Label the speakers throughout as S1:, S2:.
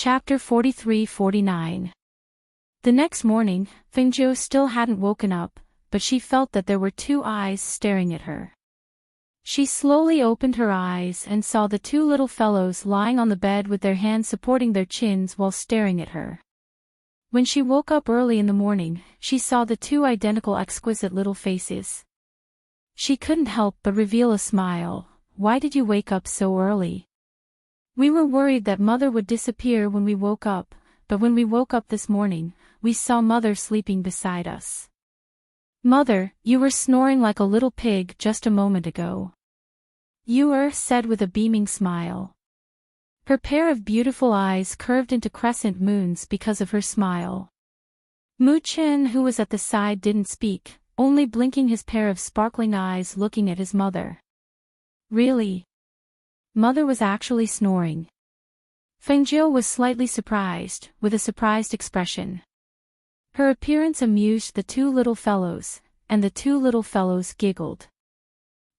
S1: Chapter 43-49. The next morning, Fengjiu still hadn't woken up, but she felt that there were two eyes staring at her. She slowly opened her eyes and saw the two little fellows lying on the bed with their hands supporting their chins while staring at her. When she woke up early in the morning, she saw the two identical exquisite little faces. She couldn't help but reveal a smile. "Why did you wake up so early?" "We were worried that Mother would disappear when we woke up, but when we woke up this morning, we saw Mother sleeping beside us." "Mother, you were snoring like a little pig just a moment ago," Yu said with a beaming smile. Her pair of beautiful eyes curved into crescent moons because of her smile. Mu Chen, who was at the side, didn't speak, only blinking his pair of sparkling eyes looking at his mother. Really? Mother was actually snoring. Fengjiu was slightly surprised, with a surprised expression. Her appearance amused the two little fellows, and the two little fellows giggled.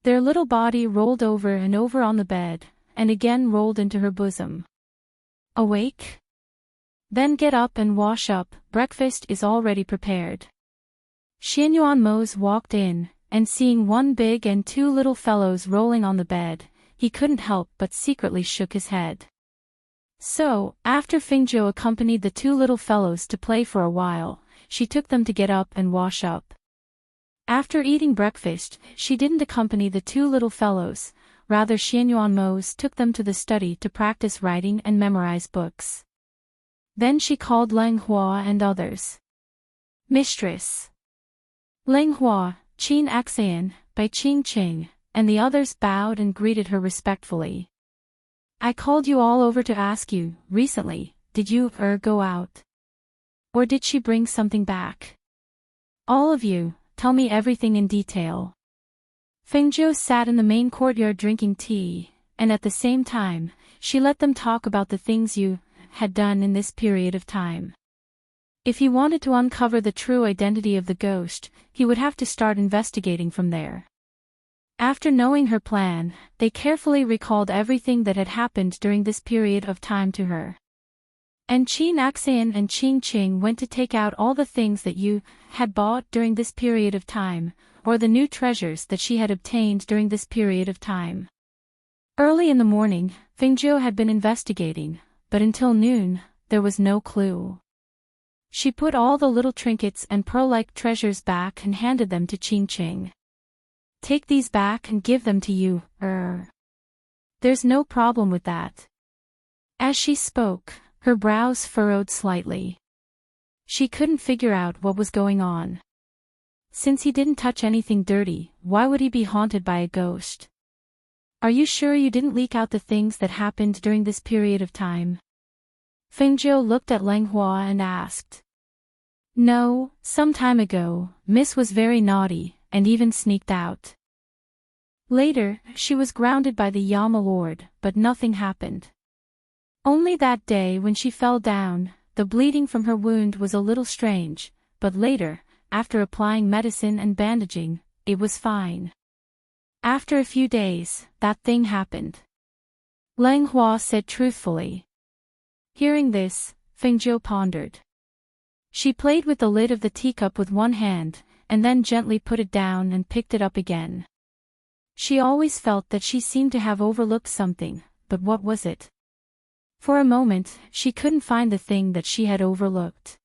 S1: Their little body rolled over and over on the bed, and again rolled into her bosom. "Awake? Then get up and wash up, breakfast is already prepared." Xianyuan Mose walked in, and seeing one big and two little fellows rolling on the bed, he couldn't help but secretly shook his head. So, after Fengjiu accompanied the two little fellows to play for a while, she took them to get up and wash up. After eating breakfast, she didn't accompany the two little fellows, rather Xianyuan Mose took them to the study to practice writing and memorize books. Then she called Leng Hua and others. "Mistress." Leng Hua, Qin Axan, Bai Qingqing, and the others bowed and greeted her respectfully. "I called you all over to ask you, recently, did you go out? Or did she bring something back? All of you, tell me everything in detail." Fengjiu sat in the main courtyard drinking tea, and at the same time, she let them talk about the things Yu had done in this period of time. If he wanted to uncover the true identity of the ghost, he would have to start investigating from there. After knowing her plan, they carefully recalled everything that had happened during this period of time to her. And Qin Axan and Qing Qing went to take out all the things that Yu had bought during this period of time, or the new treasures that she had obtained during this period of time. Early in the morning, Fengjiu had been investigating, but until noon, there was no clue. She put all the little trinkets and pearl-like treasures back and handed them to Qing Qing. "Take these back and give them to Yu. There's no problem with that." As she spoke, her brows furrowed slightly. She couldn't figure out what was going on. Since he didn't touch anything dirty, why would he be haunted by a ghost? "Are you sure you didn't leak out the things that happened during this period of time?" Fengjiu looked at Leng Hua and asked. "No, some time ago, Miss was very naughty, and even sneaked out. Later, she was grounded by the Yama Lord, but nothing happened. Only that day when she fell down, the bleeding from her wound was a little strange, but later, after applying medicine and bandaging, it was fine. After a few days, that thing happened." Leng Hua said truthfully. Hearing this, Fengjiu pondered. She played with the lid of the teacup with one hand, and then gently put it down and picked it up again. She always felt that she seemed to have overlooked something, but what was it? For a moment, she couldn't find the thing that she had overlooked.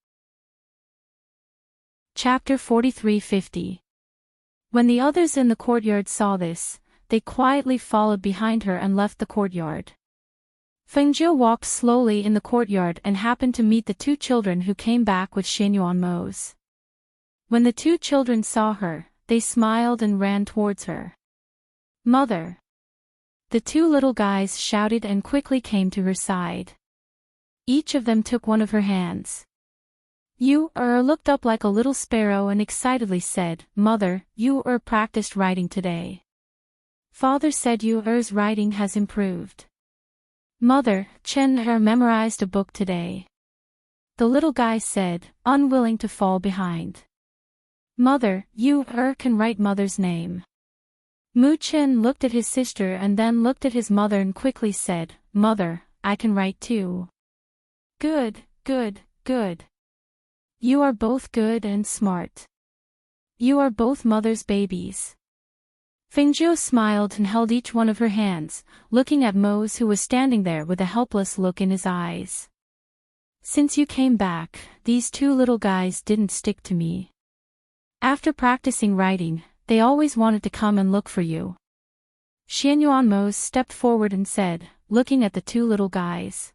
S1: Chapter 43-50. When the others in the courtyard saw this, they quietly followed behind her and left the courtyard. Fengjiu walked slowly in the courtyard and happened to meet the two children who came back with Xianyuan Mose. When the two children saw her, they smiled and ran towards her. "Mother!" The two little guys shouted and quickly came to her side. Each of them took one of her hands. Yu looked up like a little sparrow and excitedly said, "Mother, Yu practiced writing today. Father said Yu's writing has improved. Mother, Chen memorized a book today." The little guy said, unwilling to fall behind. "Mother, Yu can write Mother's name." Mu Chen looked at his sister and then looked at his mother and quickly said, "Mother, I can write too." Good, good, good. You are both good and smart. You are both mother's babies. Fengjiu smiled and held each one of her hands, looking at Mose, who was standing there with a helpless look in his eyes. Since you came back, these two little guys didn't stick to me. After practicing writing, they always wanted to come and look for you. Xianyuan Mose stepped forward and said, looking at the two little guys.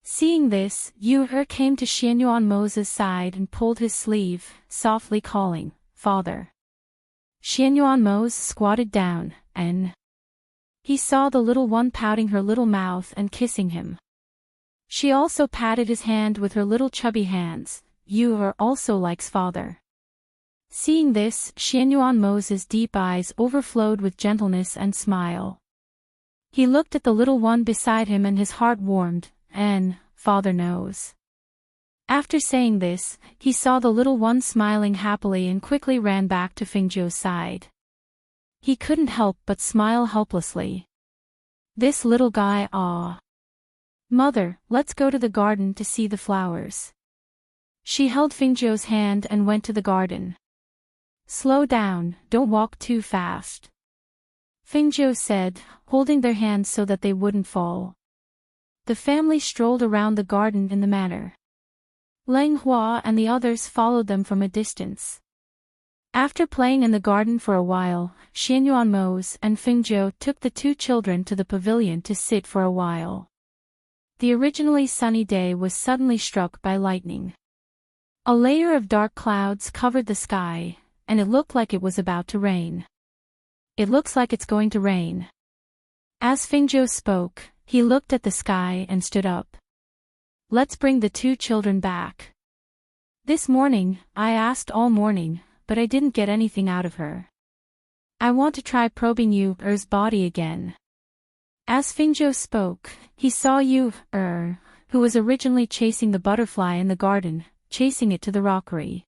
S1: Seeing this, Yu came to Xianyuan Mose's side and pulled his sleeve, softly calling, Father. Xianyuan Mose squatted down, and he saw the little one pouting her little mouth and kissing him. She also patted his hand with her little chubby hands. Yu also likes father. Seeing this, Xianyuan Mose's deep eyes overflowed with gentleness and smile. He looked at the little one beside him and his heart warmed, and father knows. After saying this, he saw the little one smiling happily and quickly ran back to Fengjiu's side. He couldn't help but smile helplessly. This little guy, ah. Mother, let's go to the garden to see the flowers. She held Fengjiu's hand and went to the garden. Slow down, don't walk too fast. Fengjiu said, holding their hands so that they wouldn't fall. The family strolled around the garden in the manner. Lang Hua and the others followed them from a distance. After playing in the garden for a while, Xianyuan Mose and Fengjiu took the two children to the pavilion to sit for a while. The originally sunny day was suddenly struck by lightning. A layer of dark clouds covered the sky, and it looked like it was about to rain. It looks like it's going to rain. As Fengjiu spoke, he looked at the sky and stood up. Let's bring the two children back. This morning, I asked all morning, but I didn't get anything out of her. I want to try probing Yu's body again. As Fengjiu spoke, he saw Yu, who was originally chasing the butterfly in the garden, chasing it to the rockery.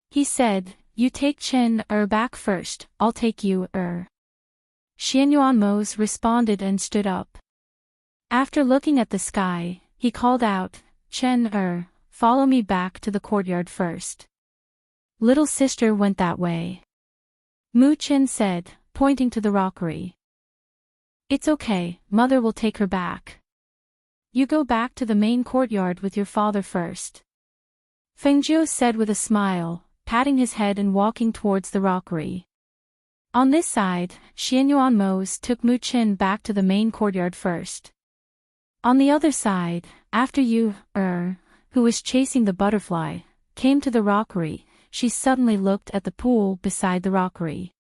S1: He said, You take Chen back first, I'll take Yu. Xianyuan Mose responded and stood up. After looking at the sky, he called out, Chen, follow me back to the courtyard first. Little sister went that way. Mu Chen said, pointing to the rockery. It's okay, mother will take her back. You go back to the main courtyard with your father first. Fengjiu said with a smile, patting his head and walking towards the rockery. On this side, Xianyuan Mose took Mu Chen back to the main courtyard first. On the other side, after Yu, who was chasing the butterfly, came to the rockery, she suddenly looked at the pool beside the rockery.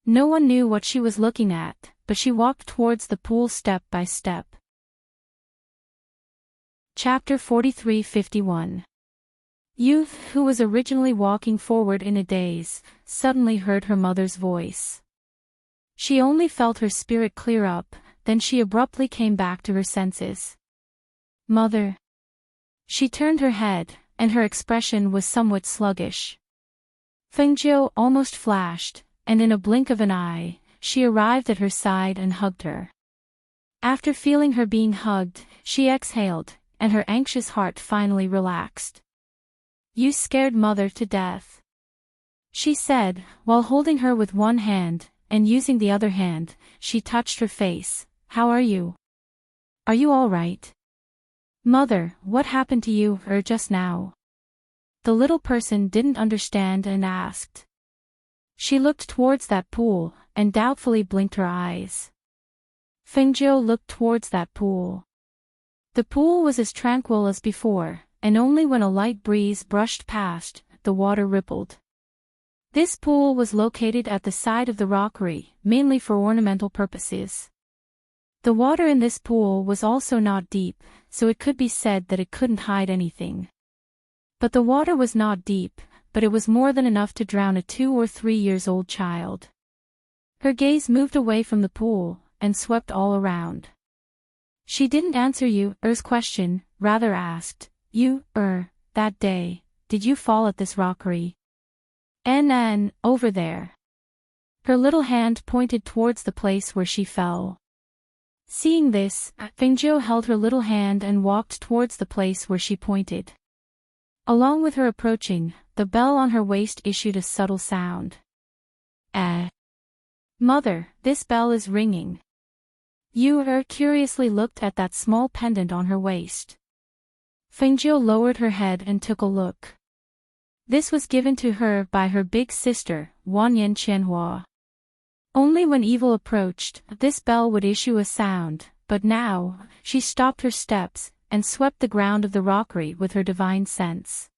S1: No one knew what she was looking at, but she walked towards the pool step by step. Chapter 43:51. Yu, who was originally walking forward in a daze, suddenly heard her mother's voice. She only felt her spirit clear up, then she abruptly came back to her senses. Mother. She turned her head, and her expression was somewhat sluggish. Fengjiu almost flashed, and in a blink of an eye, she arrived at her side and hugged her. After feeling her being hugged, she exhaled, and her anxious heart finally relaxed. You scared mother to death. She said, while holding her with one hand, and using the other hand, she touched her face. How are you? Are you all right? Mother, what happened to you, just now? The little person didn't understand and asked. She looked towards that pool, and doubtfully blinked her eyes. Fengjiu looked towards that pool. The pool was as tranquil as before, and only when a light breeze brushed past, the water rippled. This pool was located at the side of the rockery, mainly for ornamental purposes. The water in this pool was also not deep, so it could be said that it couldn't hide anything. But the water was not deep, but it was more than enough to drown a 2 or 3 years old child. Her gaze moved away from the pool, and swept all around. She didn't answer Yu's question, rather asked, You, that day, did you fall at this rockery? Over there. Her little hand pointed towards the place where she fell. Seeing this, Fengjiu held her little hand and walked towards the place where she pointed. Along with her approaching, the bell on her waist issued a subtle sound. Mother, this bell is ringing. Yu curiously looked at that small pendant on her waist. Fengjiu lowered her head and took a look. This was given to her by her big sister, Wanyan Qianhua. Only when evil approached, this bell would issue a sound, but now, she stopped her steps, and swept the ground of the rockery with her divine sense.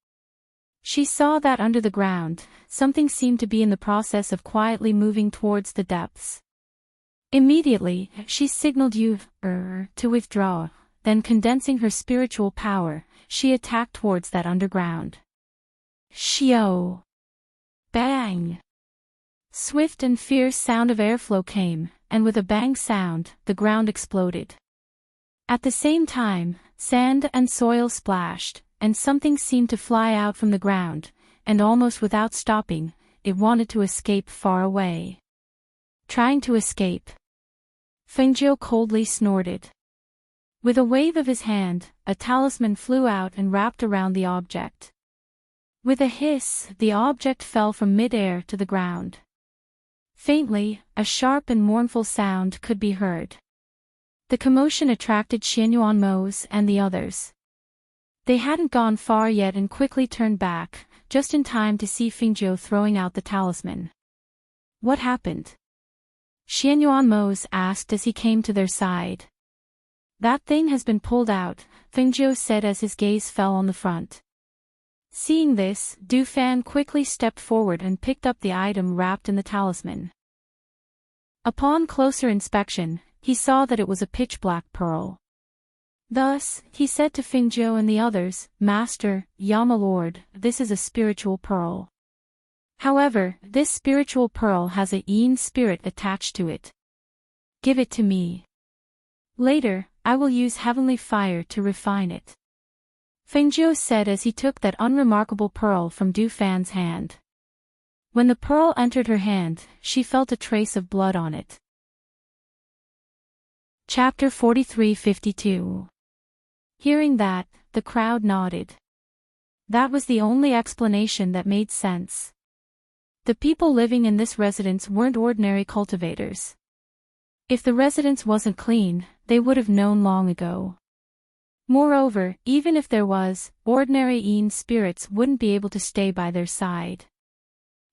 S1: She saw that under the ground, something seemed to be in the process of quietly moving towards the depths. Immediately, she signaled Yu to withdraw, then condensing her spiritual power, she attacked towards that underground. Xiao! Bang! Swift and fierce sound of airflow came, and with a bang sound, the ground exploded. At the same time, sand and soil splashed, and something seemed to fly out from the ground, and almost without stopping, it wanted to escape far away. Trying to escape. Fengjiu coldly snorted. With a wave of his hand, a talisman flew out and wrapped around the object. With a hiss, the object fell from mid-air to the ground. Faintly, a sharp and mournful sound could be heard. The commotion attracted Xianyuanmos and the others. They hadn't gone far yet and quickly turned back, just in time to see Fengjiu throwing out the talisman. What happened? Xianyuanmos asked as he came to their side. That thing has been pulled out, Fengjiu said as his gaze fell on the front. Seeing this, Du Fan quickly stepped forward and picked up the item wrapped in the talisman. Upon closer inspection, he saw that it was a pitch-black pearl. Thus, he said to Fengjiu and the others, Master, Yama Lord, this is a spiritual pearl. However, this spiritual pearl has a yin spirit attached to it. Give it to me. Later, I will use heavenly fire to refine it. Fengjiu said as he took that unremarkable pearl from Du Fan's hand. When the pearl entered her hand, she felt a trace of blood on it. Chapter 43-52. Hearing that, the crowd nodded. That was the only explanation that made sense. The people living in this residence weren't ordinary cultivators. If the residence wasn't clean, they would have known long ago. Moreover, even if there was, ordinary yin spirits wouldn't be able to stay by their side.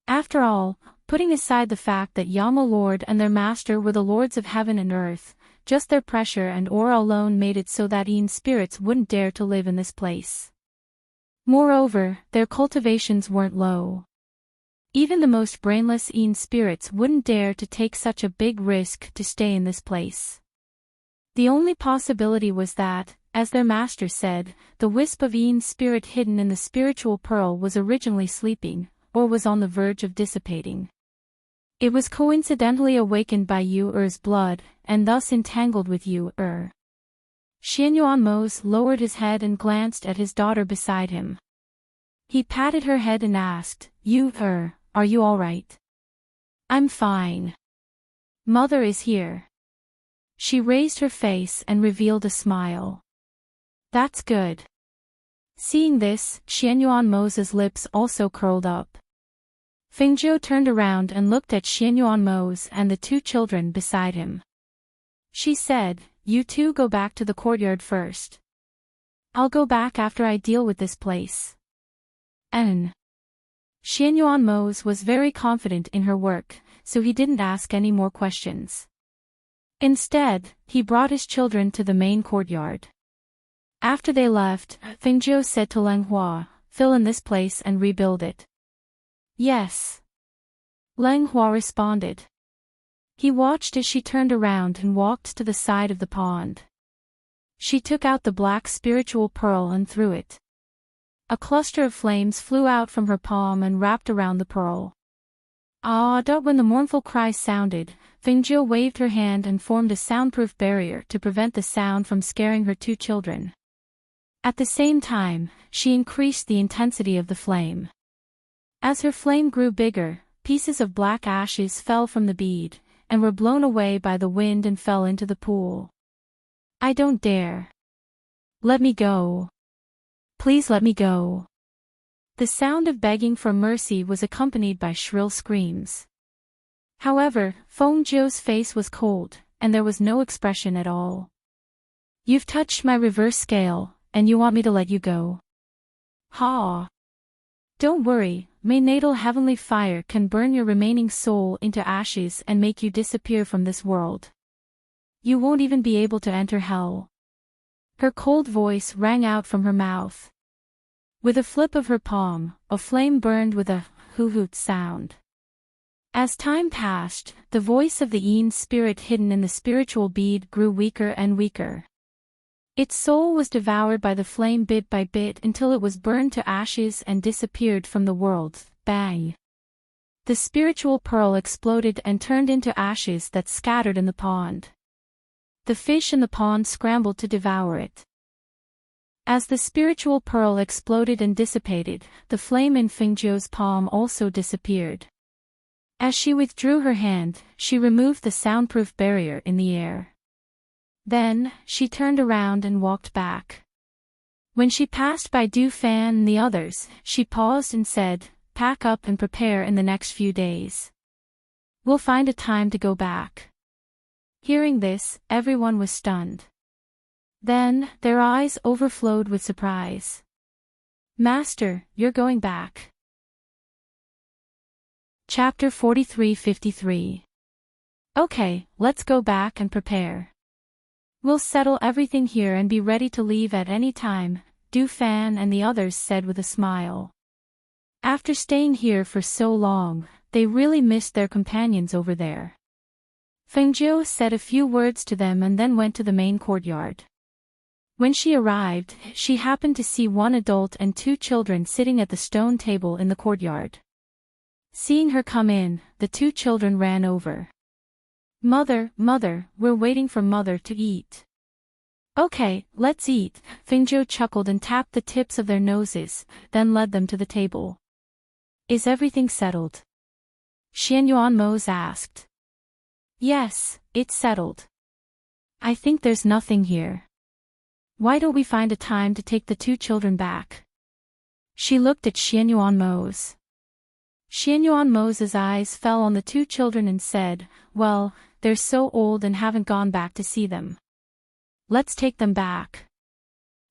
S1: After all, putting aside the fact that Yama Lord and their master were the lords of heaven and earth, just their pressure and aura alone made it so that yin spirits wouldn't dare to live in this place. Moreover, their cultivations weren't low. Even the most brainless yin spirits wouldn't dare to take such a big risk to stay in this place. The only possibility was that, as their master said, the wisp of yin spirit hidden in the spiritual pearl was originally sleeping, or was on the verge of dissipating. It was coincidentally awakened by Yu-Er's blood, and thus entangled with Yu-Er. Xianyuanmos lowered his head and glanced at his daughter beside him. He patted her head and asked, Yu-Er, are you all right? I'm fine. Mother is here. She raised her face and revealed a smile. That's good. Seeing this, Xianyuanmos' lips also curled up. Fengjiu turned around and looked at Xianyuanmos and the two children beside him. She said, You two go back to the courtyard first. I'll go back after I deal with this place. Xianyuanmos was very confident in her work, so he didn't ask any more questions. Instead, he brought his children to the main courtyard. After they left, Fengjiu said to Leng Hua, Fill in this place and rebuild it. Yes. Leng Hua responded. He watched as she turned around and walked to the side of the pond. She took out the black spiritual pearl and threw it. A cluster of flames flew out from her palm and wrapped around the pearl. When the mournful cry sounded, Fengjiu waved her hand and formed a soundproof barrier to prevent the sound from scaring her two children. At the same time, she increased the intensity of the flame. As her flame grew bigger, pieces of black ashes fell from the bead, and were blown away by the wind and fell into the pool. I don't dare. Let me go. Please let me go. The sound of begging for mercy was accompanied by shrill screams. However, Fengzhou's face was cold, and there was no expression at all. You've touched my reverse scale, and you want me to let you go? Ha! Don't worry, my natal heavenly fire can burn your remaining soul into ashes and make you disappear from this world. You won't even be able to enter hell. Her cold voice rang out from her mouth. With a flip of her palm, a flame burned with a hoo-hoot sound. As time passed, the voice of the Yin spirit hidden in the spiritual bead grew weaker and weaker. Its soul was devoured by the flame bit by bit until it was burned to ashes and disappeared from the world. Bang! The spiritual pearl exploded and turned into ashes that scattered in the pond. The fish in the pond scrambled to devour it. As the spiritual pearl exploded and dissipated, the flame in Fengzhou's palm also disappeared. As she withdrew her hand, she removed the soundproof barrier in the air. Then, she turned around and walked back. When she passed by Du Fan and the others, she paused and said, "Pack up and prepare in the next few days. We'll find a time to go back." Hearing this, everyone was stunned. Then, their eyes overflowed with surprise. "Master, you're going back." Chapter 43-53. Okay, let's go back and prepare. We'll settle everything here and be ready to leave at any time, Du Fan and the others said with a smile. After staying here for so long, they really missed their companions over there. Fengzhou said a few words to them and then went to the main courtyard. When she arrived, she happened to see one adult and two children sitting at the stone table in the courtyard. Seeing her come in, the two children ran over. "Mother, mother, we're waiting for mother to eat." "Okay, let's eat," Fengzhou chuckled and tapped the tips of their noses, then led them to the table. "Is everything settled?" Xianyuan Mose asked. "Yes, it's settled. I think there's nothing here. Why don't we find a time to take the two children back?" She looked at Xianyuan Mose. Xianyuan Mose's eyes fell on the two children and said, "Well, they're so old and haven't gone back to see them. Let's take them back.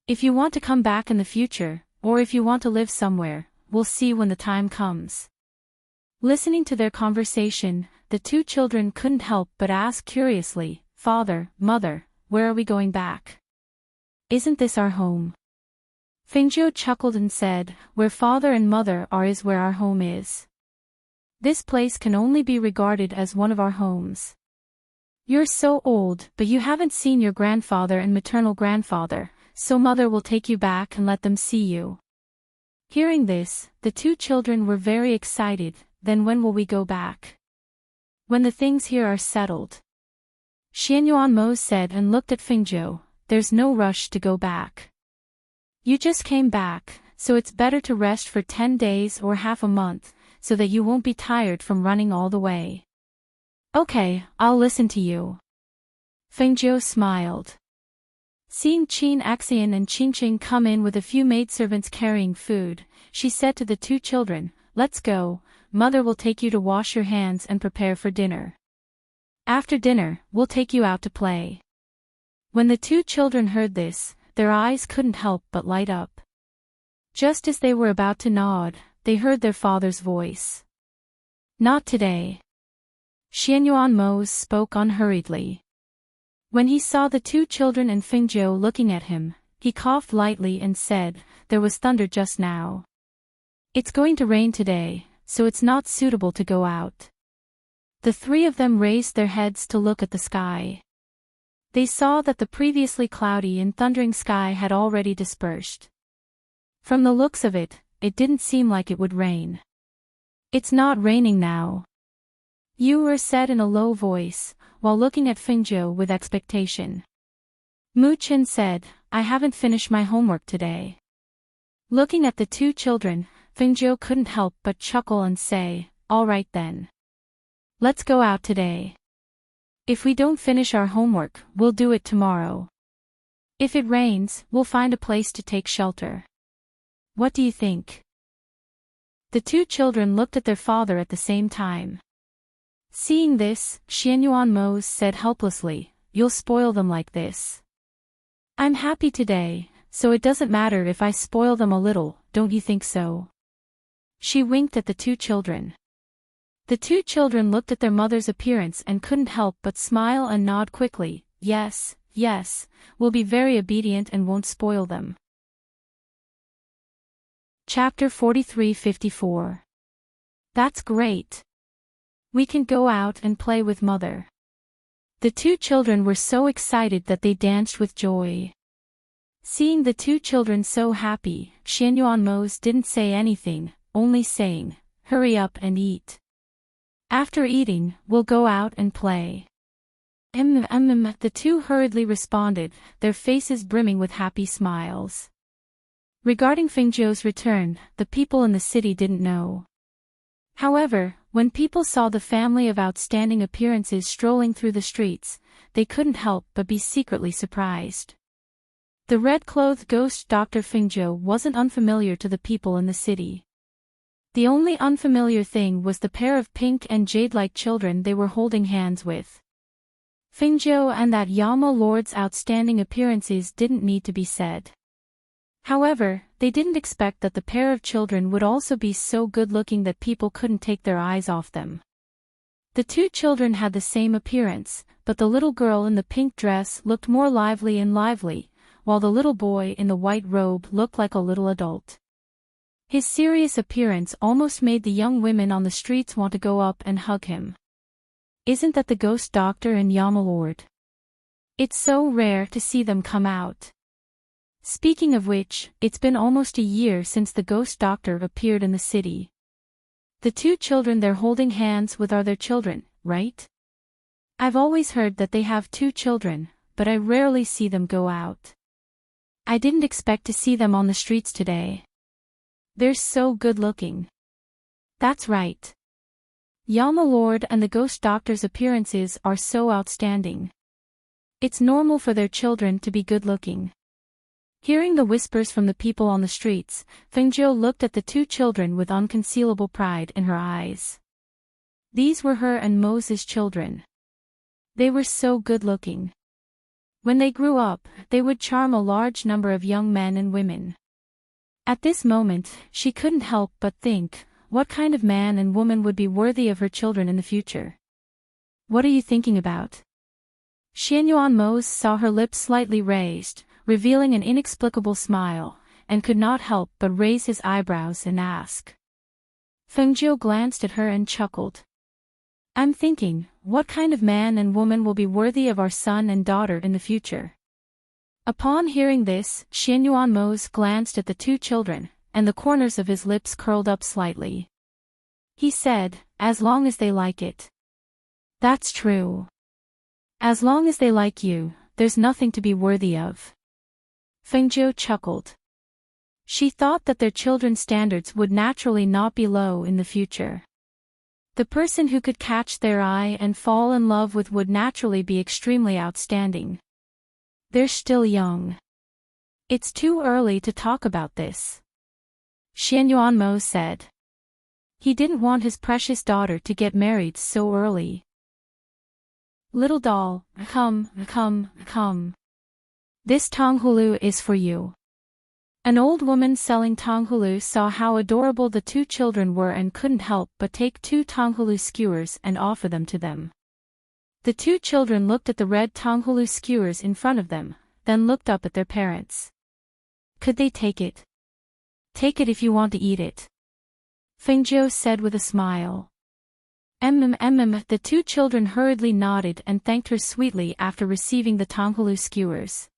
S1: If you want to come back in the future, or if you want to live somewhere, we'll see when the time comes." Listening to their conversation, the two children couldn't help but ask curiously, "Father, mother, where are we going back? Isn't this our home?" Fengzhou chuckled and said, "Where father and mother are is where our home is. This place can only be regarded as one of our homes. You're so old, but you haven't seen your grandfather and maternal grandfather, so mother will take you back and let them see you." Hearing this, the two children were very excited. "Then when will we go back?" "When the things here are settled," Xianyuan Mo said and looked at Fengzhou. "There's no rush to go back. You just came back, so it's better to rest for 10 days or half a month, so that you won't be tired from running all the way." "Okay, I'll listen to you." Fengzhou smiled. Seeing Qin Axian and Qingqing come in with a few maidservants carrying food, she said to the two children, "Let's go, mother will take you to wash your hands and prepare for dinner. After dinner, we'll take you out to play." When the two children heard this, their eyes couldn't help but light up. Just as they were about to nod, they heard their father's voice. "Not today." Xianyuan Mo spoke unhurriedly. When he saw the two children and Fengzhou looking at him, he coughed lightly and said, "There was thunder just now. It's going to rain today, so it's not suitable to go out." The three of them raised their heads to look at the sky. They saw that the previously cloudy and thundering sky had already dispersed. From the looks of it, it didn't seem like it would rain. "It's not raining now," Yu said in a low voice, while looking at Fengzhou with expectation. Mu Chen said, "I haven't finished my homework today." Looking at the two children, Fengzhou couldn't help but chuckle and say, "All right then. Let's go out today. If we don't finish our homework, we'll do it tomorrow." If it rains, we'll find a place to take shelter. What do you think? The two children looked at their father at the same time. Seeing this, Xianyuan said helplessly, "You'll spoil them like this. I'm happy today, so it doesn't matter if I spoil them a little, don't you think so?" She winked at the two children. The two children looked at their mother's appearance and couldn't help but smile and nod quickly. Yes, yes, we'll be very obedient and won't spoil them. Chapter 43-54. That's great. We can go out and play with Mother. The two children were so excited that they danced with joy. Seeing the two children so happy, Xianyuan didn't say anything, only saying, "Hurry up and eat. After eating, we'll go out and play." The two hurriedly responded, their faces brimming with happy smiles. Regarding Fengzhou's return, the people in the city didn't know. However, when people saw the family of outstanding appearances strolling through the streets, they couldn't help but be secretly surprised. The red-clothed ghost Dr. Fengzhou wasn't unfamiliar to the people in the city. The only unfamiliar thing was the pair of pink and jade-like children they were holding hands with. Fengzhou and that Yama Lord's outstanding appearances didn't need to be said. However, they didn't expect that the pair of children would also be so good-looking that people couldn't take their eyes off them. The two children had the same appearance, but the little girl in the pink dress looked more lively and lively, while the little boy in the white robe looked like a little adult. His serious appearance almost made the young women on the streets want to go up and hug him. Isn't that the ghost doctor and Yama Lord? It's so rare to see them come out. Speaking of which, it's been almost a year since the ghost doctor appeared in the city. The two children they're holding hands with are their children, right? I've always heard that they have two children, but I rarely see them go out. I didn't expect to see them on the streets today. They're so good-looking. That's right. Yama Lord and the ghost doctor's appearances are so outstanding. It's normal for their children to be good-looking. Hearing the whispers from the people on the streets, Fengzhou looked at the two children with unconcealable pride in her eyes. These were her and Moses' children. They were so good-looking. When they grew up, they would charm a large number of young men and women. At this moment, she couldn't help but think, what kind of man and woman would be worthy of her children in the future? What are you thinking about? Xianyuan saw her lips slightly raised, revealing an inexplicable smile, and could not help but raise his eyebrows and ask. Fengzhou glanced at her and chuckled. I'm thinking, what kind of man and woman will be worthy of our son and daughter in the future? Upon hearing this, Xianyuan glanced at the two children, and the corners of his lips curled up slightly. He said, as long as they like it. That's true. As long as they like you, there's nothing to be worthy of. Fengzhou chuckled. She thought that their children's standards would naturally not be low in the future. The person who could catch their eye and fall in love with would naturally be extremely outstanding. They're still young. It's too early to talk about this. Xianyuan said. He didn't want his precious daughter to get married so early. Little doll, come, come, come. This tonghulu is for you. An old woman selling tonghulu saw how adorable the two children were and couldn't help but take 2 tonghulu skewers and offer them to them. The two children looked at the red tonghulu skewers in front of them, then looked up at their parents. Could they take it? Take it if you want to eat it. Fengzhou said with a smile. The two children hurriedly nodded and thanked her sweetly after receiving the tonghulu skewers.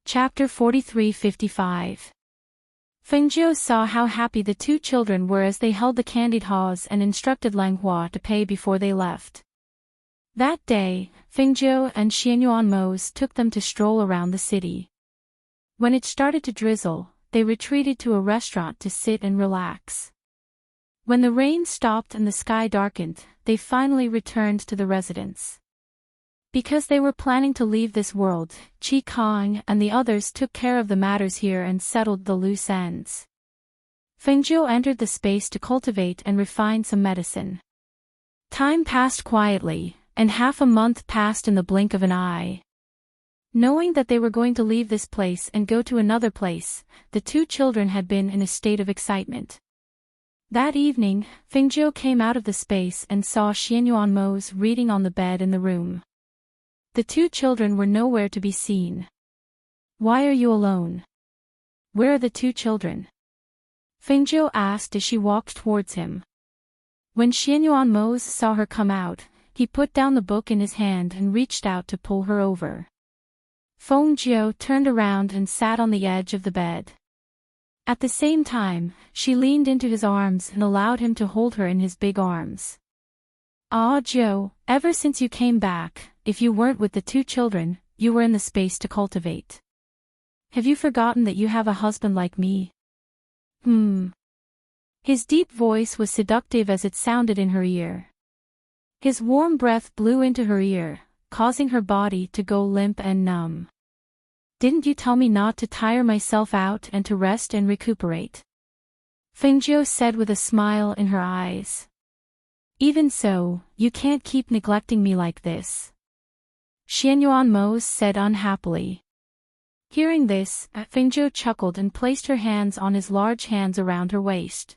S1: Chapter 43-55. Fengzhou saw how happy the two children were as they held the candied haws and instructed Lang Hua to pay before they left. That day, Fengzhou and Xianyuan took them to stroll around the city. When it started to drizzle, they retreated to a restaurant to sit and relax. When the rain stopped and the sky darkened, they finally returned to the residence. Because they were planning to leave this world, Chi Kang and the others took care of the matters here and settled the loose ends. Fengjiu entered the space to cultivate and refine some medicine. Time passed quietly, and half a month passed in the blink of an eye. Knowing that they were going to leave this place and go to another place, the two children had been in a state of excitement. That evening, Fengjiu came out of the space and saw Xianyuan Mo's reading on the bed in the room. The two children were nowhere to be seen. "Why are you alone? Where are the two children?" Fengjiu asked as she walked towards him. When Xianyuan Mo saw her come out, he put down the book in his hand and reached out to pull her over. Fengjiu turned around and sat on the edge of the bed. At the same time, she leaned into his arms and allowed him to hold her in his big arms. "Ah, Joe, ever since you came back, if you weren't with the two children, you were in the space to cultivate. Have you forgotten that you have a husband like me?" His deep voice was seductive as it sounded in her ear. His warm breath blew into her ear, causing her body to go limp and numb. "Didn't you tell me not to tire myself out and to rest and recuperate?" Fengjiu said with a smile in her eyes. "Even so, you can't keep neglecting me like this," Xianyuan Mo said unhappily. Hearing this, Fengjiu chuckled and placed her hands on his large hands around her waist.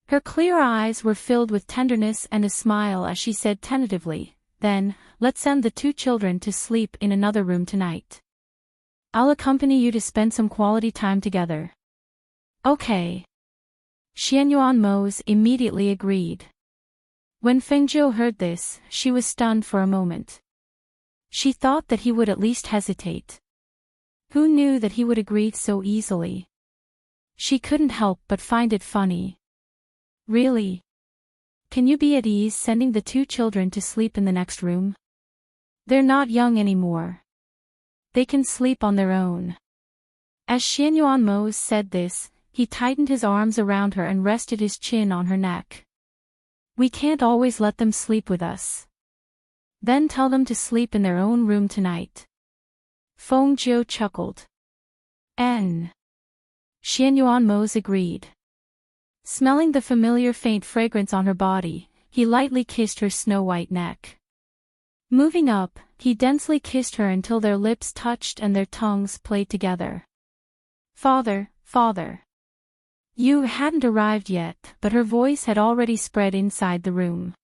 S1: Her clear eyes were filled with tenderness and a smile as she said tentatively, "Then, let's send the two children to sleep in another room tonight. I'll accompany you to spend some quality time together." "Okay." Xianyuan Mo immediately agreed. When Fengjiu heard this, she was stunned for a moment. She thought that he would at least hesitate. Who knew that he would agree so easily? She couldn't help but find it funny. "Really? Can you be at ease sending the two children to sleep in the next room? They're not young anymore. They can sleep on their own." As Xianyuan Mo said this, he tightened his arms around her and rested his chin on her neck. "We can't always let them sleep with us. Then tell them to sleep in their own room tonight." Fengjiu chuckled. Xianyuan Mo agreed. Smelling the familiar faint fragrance on her body, he lightly kissed her snow-white neck. Moving up, he densely kissed her until their lips touched and their tongues played together. "Father, father." You hadn't arrived yet, but her voice had already spread inside the room.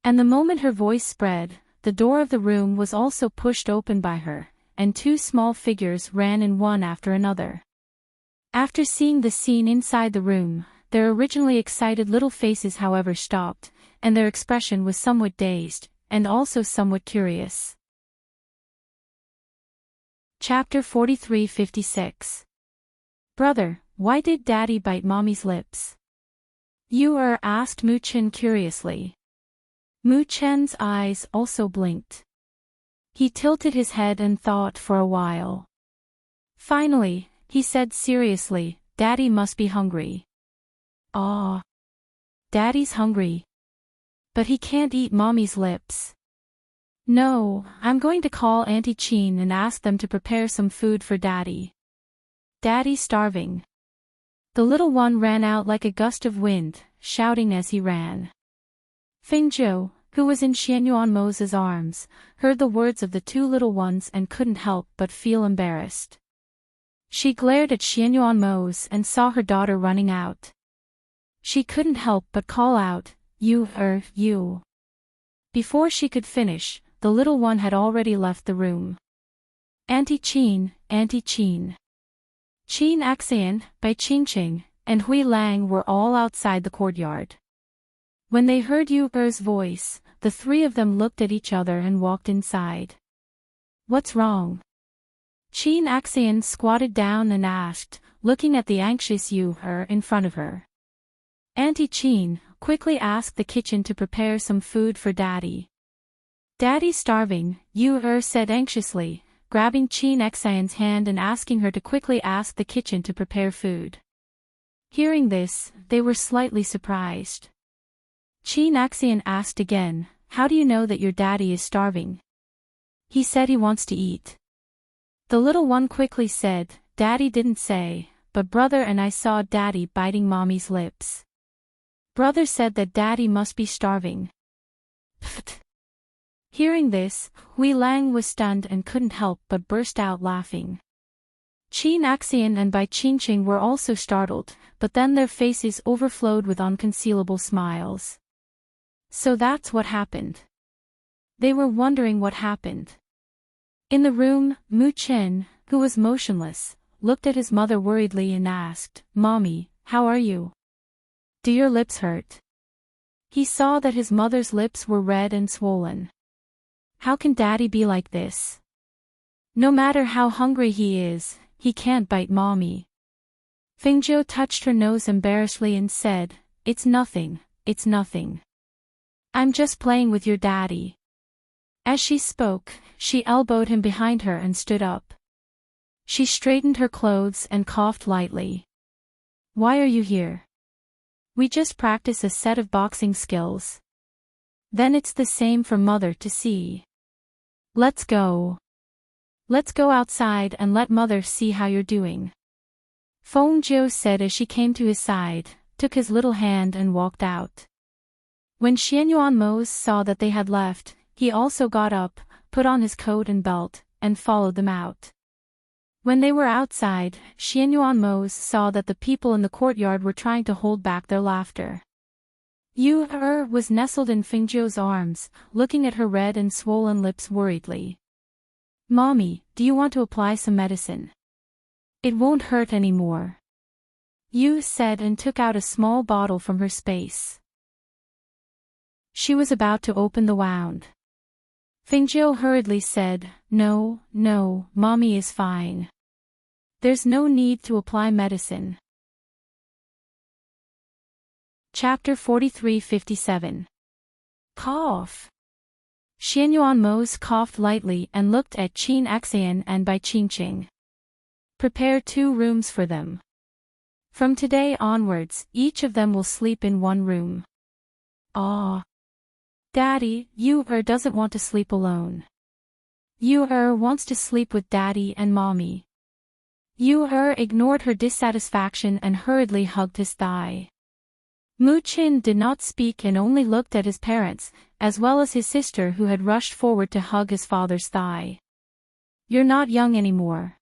S1: And the moment her voice spread, the door of the room was also pushed open by her, and two small figures ran in one after another. After seeing the scene inside the room, their originally excited little faces however stopped, and their expression was somewhat dazed, and also somewhat curious. Chapter 43-56. "Brother, why did Daddy bite Mommy's lips?" asked Mu Chen curiously. Mu Chen's eyes also blinked. He tilted his head and thought for a while. Finally, he said seriously, "Daddy must be hungry." "Ah. Daddy's hungry. But he can't eat Mommy's lips." "No, I'm going to call Auntie Chin and ask them to prepare some food for Daddy. Daddy's starving." The little one ran out like a gust of wind, shouting as he ran. Fengjiu, who was in Xianyuan Mo's arms, heard the words of the two little ones and couldn't help but feel embarrassed. She glared at Xianyuan Mo and saw her daughter running out. She couldn't help but call out, You. Before she could finish, the little one had already left the room. Auntie Chin, Auntie Chin. Qin Axian, Bai Qingqing, and Hui Lang were all outside the courtyard. When they heard Yu's voice, the three of them looked at each other and walked inside. "What's wrong?" Qin Axian squatted down and asked, looking at the anxious Yu in front of her. Auntie Chin quickly asked the kitchen to prepare some food for Daddy. "Daddy's starving," Yu said anxiously, grabbing Qin Axian's hand and asking her to quickly ask the kitchen to prepare food. Hearing this, they were slightly surprised. Qin Axian asked again, how do you know that your daddy is starving? He said he wants to eat. The little one quickly said, Daddy didn't say, but brother and I saw Daddy biting Mommy's lips. Brother said that Daddy must be starving. Pfft. Hearing this, Hui Lang was stunned and couldn't help but burst out laughing. Qin Axian and Bai Qingqing were also startled, but then their faces overflowed with unconcealable smiles. So that's what happened. They were wondering what happened. In the room, Mu Qin, who was motionless, looked at his mother worriedly and asked, Mommy, how are you? Do your lips hurt? He saw that his mother's lips were red and swollen. How can Daddy be like this? No matter how hungry he is, he can't bite Mommy. Fengjiu touched her nose embarrassedly and said, It's nothing, it's nothing. I'm just playing with your daddy. As she spoke, she elbowed him behind her and stood up. She straightened her clothes and coughed lightly. Why are you here? We just practice a set of boxing skills. Then it's the same for Mother to see. Let's go. Let's go outside and let Mother see how you're doing. Feng Jiu said as she came to his side, took his little hand and walked out. When Xianyuan Mose saw that they had left, he also got up, put on his coat and belt, and followed them out. When they were outside, Xianyuan Mose saw that the people in the courtyard were trying to hold back their laughter. Yu was nestled in Fengjiu's arms, looking at her red and swollen lips worriedly. Mommy, do you want to apply some medicine? It won't hurt anymore. Yu said and took out a small bottle from her space. She was about to open the wound. Fengjiu hurriedly said, No, Mommy is fine. There's no need to apply medicine. Chapter 43-57. Cough. Xianyuan Mose coughed lightly and looked at Qin Axian and Bai Qingqing. Prepare 2 rooms for them. From today onwards, each of them will sleep in one room. Ah. Daddy, Yu doesn't want to sleep alone. Yu wants to sleep with Daddy and Mommy. Yu ignored her dissatisfaction and hurriedly hugged his thigh. Mu Qin did not speak and only looked at his parents, as well as his sister who had rushed forward to hug his father's thigh. You're not young anymore.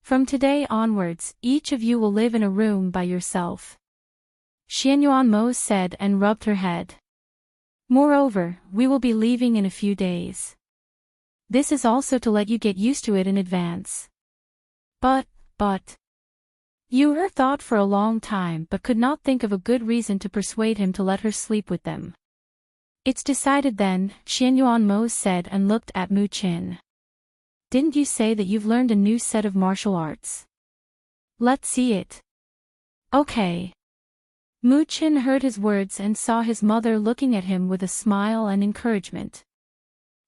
S1: From today onwards, each of you will live in a room by yourself. Xianyuan Mose said and rubbed her head. Moreover, we will be leaving in a few days. This is also to let you get used to it in advance. But. Yu thought for a long time but could not think of a good reason to persuade him to let her sleep with them. It's decided then, Xianyuan Mose said and looked at Mu Qin. Didn't you say that you've learned a new set of martial arts? Let's see it. Okay. Mu Qin heard his words and saw his mother looking at him with a smile and encouragement.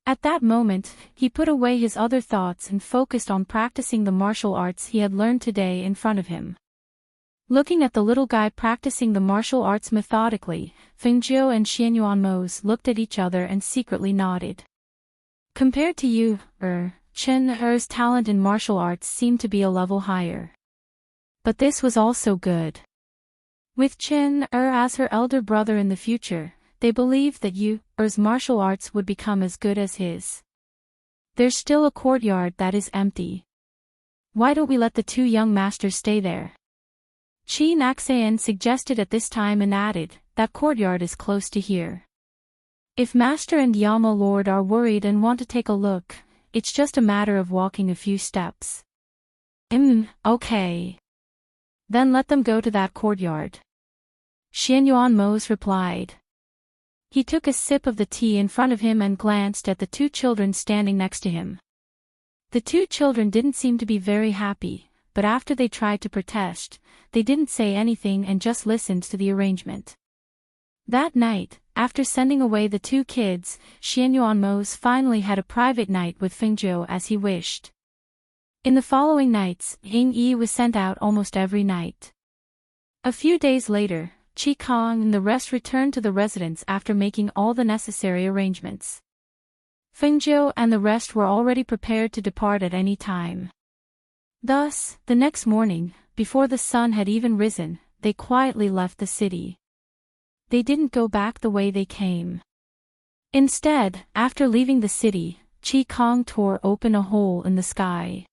S1: At that moment, he put away his other thoughts and focused on practicing the martial arts he had learned today in front of him. Looking at the little guy practicing the martial arts methodically, Fengjiu and Xianyuan Mose looked at each other and secretly nodded. Compared to Yu, Chen talent in martial arts seemed to be a level higher. But this was also good. With Chen as her elder brother in the future, they believed that Yu's martial arts would become as good as his. There's still a courtyard that is empty. Why don't we let the 2 young masters stay there? Qin Axian suggested at this time and added, that courtyard is close to here. If Master and Yama Lord are worried and want to take a look, it's just a matter of walking a few steps. Okay. Then let them go to that courtyard. Xianyuan Mose replied. He took a sip of the tea in front of him and glanced at the 2 children standing next to him. The 2 children didn't seem to be very happy, but after they tried to protest, they didn't say anything and just listened to the arrangement. That night, after sending away the 2 kids, Xianyuan Mose finally had a private night with Fengjiu as he wished. In the following nights, Ying Yi was sent out almost every night. A few days later, Chi Kong and the rest returned to the residence after making all the necessary arrangements. Fengzhou and the rest were already prepared to depart at any time. Thus, the next morning, before the sun had even risen, they quietly left the city. They didn't go back the way they came. Instead, after leaving the city, Chi Kong tore open a hole in the sky.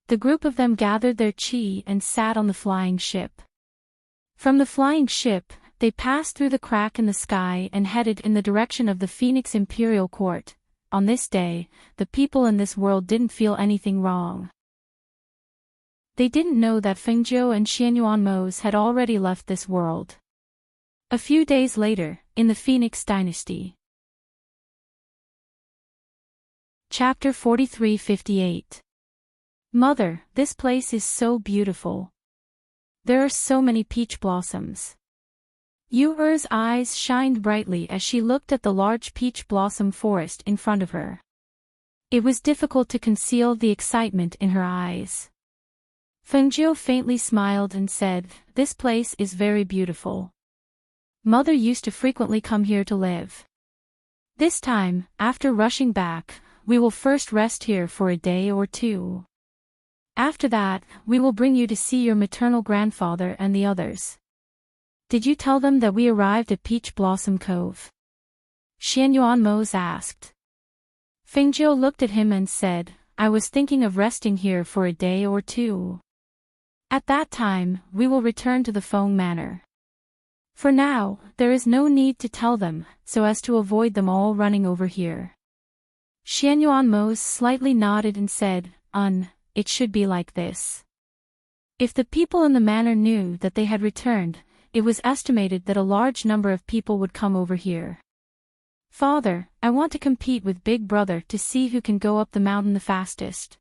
S1: The group of them gathered their chi and sat on the flying ship. From the flying ship, they passed through the crack in the sky and headed in the direction of the Phoenix Imperial Court. On this day, the people in this world didn't feel anything wrong. They didn't know that Fengzhou and Xianyuanmos had already left this world. A few days later, in the Phoenix Dynasty. Chapter 43-58. Mother, this place is so beautiful. There are so many peach blossoms. Yu-Er's eyes shined brightly as she looked at the large peach blossom forest in front of her. It was difficult to conceal the excitement in her eyes. Fengzhou faintly smiled and said, "This place is very beautiful. Mother used to frequently come here to live. This time, after rushing back, we will first rest here for a day or two. After that, we will bring you to see your maternal grandfather and the others." "Did you tell them that we arrived at Peach Blossom Cove?" Xianyuanmos asked. Fengzhou looked at him and said, "I was thinking of resting here for a day or two. At that time, we will return to the Feng Manor. For now, there is no need to tell them, so as to avoid them all running over here." Xianyuanmos slightly nodded and said, It should be like this." If the people in the manor knew that they had returned, it was estimated that a large number of people would come over here. "Father, I want to compete with Big Brother to see who can go up the mountain the fastest."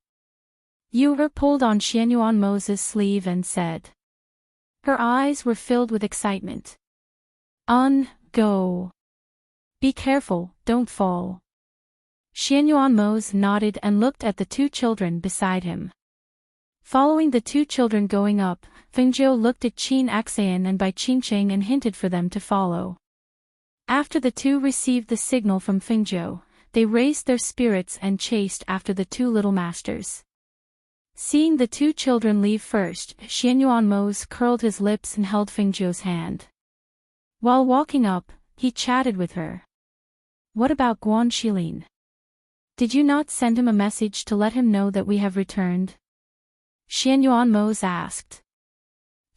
S1: Yu-Er pulled on Xianyuanmos' sleeve and said. Her eyes were filled with excitement. Go. Be careful, don't fall." Xianyuanmos nodded and looked at the two children beside him. Following the two children going up, Fengzhou looked at Qin Axayan and Bai Qingcheng and hinted for them to follow. After the two received the signal from Fengzhou, they raised their spirits and chased after the two little masters. Seeing the two children leave first, Xianyuanmos curled his lips and held Fengzhou's hand. While walking up, he chatted with her. "What about Guan Shilin? Did you not send him a message to let him know that we have returned?" Xianyuanmos asked.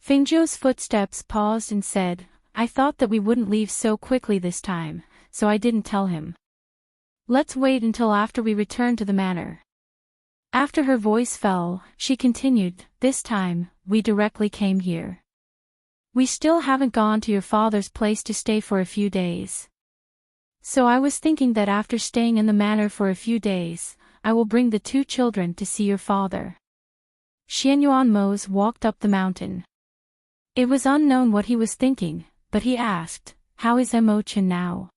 S1: Fengzhou's footsteps paused and said, "I thought that we wouldn't leave so quickly this time, so I didn't tell him. Let's wait until after we return to the manor." After her voice fell, she continued, "This time, we directly came here. We still haven't gone to your father's place to stay for a few days. So I was thinking that after staying in the manor for a few days, I will bring the two children to see your father." Xianyuanmos walked up the mountain. It was unknown what he was thinking, but he asked, "How is Emochin now?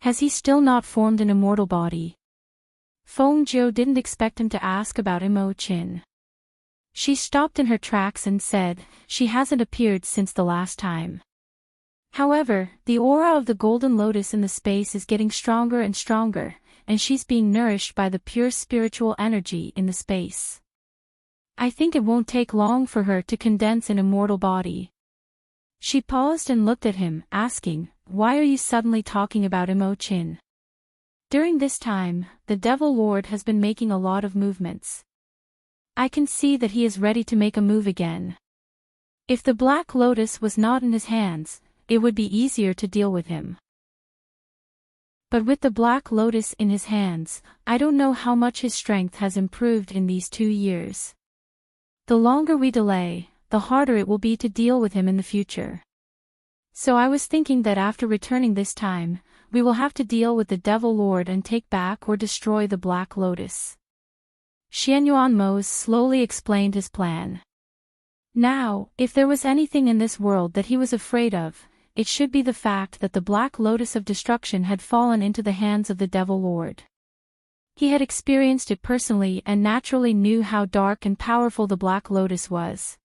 S1: Has he still not formed an immortal body?" Fengzhou didn't expect him to ask about Emochin. She stopped in her tracks and said, "She hasn't appeared since the last time. However, the aura of the golden lotus in the space is getting stronger and stronger, and she's being nourished by the pure spiritual energy in the space. I think it won't take long for her to condense an immortal body." She paused and looked at him, asking, "Why are you suddenly talking about Emochin?" During this time, the Devil Lord has been making a lot of movements. I can see that he is ready to make a move again. If the Black Lotus was not in his hands, it would be easier to deal with him. But with the Black Lotus in his hands, I don't know how much his strength has improved in these 2 years. The longer we delay, the harder it will be to deal with him in the future. So I was thinking that after returning this time, we will have to deal with the Devil Lord and take back or destroy the Black Lotus. Xianyuanmos slowly explained his plan. Now, if there was anything in this world that he was afraid of, it should be the fact that the Black Lotus of Destruction had fallen into the hands of the Devil Lord. He had experienced it personally and naturally knew how dark and powerful the Black Lotus was.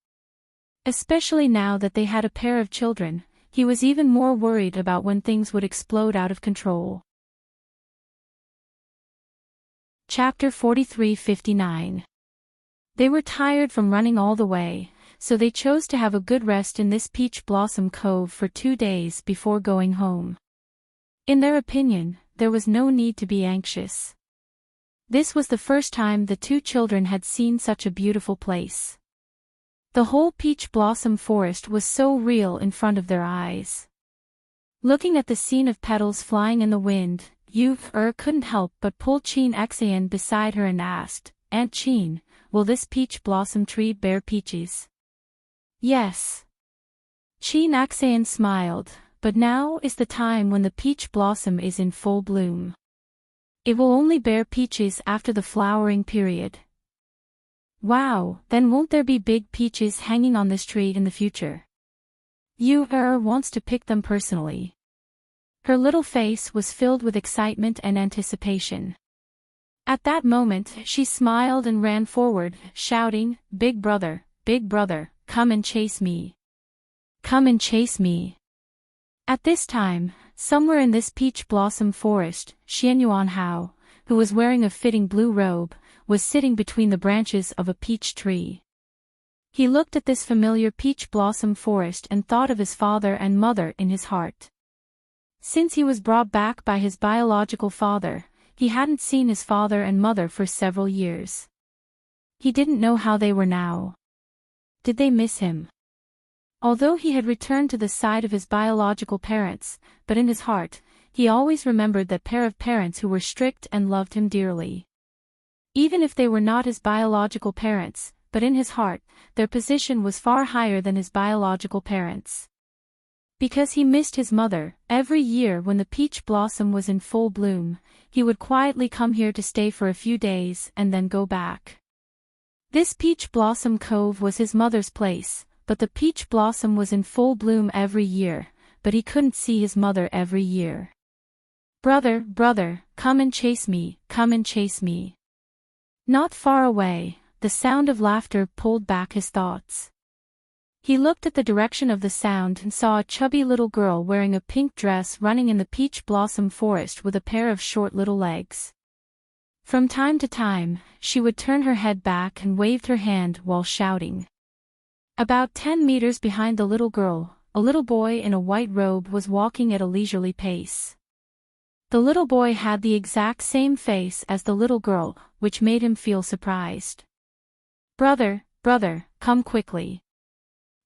S1: Especially now that they had a pair of children, he was even more worried about when things would explode out of control. Chapter 43:59. They were tired from running all the way, so they chose to have a good rest in this peach blossom cove for 2 days before going home. In their opinion, there was no need to be anxious. This was the first time the two children had seen such a beautiful place. The whole peach blossom forest was so real in front of their eyes. Looking at the scene of petals flying in the wind, couldn't help but pull Chin Xan beside her and asked, "Aunt Chin, will this peach blossom tree bear peaches?" "Yes." Chin Xan smiled, "But now is the time when the peach blossom is in full bloom. It will only bear peaches after the flowering period." "Wow, then won't there be big peaches hanging on this tree in the future?" Wants to pick them personally. Her little face was filled with excitement and anticipation. At that moment she smiled and ran forward, shouting, big brother, come and chase me. Come and chase me." At this time, somewhere in this peach blossom forest, Xianyuan Hao, who was wearing a fitting blue robe, was sitting between the branches of a peach tree. He looked at this familiar peach blossom forest and thought of his father and mother in his heart. Since he was brought back by his biological father, he hadn't seen his father and mother for several years. He didn't know how they were now. Did they miss him? Although he had returned to the side of his biological parents, but in his heart, he always remembered that pair of parents who were strict and loved him dearly. Even if they were not his biological parents, but in his heart, their position was far higher than his biological parents. Because he missed his mother, every year when the peach blossom was in full bloom, he would quietly come here to stay for a few days and then go back. This peach blossom cove was his mother's place, but the peach blossom was in full bloom every year, but he couldn't see his mother every year. Brother, come and chase me, come and chase me." Not far away, the sound of laughter pulled back his thoughts. He looked at the direction of the sound and saw a chubby little girl wearing a pink dress running in the peach blossom forest with a pair of short little legs. From time to time, she would turn her head back and waved her hand while shouting. About 10 meters behind the little girl, a little boy in a white robe was walking at a leisurely pace. The little boy had the exact same face as the little girl, which made him feel surprised. Brother, come quickly."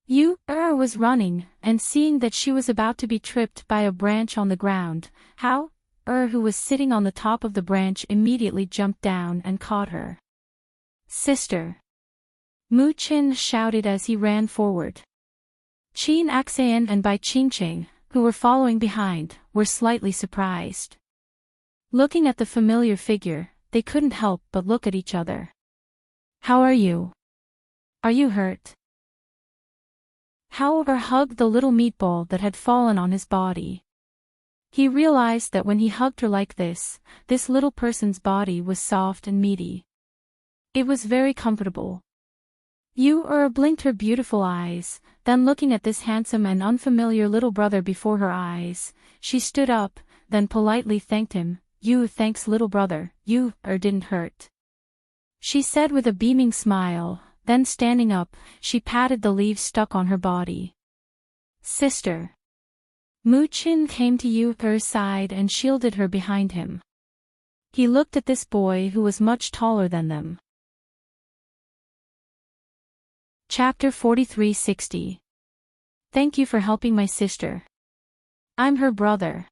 S1: Was running, and seeing that she was about to be tripped by a branch on the ground, Hao, who was sitting on the top of the branch immediately jumped down and caught her. "Sister!" Mu Qin shouted as he ran forward. Chin Xan and Bai Qingqing, who were following behind, were slightly surprised. Looking at the familiar figure, they couldn't help but look at each other. "How are you? Are you hurt?" Hao hugged the little meatball that had fallen on his body. He realized that when he hugged her like this little person's body was soft and meaty. It was very comfortable. Blinked her beautiful eyes, then looking at this handsome and unfamiliar little brother before her eyes, she stood up, then politely thanked him. Thanks little brother, didn't hurt," she said with a beaming smile. Then standing up, she patted the leaves stuck on her body. "Sister." Mu Qin came to her side and shielded her behind him. He looked at this boy who was much taller than them. Chapter 43:60. Thank you for helping my sister. I'm her brother.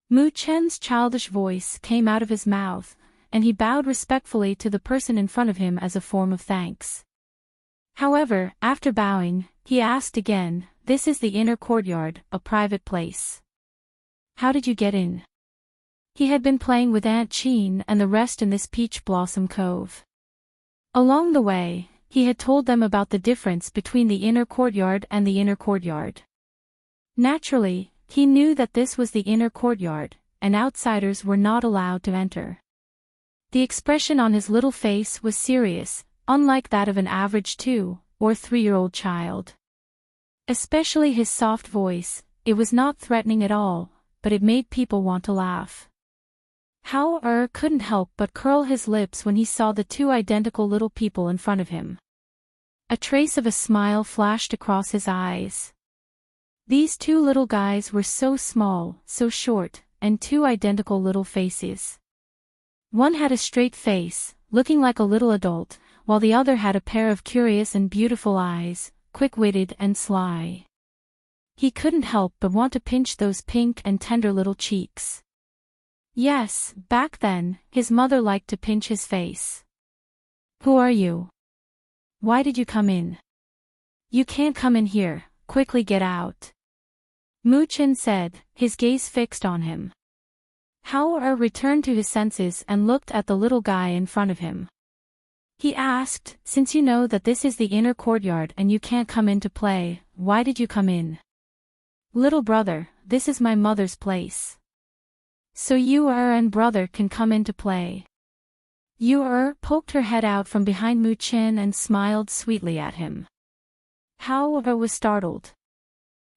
S1: Mu Chen's childish voice came out of his mouth, and he bowed respectfully to the person in front of him as a form of thanks. However, after bowing, he asked again, "This is the inner courtyard, a private place. How did you get in?" He had been playing with Aunt Chin and the rest in this peach blossom cove. Along the way, he had told them about the difference between the inner courtyard and the inner courtyard. Naturally, he knew that this was the inner courtyard, and outsiders were not allowed to enter. The expression on his little face was serious, unlike that of an average 2- or 3-year-old child. Especially his soft voice, It was not threatening at all, but it made people want to laugh. How couldn't help but curl his lips when he saw the two identical little people in front of him. A trace of a smile flashed across his eyes. These two little guys were so small, so short, and two identical little faces. One had a straight face, looking like a little adult, while the other had a pair of curious and beautiful eyes, quick-witted and sly. He couldn't help but want to pinch those pink and tender little cheeks. Yes, back then, his mother liked to pinch his face. "Who are you? Why did you come in? You can't come in here, quickly get out," Mu-chin said, his gaze fixed on him. Hao-er returned to his senses and looked at the little guy in front of him. He asked, "Since you know that this is the inner courtyard and you can't come in to play, why did you come in?" "Little brother, this is my mother's place. So you and brother can come in to play." You poked her head out from behind Mu-chin and smiled sweetly at him. Hao-er was startled.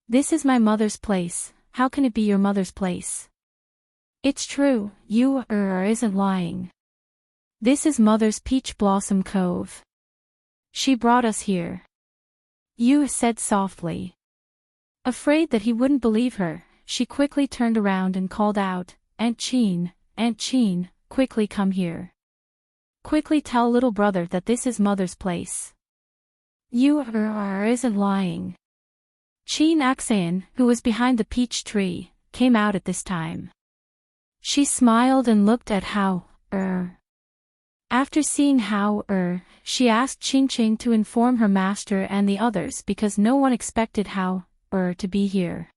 S1: "This is my mother's place, how can it be your mother's place?" "It's true, you isn't lying. This is Mother's Peach Blossom Cove. She brought us here," Yu said softly. Afraid that he wouldn't believe her, she quickly turned around and called out, Aunt Chin, quickly come here. Quickly tell little brother that this is Mother's place. You isn't lying." Chin Axan, who was behind the peach tree, came out at this time. She smiled and looked at Hao-er. After seeing Hao-er, she asked Ching to inform her master and the others because no one expected Hao-er to be here.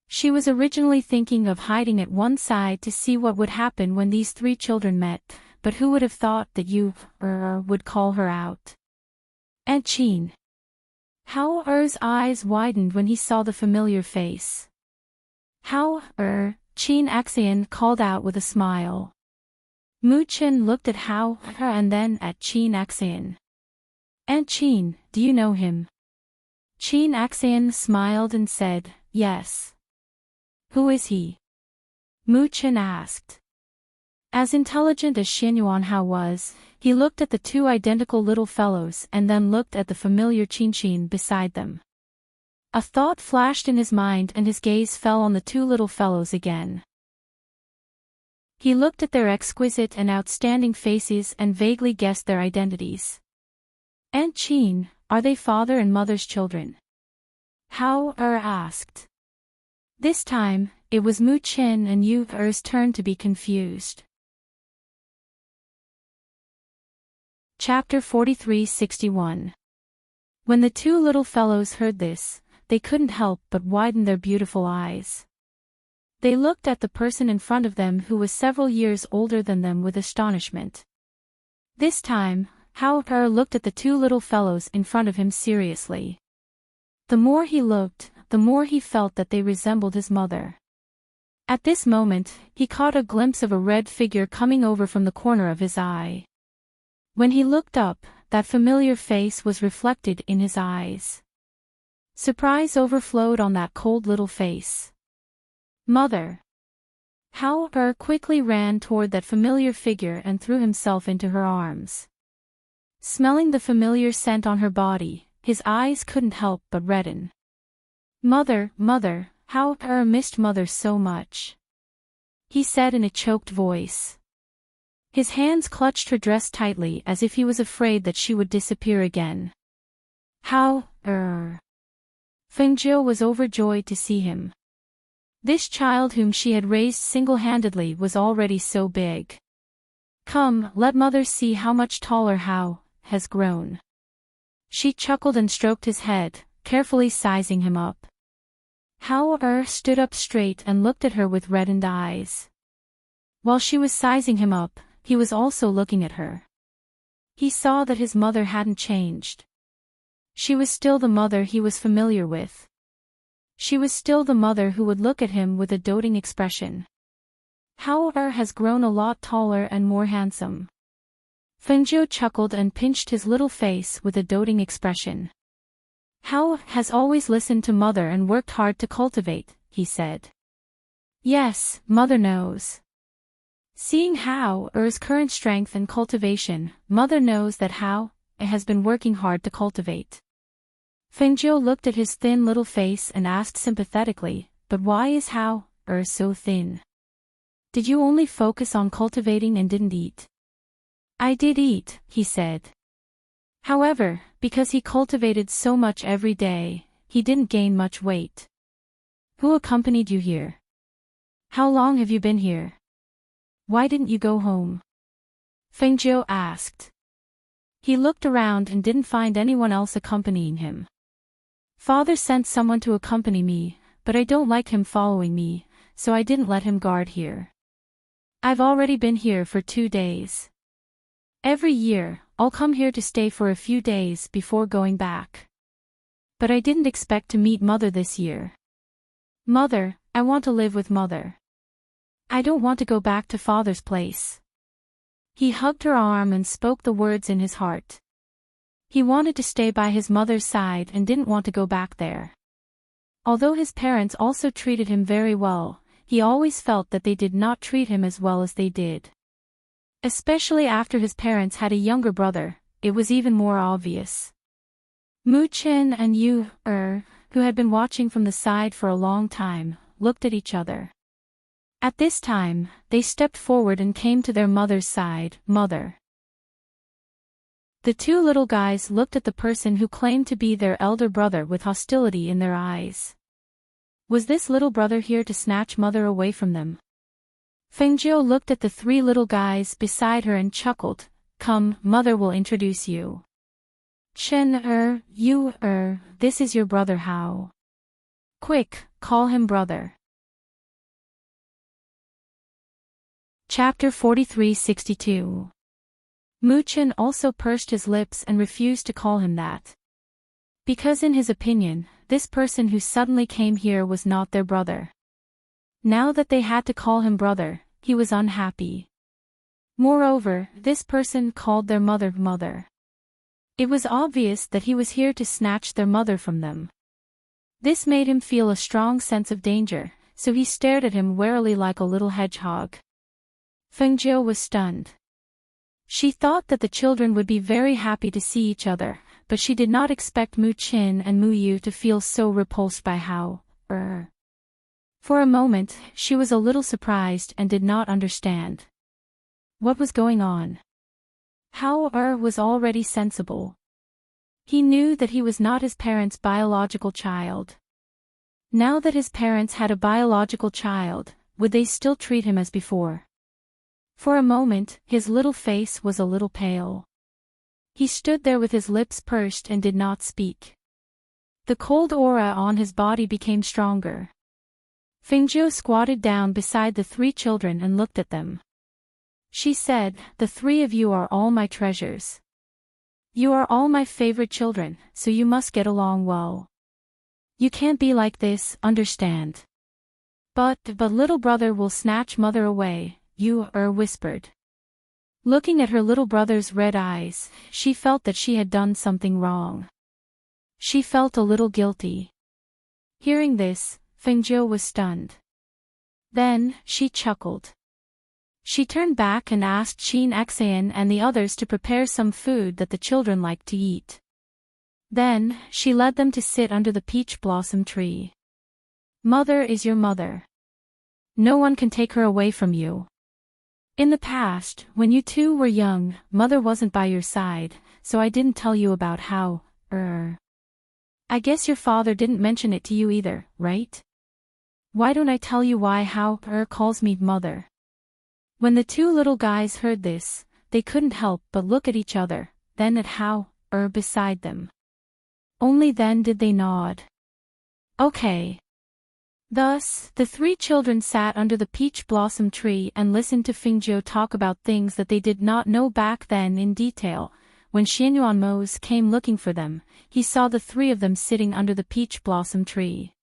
S1: She was originally thinking of hiding at one side to see what would happen when these three children met, but who would have thought that Yu-er would call her out? "Aunt Chin." Hao-er's eyes widened when he saw the familiar face. "Hao-er," Chin Axian called out with a smile. Mu-chin looked at Hao-er and then at Chin Axian. "Aunt Chin, do you know him?" Chin Axian smiled and said, "Yes." "Who is he?" Mu-chin asked. As intelligent as Xianyuan Hao was, he looked at the two identical little fellows and then looked at the familiar Chin beside them. A thought flashed in his mind and his gaze fell on the two little fellows again. He looked at their exquisite and outstanding faces and vaguely guessed their identities. "Aunt Chin, are they father and mother's children?" Hao-er asked. This time, it was Mu-chin and Yu-er's turn to be confused. Chapter 43-61. When the two little fellows heard this, they couldn't help but widen their beautiful eyes. They looked at the person in front of them who was several years older than them with astonishment. This time, Hao-er looked at the two little fellows in front of him seriously. The more he looked, the more he felt that they resembled his mother. At this moment, he caught a glimpse of a red figure coming over from the corner of his eye. When he looked up, that familiar face was reflected in his eyes. Surprise overflowed on that cold little face. "Mother!" Hao-er quickly ran toward that familiar figure and threw himself into her arms. Smelling the familiar scent on her body, his eyes couldn't help but redden. Mother, Hao-er missed Mother so much," he said in a choked voice. His hands clutched her dress tightly as if he was afraid that she would disappear again. Hao-er. Fengjiu was overjoyed to see him. This child whom she had raised single-handedly was already so big. "Come, let Mother see how much taller Hao has grown." She chuckled and stroked his head, carefully sizing him up. Hao-er stood up straight and looked at her with reddened eyes. While she was sizing him up, he was also looking at her. He saw that his mother hadn't changed. She was still the mother he was familiar with. She was still the mother who would look at him with a doting expression. Hao-er has grown a lot taller and more handsome. Fengjiu chuckled and pinched his little face with a doting expression. Hao has always listened to mother and worked hard to cultivate, he said. Yes, mother knows. Seeing Hao's current strength and cultivation, mother knows that Hao has been working hard to cultivate. Fengjiu looked at his thin little face and asked sympathetically, but why is Hao so thin? Did you only focus on cultivating and didn't eat? I did eat, he said. However, because he cultivated so much every day, he didn't gain much weight. Who accompanied you here? How long have you been here? Why didn't you go home? Fengjiu asked. He looked around and didn't find anyone else accompanying him. Father sent someone to accompany me, but I don't like him following me, so I didn't let him guard here. I've already been here for 2 days. Every year, I'll come here to stay for a few days before going back. But I didn't expect to meet mother this year. Mother, I want to live with mother. I don't want to go back to father's place. He hugged her arm and spoke the words in his heart. He wanted to stay by his mother's side and didn't want to go back there. Although his parents also treated him very well, he always felt that they did not treat him as well as they did. Especially after his parents had a younger brother, it was even more obvious. Mu Chen and Yu who had been watching from the side for a long time, looked at each other. At this time, they stepped forward and came to their mother's side. Mother. The 2 little guys looked at the person who claimed to be their elder brother with hostility in their eyes. Was this little brother here to snatch mother away from them? Fengjiu looked at the 3 little guys beside her and chuckled. Come, mother will introduce you. Chen Yu this is your brother Hao. Quick, call him brother. Chapter 43-62. Mu Chen also pursed his lips and refused to call him that. Because in his opinion, this person who suddenly came here was not their brother. Now that they had to call him brother, he was unhappy. Moreover, this person called their mother mother. It was obvious that he was here to snatch their mother from them. This made him feel a strong sense of danger, so he stared at him warily like a little hedgehog. Fengjiu was stunned. She thought that the children would be very happy to see each other, but she did not expect Mu Qin and Mu Yu to feel so repulsed by Hao. For a moment, she was a little surprised and did not understand. What was going on? Hao was already sensible. He knew that he was not his parents' biological child. Now that his parents had a biological child, would they still treat him as before? For a moment, his little face was a little pale. He stood there with his lips pursed and did not speak. The cold aura on his body became stronger. Fengjiu squatted down beside the 3 children and looked at them. She said, the 3 of you are all my treasures. You are all my favorite children, so you must get along well. You can't be like this, understand? But little brother will snatch mother away, Yu whispered. Looking at her little brother's red eyes, she felt that she had done something wrong. She felt a little guilty. Hearing this, Fengjiu was stunned. Then, she chuckled. She turned back and asked Qin Xan and the others to prepare some food that the children liked to eat. Then, she led them to sit under the peach blossom tree. Mother is your mother. No one can take her away from you. In the past, when you 2 were young, mother wasn't by your side, so I didn't tell you about how, I guess your father didn't mention it to you either, right? Why don't I tell you why Hao calls me mother? When the 2 little guys heard this, they couldn't help but look at each other, then at Hao beside them. Only then did they nod. Okay. Thus, the 3 children sat under the peach blossom tree and listened to Fengjiu talk about things that they did not know back then in detail. When Xianyuan Mose came looking for them, he saw the 3 of them sitting under the peach blossom tree.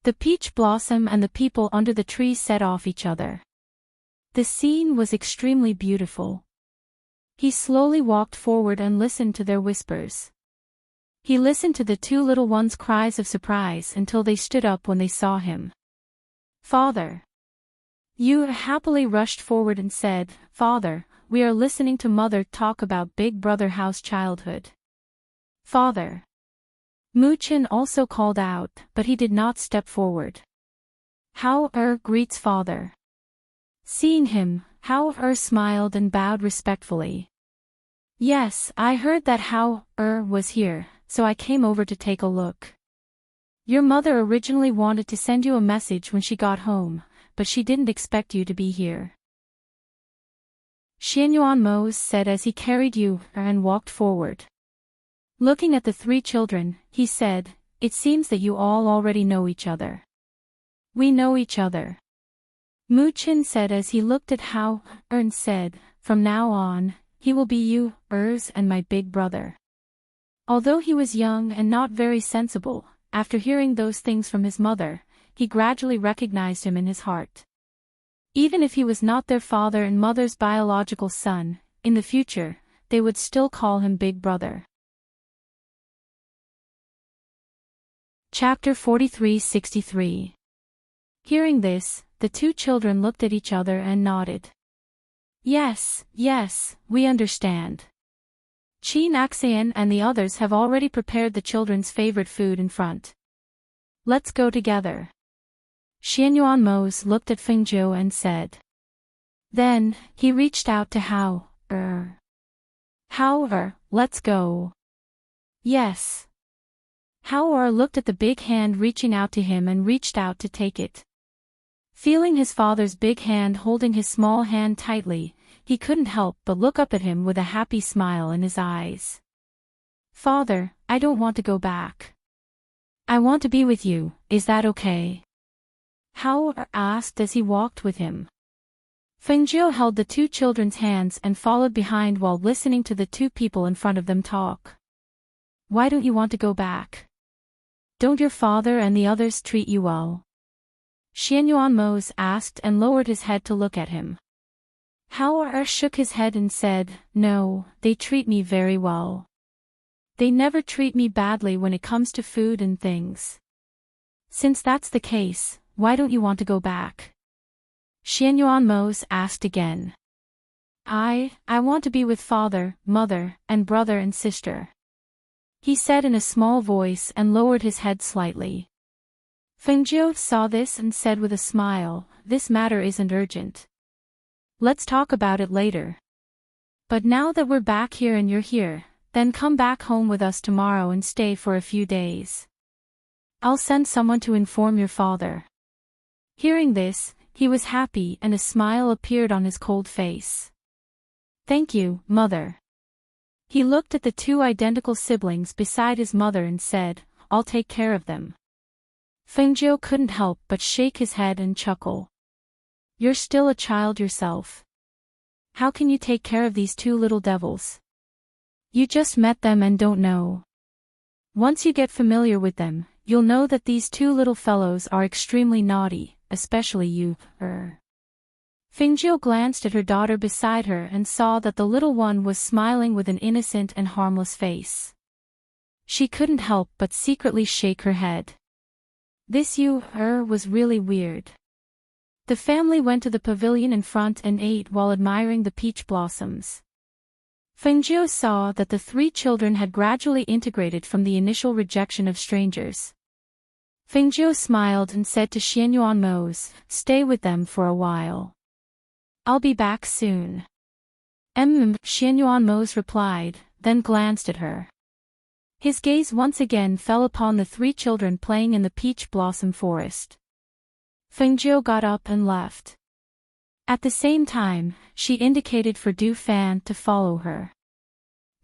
S1: The peach blossom and the people under the tree set off each other. The scene was extremely beautiful. He slowly walked forward and listened to their whispers. He listened to the two little ones' cries of surprise until they stood up when they saw him. "Father!" Yu happily rushed forward and said, "Father, we are listening to Mother talk about Big Brother House childhood." "Father!" Muchin also called out, but he did not step forward. How greets father. Seeing him, How smiled and bowed respectfully. "Yes, I heard that How was here, so I came over to take a look. Your mother originally wanted to send you a message when she got home, but she didn't expect you to be here." Xianyuan Mose said as he carried Yu and walked forward. Looking at the three children, he said, "It seems that you all already know each other." "We know each other." Muchin said as he looked at Hao and said, "From now on, he will be Yu's and my big brother." Although he was young and not very sensible, after hearing those things from his mother, he gradually recognized him in his heart. Even if he was not their father and mother's biological son, in the future, they would still call him Big Brother. Chapter 43-63. Hearing this, the two children looked at each other and nodded. Yes, we understand. Qi Naxian and the others have already prepared the children's favorite food in front. Let's go together. Xianyuan Mose looked at Fengzhou and said. Then, he reached out to Hao let's go. Yes. Hao looked at the big hand reaching out to him and reached out to take it. Feeling his father's big hand holding his small hand tightly, he couldn't help but look up at him with a happy smile in his eyes. "Father, I don't want to go back. I want to be with you, is that okay?" Hao asked as he walked with him. Fengzhou held the two children's hands and followed behind while listening to the two people in front of them talk. "Why don't you want to go back? Don't your father and the others treat you well?" Xianyuan Mose asked and lowered his head to look at him. Hao shook his head and said, "No, they treat me very well. They never treat me badly when it comes to food and things. Since that's the case, why don't you want to go back?" Xianyuan Mose asked again. I want to be with father, mother, and brother and sister," he said in a small voice and lowered his head slightly. Fengzhou saw this and said with a smile, "This matter isn't urgent. Let's talk about it later. But now that we're back here and you're here, then come back home with us tomorrow and stay for a few days. I'll send someone to inform your father." Hearing this, he was happy and a smile appeared on his cold face. "Thank you, mother." He looked at the two identical siblings beside his mother and said, "I'll take care of them." Fengzhou couldn't help but shake his head and chuckle. "You're still a child yourself. How can you take care of these two little devils? You just met them and don't know. Once you get familiar with them, you'll know that these two little fellows are extremely naughty, especially you, Fengzhou glanced at her daughter beside her and saw that the little one was smiling with an innocent and harmless face. She couldn't help but secretly shake her head. This was really weird. The family went to the pavilion in front and ate while admiring the peach blossoms. Fengzhou saw that the three children had gradually integrated from the initial rejection of strangers. Fengzhou smiled and said to Xianyuan Mose, "Stay with them for a while. I'll be back soon." Xianyuan Mose replied, then glanced at her. His gaze once again fell upon the three children playing in the peach blossom forest. Fengzhou got up and left. At the same time, she indicated for Du Fan to follow her.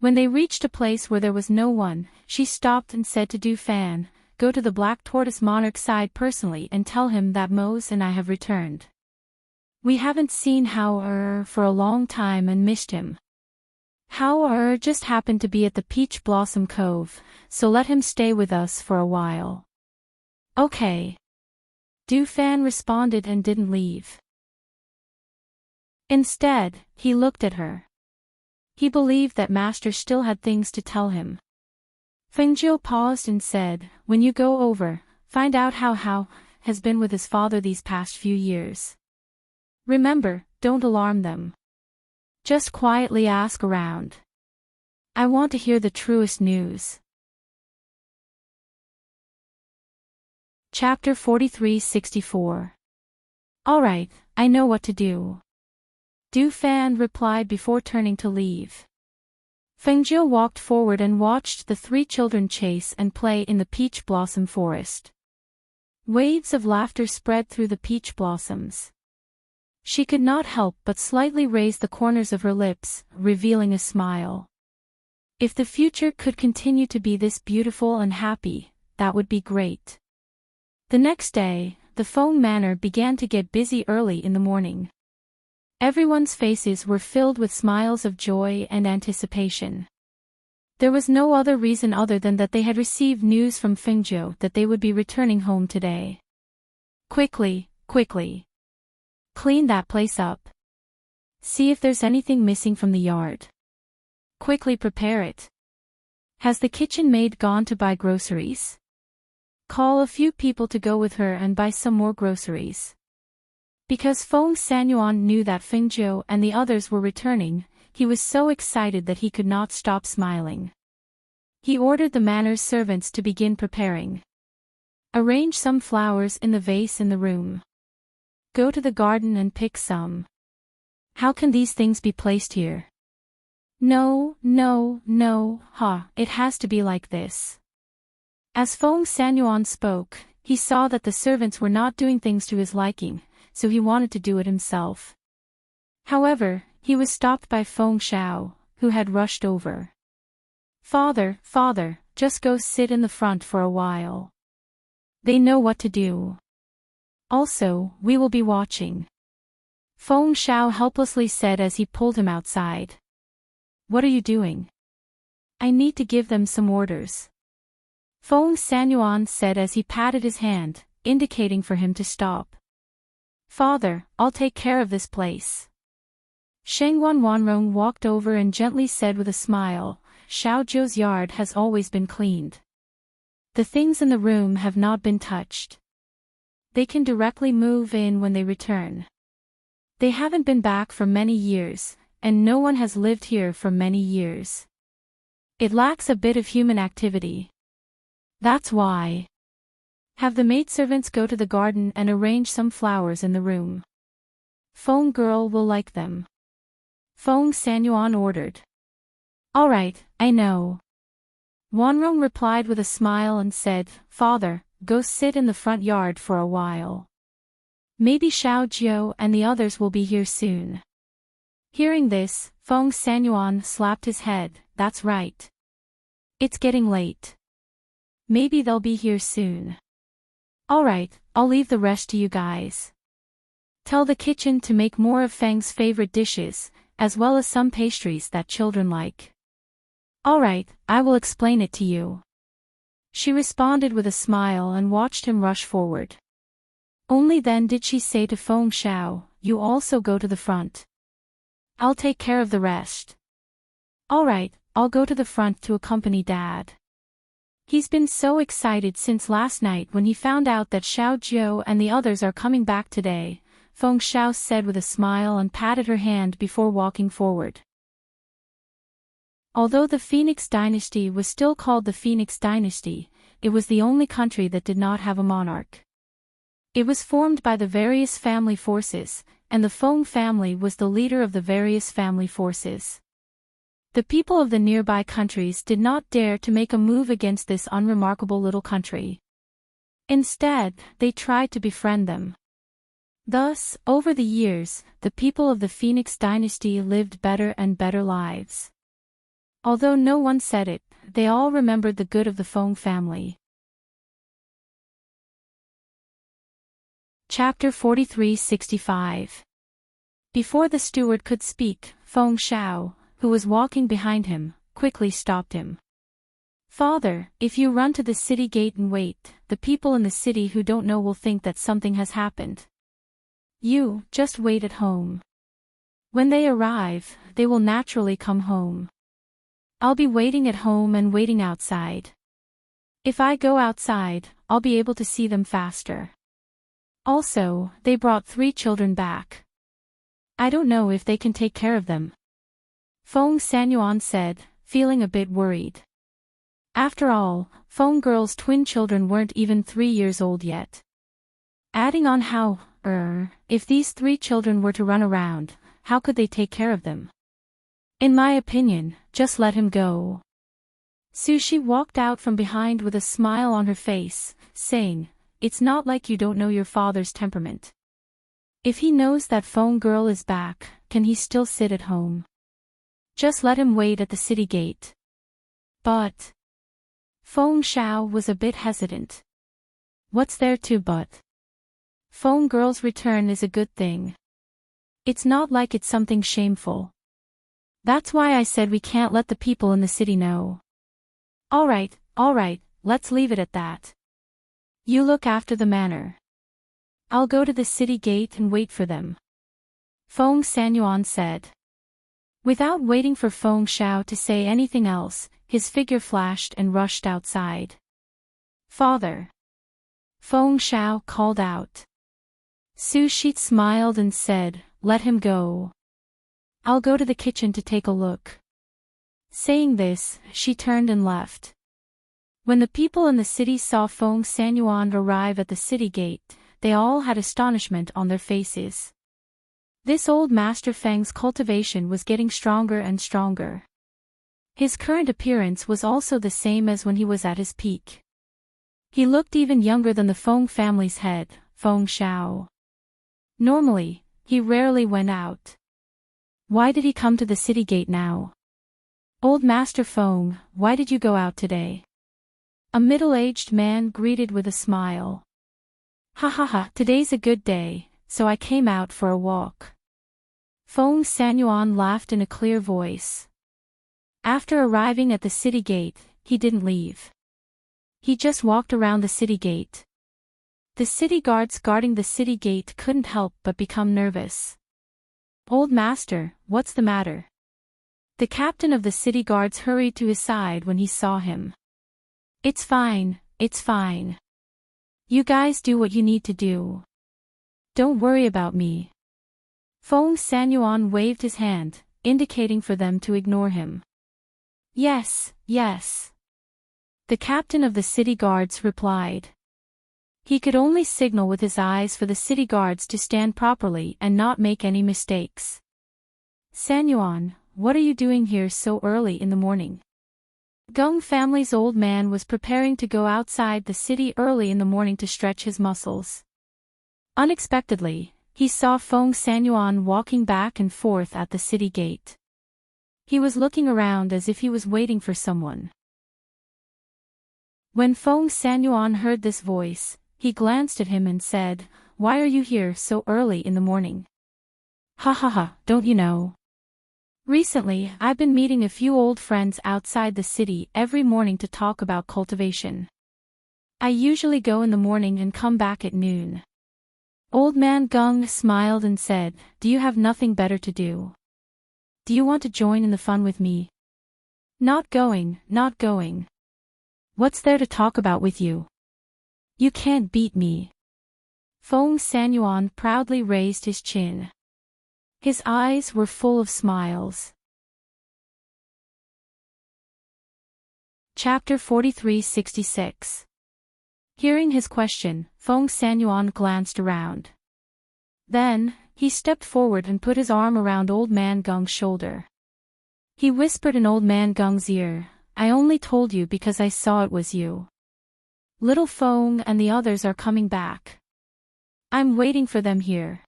S1: When they reached a place where there was no one, she stopped and said to Du Fan, "Go to the Black Tortoise Monarch's side personally and tell him that Mose and I have returned. We haven't seen Hao for a long time and missed him. Hao just happened to be at the Peach Blossom Cove, so let him stay with us for a while." "Okay." Du Fan responded and didn't leave. Instead, he looked at her. He believed that Master still had things to tell him. Feng Jiu paused and said, when you go over, find out how Hao has been with his father these past few years. Remember, don't alarm them. Just quietly ask around. I want to hear the truest news. Chapter 43-64. Alright, I know what to do. Du Fan replied before turning to leave. Feng Jiu walked forward and watched the three children chase and play in the peach blossom forest. Waves of laughter spread through the peach blossoms. She could not help but slightly raise the corners of her lips, revealing a smile. If the future could continue to be this beautiful and happy, that would be great. The next day, the Feng Manor began to get busy early in the morning. Everyone's faces were filled with smiles of joy and anticipation. There was no other reason other than that they had received news from Feng Jiu that they would be returning home today. Quickly, quickly. Clean that place up. See if there's anything missing from the yard. Quickly prepare it. Has the kitchen maid gone to buy groceries? Call a few people to go with her and buy some more groceries. Because Feng Sanyuan knew that Feng Jiu and the others were returning, he was so excited that he could not stop smiling. He ordered the manor's servants to begin preparing. Arrange some flowers in the vase in the room. Go to the garden and pick some. How can these things be placed here? No, it has to be like this. As Feng Sanyuan spoke, he saw that the servants were not doing things to his liking, so he wanted to do it himself. However, he was stopped by Feng Shao, who had rushed over. Father, just go sit in the front for a while. They know what to do. Also, we will be watching. Feng Shao helplessly said as he pulled him outside. What are you doing? I need to give them some orders. Feng Sanyuan said as he patted his hand, indicating for him to stop. Father, I'll take care of this place. Shengwan Wanrong walked over and gently said with a smile, Xiao Zhou's yard has always been cleaned. The things in the room have not been touched. They can directly move in when they return. They haven't been back for many years, and no one has lived here for many years. It lacks a bit of human activity. That's why. Have the maidservants go to the garden and arrange some flowers in the room. Feng girl will like them. Feng Sanyuan ordered. Alright, I know. Wanrong replied with a smile and said, Father, go sit in the front yard for a while. Maybe Xiao Jiu and the others will be here soon. Hearing this, Feng Sanyuan slapped his head, that's right. It's getting late. Maybe they'll be here soon. Alright, I'll leave the rest to you guys. Tell the kitchen to make more of Feng's favorite dishes, as well as some pastries that children like. Alright, I will explain it to you. She responded with a smile and watched him rush forward. Only then did she say to Feng Shao, you also go to the front. I'll take care of the rest. Alright, I'll go to the front to accompany Dad. He's been so excited since last night when he found out that Xiao Jiu and the others are coming back today, Feng Shao said with a smile and patted her hand before walking forward. Although the Phoenix dynasty was still called the Phoenix dynasty, it was the only country that did not have a monarch. It was formed by the various family forces, and the Feng family was the leader of the various family forces. The people of the nearby countries did not dare to make a move against this unremarkable little country. Instead, they tried to befriend them. Thus, over the years, the people of the Phoenix dynasty lived better and better lives. Although no one said it, they all remembered the good of the Feng family. Chapter 43-65. Before the steward could speak, Feng Shao, who was walking behind him, quickly stopped him. Father, if you run to the city gate and wait, the people in the city who don't know will think that something has happened. You, just wait at home. When they arrive, they will naturally come home. I'll be waiting at home and waiting outside. If I go outside, I'll be able to see them faster. Also, they brought 3 children back. I don't know if they can take care of them. Feng Sanyuan said, feeling a bit worried. After all, Feng Girl's twin children weren't even 3 years old yet. Adding on how, if these 3 children were to run around, how could they take care of them? In my opinion, just let him go. Sushi walked out from behind with a smile on her face, saying, it's not like you don't know your father's temperament. If he knows that Feng Girl is back, can he still sit at home? Just let him wait at the city gate. But Feng Xiao was a bit hesitant. What's there to but? Feng Girl's return is a good thing. It's not like it's something shameful. That's why I said we can't let the people in the city know. All right, let's leave it at that. You look after the manor. I'll go to the city gate and wait for them. Feng Sanyuan said. Without waiting for Feng Xiao to say anything else, his figure flashed and rushed outside. Father! Feng Xiao called out. Su Shi smiled and said, let him go. I'll go to the kitchen to take a look. Saying this, she turned and left. When the people in the city saw Feng Sanyuan arrive at the city gate, they all had astonishment on their faces. This old Master Feng's cultivation was getting stronger and stronger. His current appearance was also the same as when he was at his peak. He looked even younger than the Feng family's head, Feng Xiao. Normally, he rarely went out. Why did he come to the city gate now? Old Master Feng, why did you go out today? A middle-aged man greeted with a smile. Ha ha ha, today's a good day, so I came out for a walk. Feng Sanyuan laughed in a clear voice. After arriving at the city gate, he didn't leave. He just walked around the city gate. The city guards guarding the city gate couldn't help but become nervous. Old Master, what's the matter? The captain of the city guards hurried to his side when he saw him. It's fine. You guys do what you need to do. Don't worry about me. Feng Sanyuan waved his hand, indicating for them to ignore him. Yes. The captain of the city guards replied. He could only signal with his eyes for the city guards to stand properly and not make any mistakes. Sanyuan, what are you doing here so early in the morning? Gung family's old man was preparing to go outside the city early in the morning to stretch his muscles. Unexpectedly, he saw Feng Sanyuan walking back and forth at the city gate. He was looking around as if he was waiting for someone. When Feng Sanyuan heard this voice, he glanced at him and said, why are you here so early in the morning? Ha ha ha, don't you know? Recently, I've been meeting a few old friends outside the city every morning to talk about cultivation. I usually go in the morning and come back at noon. Old man Gung smiled and said, do you have nothing better to do? Do you want to join in the fun with me? Not going. What's there to talk about with you? You can't beat me. Feng Sanyuan proudly raised his chin. His eyes were full of smiles. Chapter 43-66. Hearing his question, Feng Sanyuan glanced around. Then, he stepped forward and put his arm around Old Man Gung's shoulder. He whispered in Old Man Gung's ear, I only told you because I saw it was you. Little Feng and the others are coming back. I'm waiting for them here.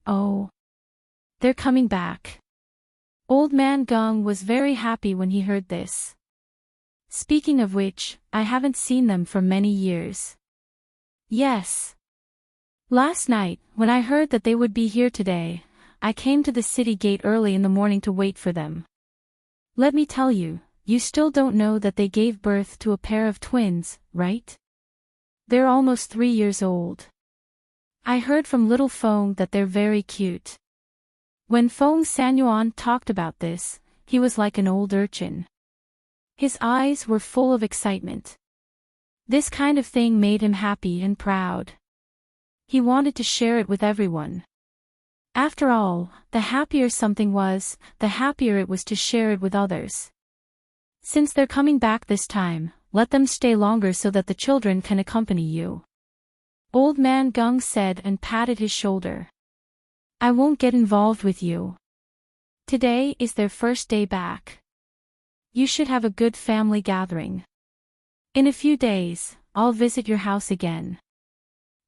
S1: Oh. They're coming back. Old Man Gung was very happy when he heard this. Speaking of which, I haven't seen them for many years. Yes. Last night, when I heard that they would be here today, I came to the city gate early in the morning to wait for them. Let me tell you, you still don't know that they gave birth to a pair of twins, right? They're almost 3 years old. I heard from little Feng that they're very cute. When Feng Sanyuan talked about this, he was like an old urchin. His eyes were full of excitement. This kind of thing made him happy and proud. He wanted to share it with everyone. After all, the happier something was, the happier it was to share it with others. Since they're coming back this time, let them stay longer so that the children can accompany you. Old Man Gung said and patted his shoulder. I won't get involved with you. Today is their first day back. You should have a good family gathering. In a few days, I'll visit your house again.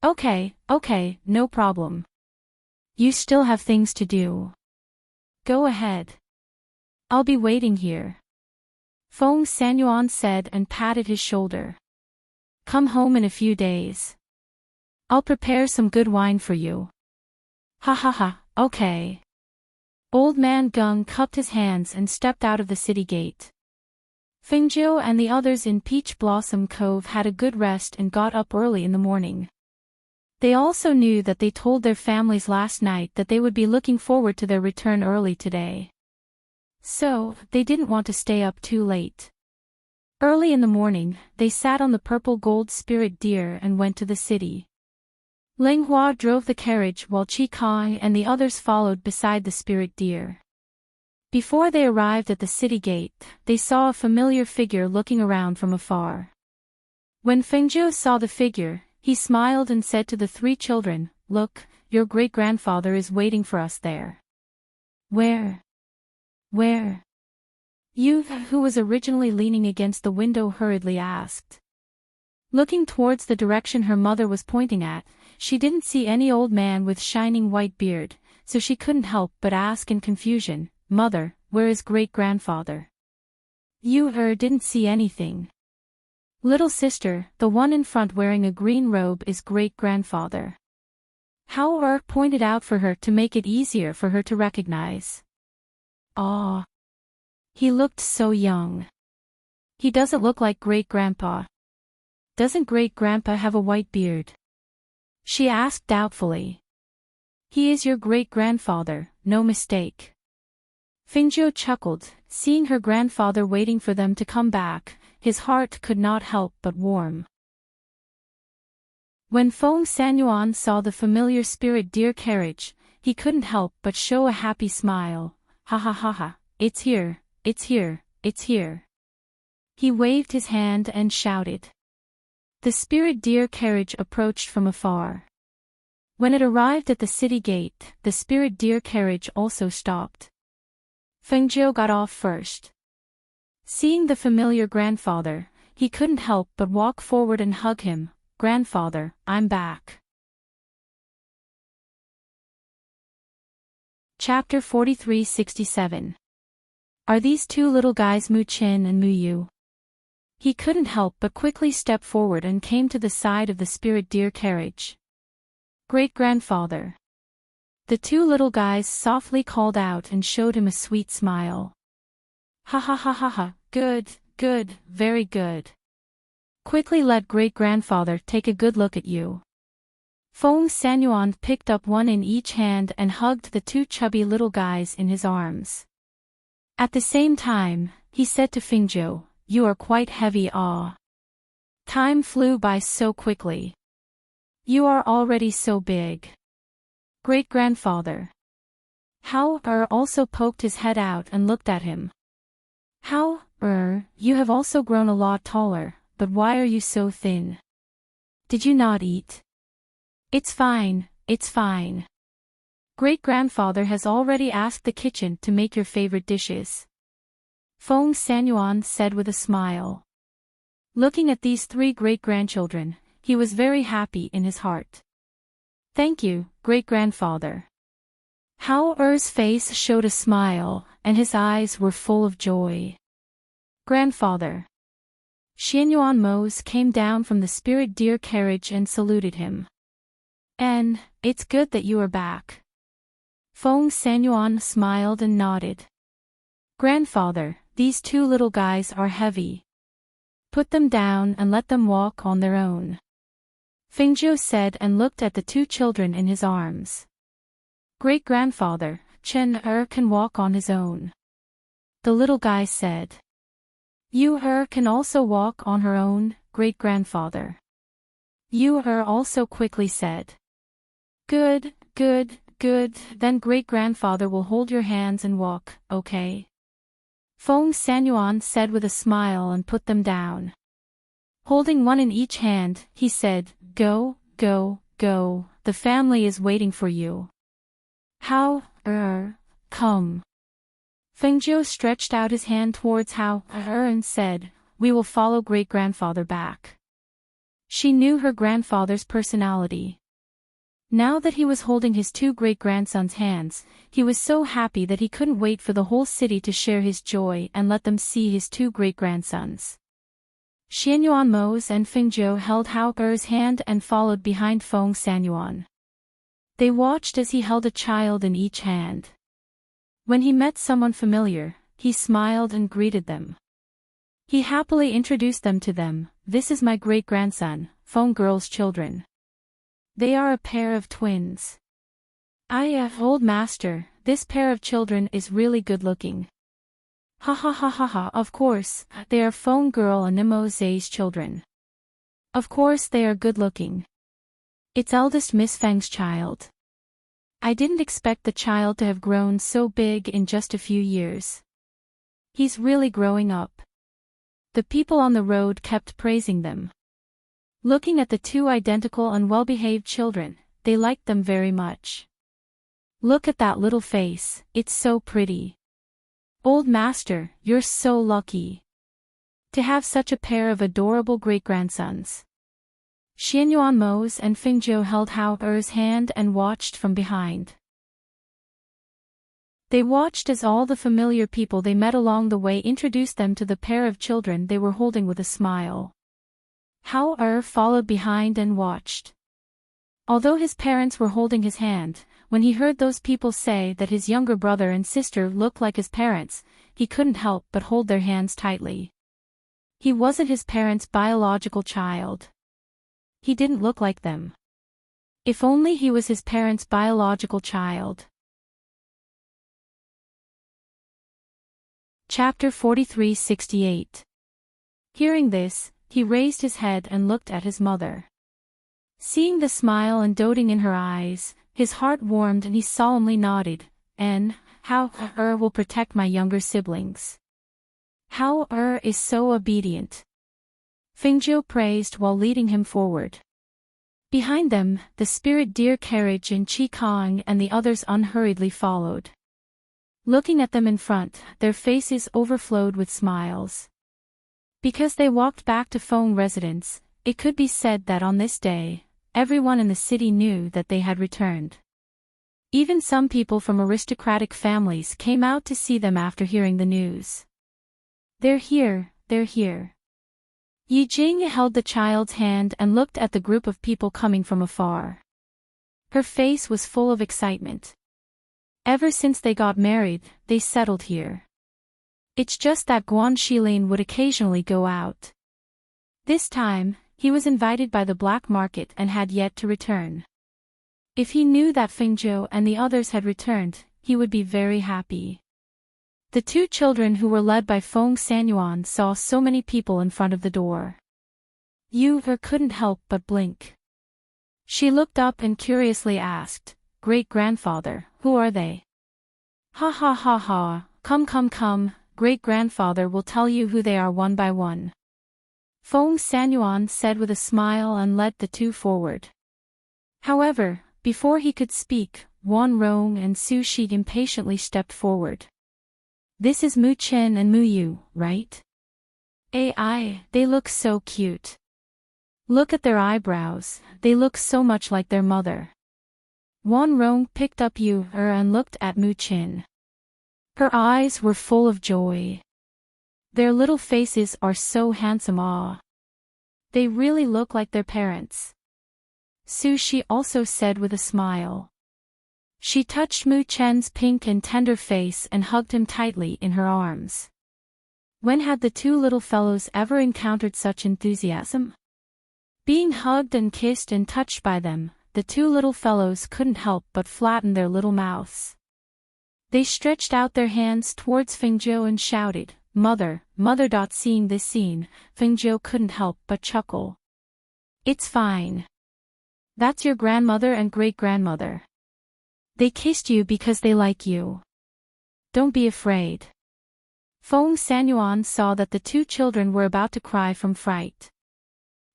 S1: Okay, no problem. You still have things to do. Go ahead. I'll be waiting here. Feng Sanyuan said and patted his shoulder. Come home in a few days. I'll prepare some good wine for you. Ha ha ha, okay. Old Man Gung cupped his hands and stepped out of the city gate. Fengjiu and the others in Peach Blossom Cove had a good rest and got up early in the morning. They also knew that they told their families last night that they would be looking forward to their return early today. So, they didn't want to stay up too late. Early in the morning, they sat on the purple gold spirit deer and went to the city. Ling Hua drove the carriage while Chi Kai and the others followed beside the spirit deer. Before they arrived at the city gate, they saw a familiar figure looking around from afar. When Fengjiu saw the figure, he smiled and said to the three children, Look, your great-grandfather is waiting for us there. Where? Where? Yu, who was originally leaning against the window, hurriedly asked. Looking towards the direction her mother was pointing at, she didn't see any old man with shining white beard, so she couldn't help but ask in confusion, Mother, where is great-grandfather? Yu didn't see anything. Little sister, the one in front wearing a green robe is great-grandfather. Hao pointed out for her to make it easier for her to recognize. Aw. He looked so young. He doesn't look like great-grandpa. Doesn't great-grandpa have a white beard? She asked doubtfully. He is your great-grandfather, no mistake. Fengjiu chuckled, seeing her grandfather waiting for them to come back. His heart could not help but warm. When Feng Sanyuan saw the familiar spirit deer carriage, he couldn't help but show a happy smile. Ha ha ha ha, it's here, it's here, it's here. He waved his hand and shouted. The spirit deer carriage approached from afar. When it arrived at the city gate, the spirit deer carriage also stopped. Fengjiu got off first. Seeing the familiar grandfather, he couldn't help but walk forward and hug him. Grandfather, I'm back. Chapter 43-67. Are these two little guys Mu Qin and Mu Yu? He couldn't help but quickly step forward and came to the side of the spirit deer carriage. Great-grandfather. The two little guys softly called out and showed him a sweet smile. Ha ha ha ha ha. Good, very good. Quickly let great-grandfather take a good look at you. Feng Sanyuan picked up one in each hand and hugged the two chubby little guys in his arms. At the same time, he said to Fengjiu, You are quite heavy. Time flew by so quickly. You are already so big. Great-grandfather. Hao also poked his head out and looked at him. Hao, you have also grown a lot taller, but why are you so thin? Did you not eat? It's fine, it's fine. Great-grandfather has already asked the kitchen to make your favorite dishes. Feng Sanyuan said with a smile. Looking at these three great-grandchildren, he was very happy in his heart. Thank you, great-grandfather. Hao-er's face showed a smile, and his eyes were full of joy. Grandfather. Xianyuan Mose came down from the spirit deer carriage and saluted him. And, it's good that you are back. Feng Sanyuan smiled and nodded. Grandfather, these two little guys are heavy. Put them down and let them walk on their own. Fengjiu said and looked at the two children in his arms. Great-grandfather, Chen can walk on his own. The little guy said. Yu can also walk on her own, great-grandfather. You are also quickly said. Good, good, good, then great-grandfather will hold your hands and walk, okay? Feng Sanyuan said with a smile and put them down. Holding one in each hand, he said, Go, go, go, the family is waiting for you. How, come. Fengjiu stretched out his hand towards Hao and said, We will follow great-grandfather back. She knew her grandfather's personality. Now that he was holding his two great-grandsons' hands, he was so happy that he couldn't wait for the whole city to share his joy and let them see his two great-grandsons. Xianyuan Mose and Fengjiu held Hao Er's hand and followed behind Feng Sanyuan. They watched as he held a child in each hand. When he met someone familiar, he smiled and greeted them. He happily introduced them to them. This is my great-grandson, Feng Girl's children. They are a pair of twins. Old master, this pair of children is really good-looking. Ha ha ha ha ha, of course, they are Feng Girl and Nimo Zai's children. Of course they are good-looking. It's eldest Miss Feng's child. I didn't expect the child to have grown so big in just a few years. He's really growing up. The people on the road kept praising them. Looking at the two identical and well-behaved children, they liked them very much. Look at that little face, it's so pretty. Old master, you're so lucky to have such a pair of adorable great-grandsons. Xianyuan Mose and Fengjiu held Hao Er's hand and watched from behind. They watched as all the familiar people they met along the way introduced them to the pair of children they were holding with a smile. Hao Er followed behind and watched. Although his parents were holding his hand, when he heard those people say that his younger brother and sister looked like his parents, he couldn't help but hold their hands tightly. He wasn't his parents' biological child. He didn't look like them. If only he was his parents' biological child. Chapter 43-68. Hearing this, he raised his head and looked at his mother. Seeing the smile and doting in her eyes, his heart warmed and he solemnly nodded, Hao Er will protect my younger siblings. Hao Er is so obedient. Fengjiu praised while leading him forward. Behind them, the spirit deer carriage and Qi Kong and the others unhurriedly followed. Looking at them in front, their faces overflowed with smiles. Because they walked back to Feng residence, it could be said that on this day, everyone in the city knew that they had returned. Even some people from aristocratic families came out to see them after hearing the news. They're here, they're here. Yi Jing held the child's hand and looked at the group of people coming from afar. Her face was full of excitement. Ever since they got married, they settled here. It's just that Guan Shilin would occasionally go out. This time, he was invited by the black market and had yet to return. If he knew that Fengjiu and the others had returned, he would be very happy. The two children who were led by Feng Sanyuan saw so many people in front of the door. Yu couldn't help but blink. She looked up and curiously asked, Great-grandfather, who are they? Ha ha ha ha, come, great-grandfather will tell you who they are one by one. Feng Sanyuan said with a smile and led the two forward. However, before he could speak, Wan Rong and Su Shi impatiently stepped forward. This is Mu Chen and Mu Yu, right? Ai, they look so cute. Look at their eyebrows, they look so much like their mother. Wan Rong picked up Yu and looked at Mu Chen. Her eyes were full of joy. Their little faces are so handsome. They really look like their parents. Su Shi also said with a smile. She touched Mu Chen's pink and tender face and hugged him tightly in her arms. When had the two little fellows ever encountered such enthusiasm? Being hugged and kissed and touched by them, the two little fellows couldn't help but flatten their little mouths. They stretched out their hands towards Fengjiu and shouted, Mother. Seeing this scene, Fengjiu couldn't help but chuckle. It's fine. That's your grandmother and great-grandmother. They kissed you because they like you. Don't be afraid. Feng Sanyuan saw that the two children were about to cry from fright.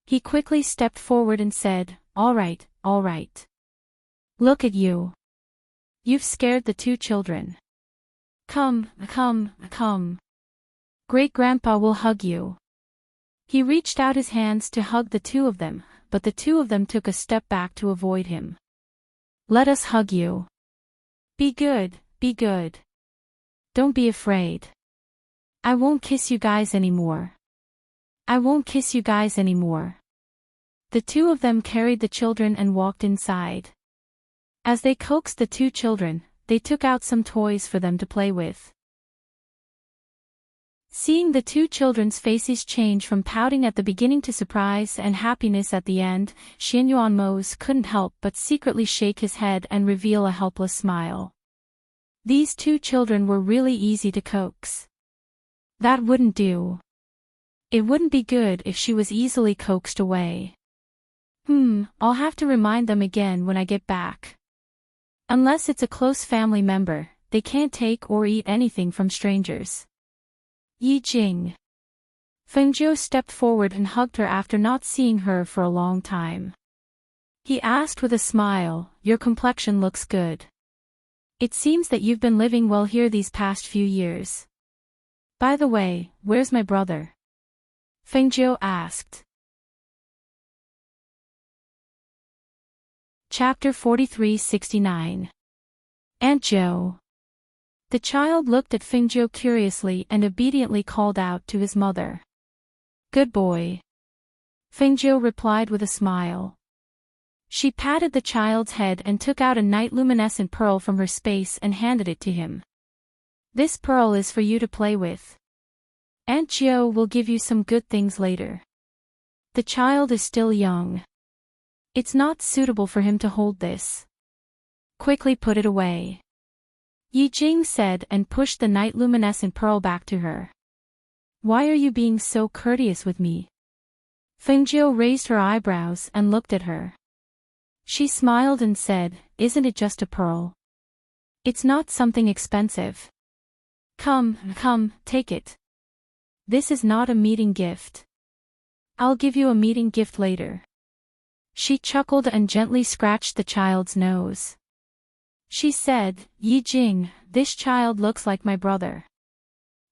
S1: He quickly stepped forward and said, all right. Look at you. You've scared the two children. Come. Great-grandpa will hug you. He reached out his hands to hug the two of them, but the two of them took a step back to avoid him. Let us hug you. Be good. Don't be afraid. I won't kiss you guys anymore. The two of them carried the children and walked inside. As they coaxed the two children, they took out some toys for them to play with. Seeing the two children's faces change from pouting at the beginning to surprise and happiness at the end, Xianyuan Mose couldn't help but secretly shake his head and reveal a helpless smile. These two children were really easy to coax. That wouldn't do. It wouldn't be good if she was easily coaxed away. I'll have to remind them again when I get back. Unless it's a close family member, they can't take or eat anything from strangers. Yi Jing. Fengjiu stepped forward and hugged her after not seeing her for a long time. He asked with a smile, your complexion looks good. It seems that you've been living well here these past few years. By the way, where's my brother? Fengjiu asked. Chapter 43-69. Aunt Zhou. The child looked at Fengjiu curiously and obediently called out to his mother. Good boy. Fengjiu replied with a smile. She patted the child's head and took out a night-luminescent pearl from her space and handed it to him. This pearl is for you to play with. Aunt Zhou will give you some good things later. The child is still young. It's not suitable for him to hold this. Quickly put it away. Yi Jing said and pushed the night-luminescent pearl back to her. Why are you being so courteous with me? Fengjiu raised her eyebrows and looked at her. She smiled and said, isn't it just a pearl? It's not something expensive. Come, take it. This is not a meeting gift. I'll give you a meeting gift later. She chuckled and gently scratched the child's nose. She said, Yi Jing, this child looks like my brother.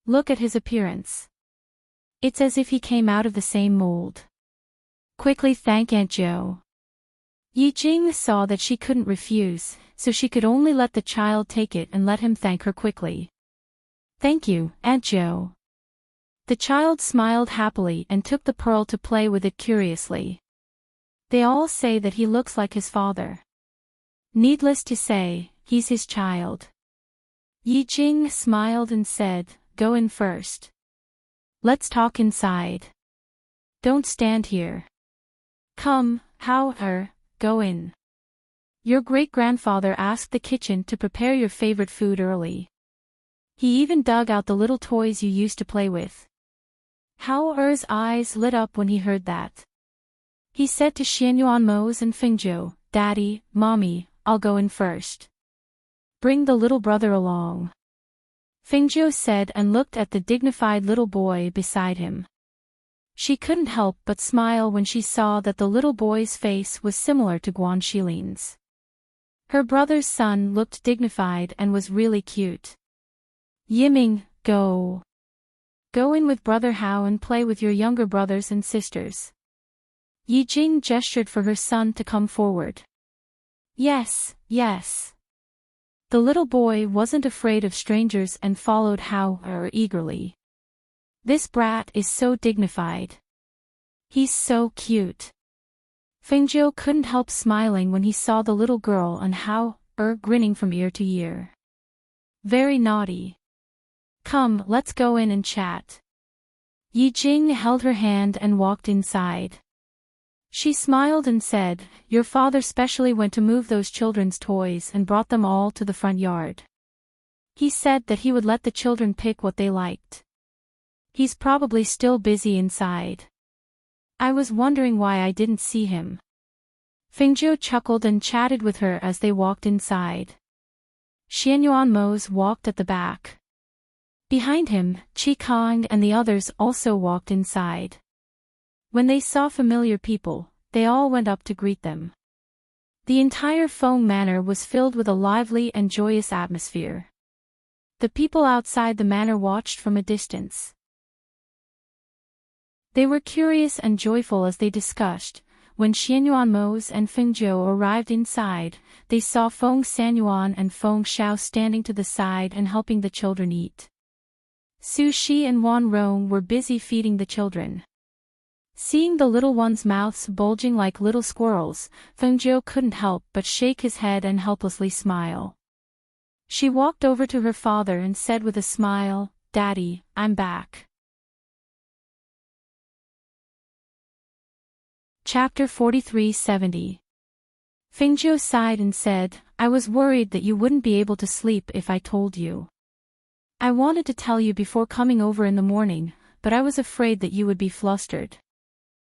S1: Look at his appearance. It's as if he came out of the same mold. Quickly thank Aunt Zhou. Yi Jing saw that she couldn't refuse, so she could only let the child take it and let him thank her quickly. Thank you, Aunt Zhou. The child smiled happily and took the pearl to play with it curiously. They all say that he looks like his father. Needless to say, he's his child. Yi Jing smiled and said, go in first. Let's talk inside. Don't stand here. Come, go in. Your great-grandfather asked the kitchen to prepare your favorite food early. He even dug out the little toys you used to play with. Hao Er's eyes lit up when he heard that. He said to Xianyuan Mose and Fengjiu, Daddy, Mommy, I'll go in first. Bring the little brother along. Fengjiu said and looked at the dignified little boy beside him. She couldn't help but smile when she saw that the little boy's face was similar to Guan Xilin's. Her brother's son looked dignified and was really cute. Yiming, go. Go in with Brother Hao and play with your younger brothers and sisters. Yi Jing gestured for her son to come forward. Yes. The little boy wasn't afraid of strangers and followed Hao Er eagerly. This brat is so dignified. He's so cute. Fengjiu couldn't help smiling when he saw the little girl and Hao Er grinning from ear to ear. Very naughty. Come, let's go in and chat. Yi Jing held her hand and walked inside. She smiled and said, your father specially went to move those children's toys and brought them all to the front yard. He said that he would let the children pick what they liked. He's probably still busy inside. I was wondering why I didn't see him. Fengzhou chuckled and chatted with her as they walked inside. Xianyuan Mose walked at the back. Behind him, Qi Kang and the others also walked inside. When they saw familiar people, they all went up to greet them. The entire Feng Manor was filled with a lively and joyous atmosphere. The people outside the manor watched from a distance. They were curious and joyful as they discussed. When Xianyuan Mose and Fengzhou arrived inside, they saw Feng Sanyuan and Feng Xiao standing to the side and helping the children eat. Su Shi and Wan Rong were busy feeding the children. Seeing the little ones' mouths bulging like little squirrels, Fengzhou couldn't help but shake his head and helplessly smile. She walked over to her father and said with a smile, "Daddy, I'm back." Chapter 43-70. Fengzhou sighed and said, "I was worried that you wouldn't be able to sleep if I told you. I wanted to tell you before coming over in the morning, but I was afraid that you would be flustered."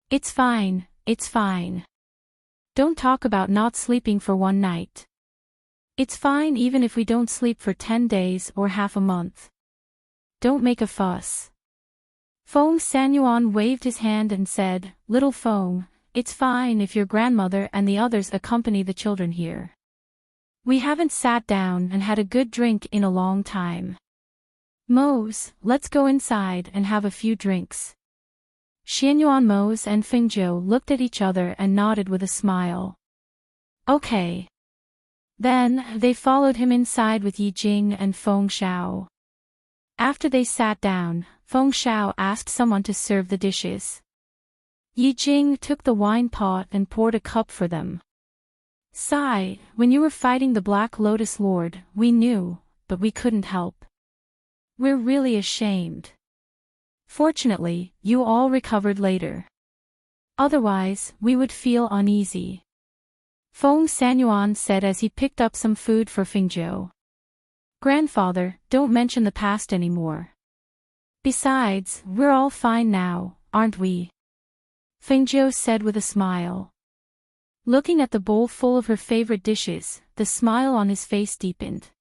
S1: It's fine, it's fine. Don't talk about not sleeping for one night. It's fine even if we don't sleep for 10 days or half a month. Don't make a fuss. Feng Sanyuan waved his hand and said, "Little Feng, it's fine if your grandmother and the others accompany the children here. We haven't sat down and had a good drink in a long time. Mose, let's go inside and have a few drinks." Xianyuan Mose and Fengzhou looked at each other and nodded with a smile. Okay. Then, they followed him inside with Yi Jing and Feng Xiao. After they sat down, Feng Xiao asked someone to serve the dishes. Yi Jing took the wine pot and poured a cup for them. "Sai, when you were fighting the Black Lotus Lord, we knew, but we couldn't help. We're really ashamed. Fortunately, you all recovered later. Otherwise, we would feel uneasy." Feng Sanyuan said as he picked up some food for Fengzhou. "Grandfather, don't mention the past anymore. Besides, we're all fine now, aren't we?" Fengzhou said with a smile. Looking at the bowl full of her favorite dishes, the smile on his face deepened.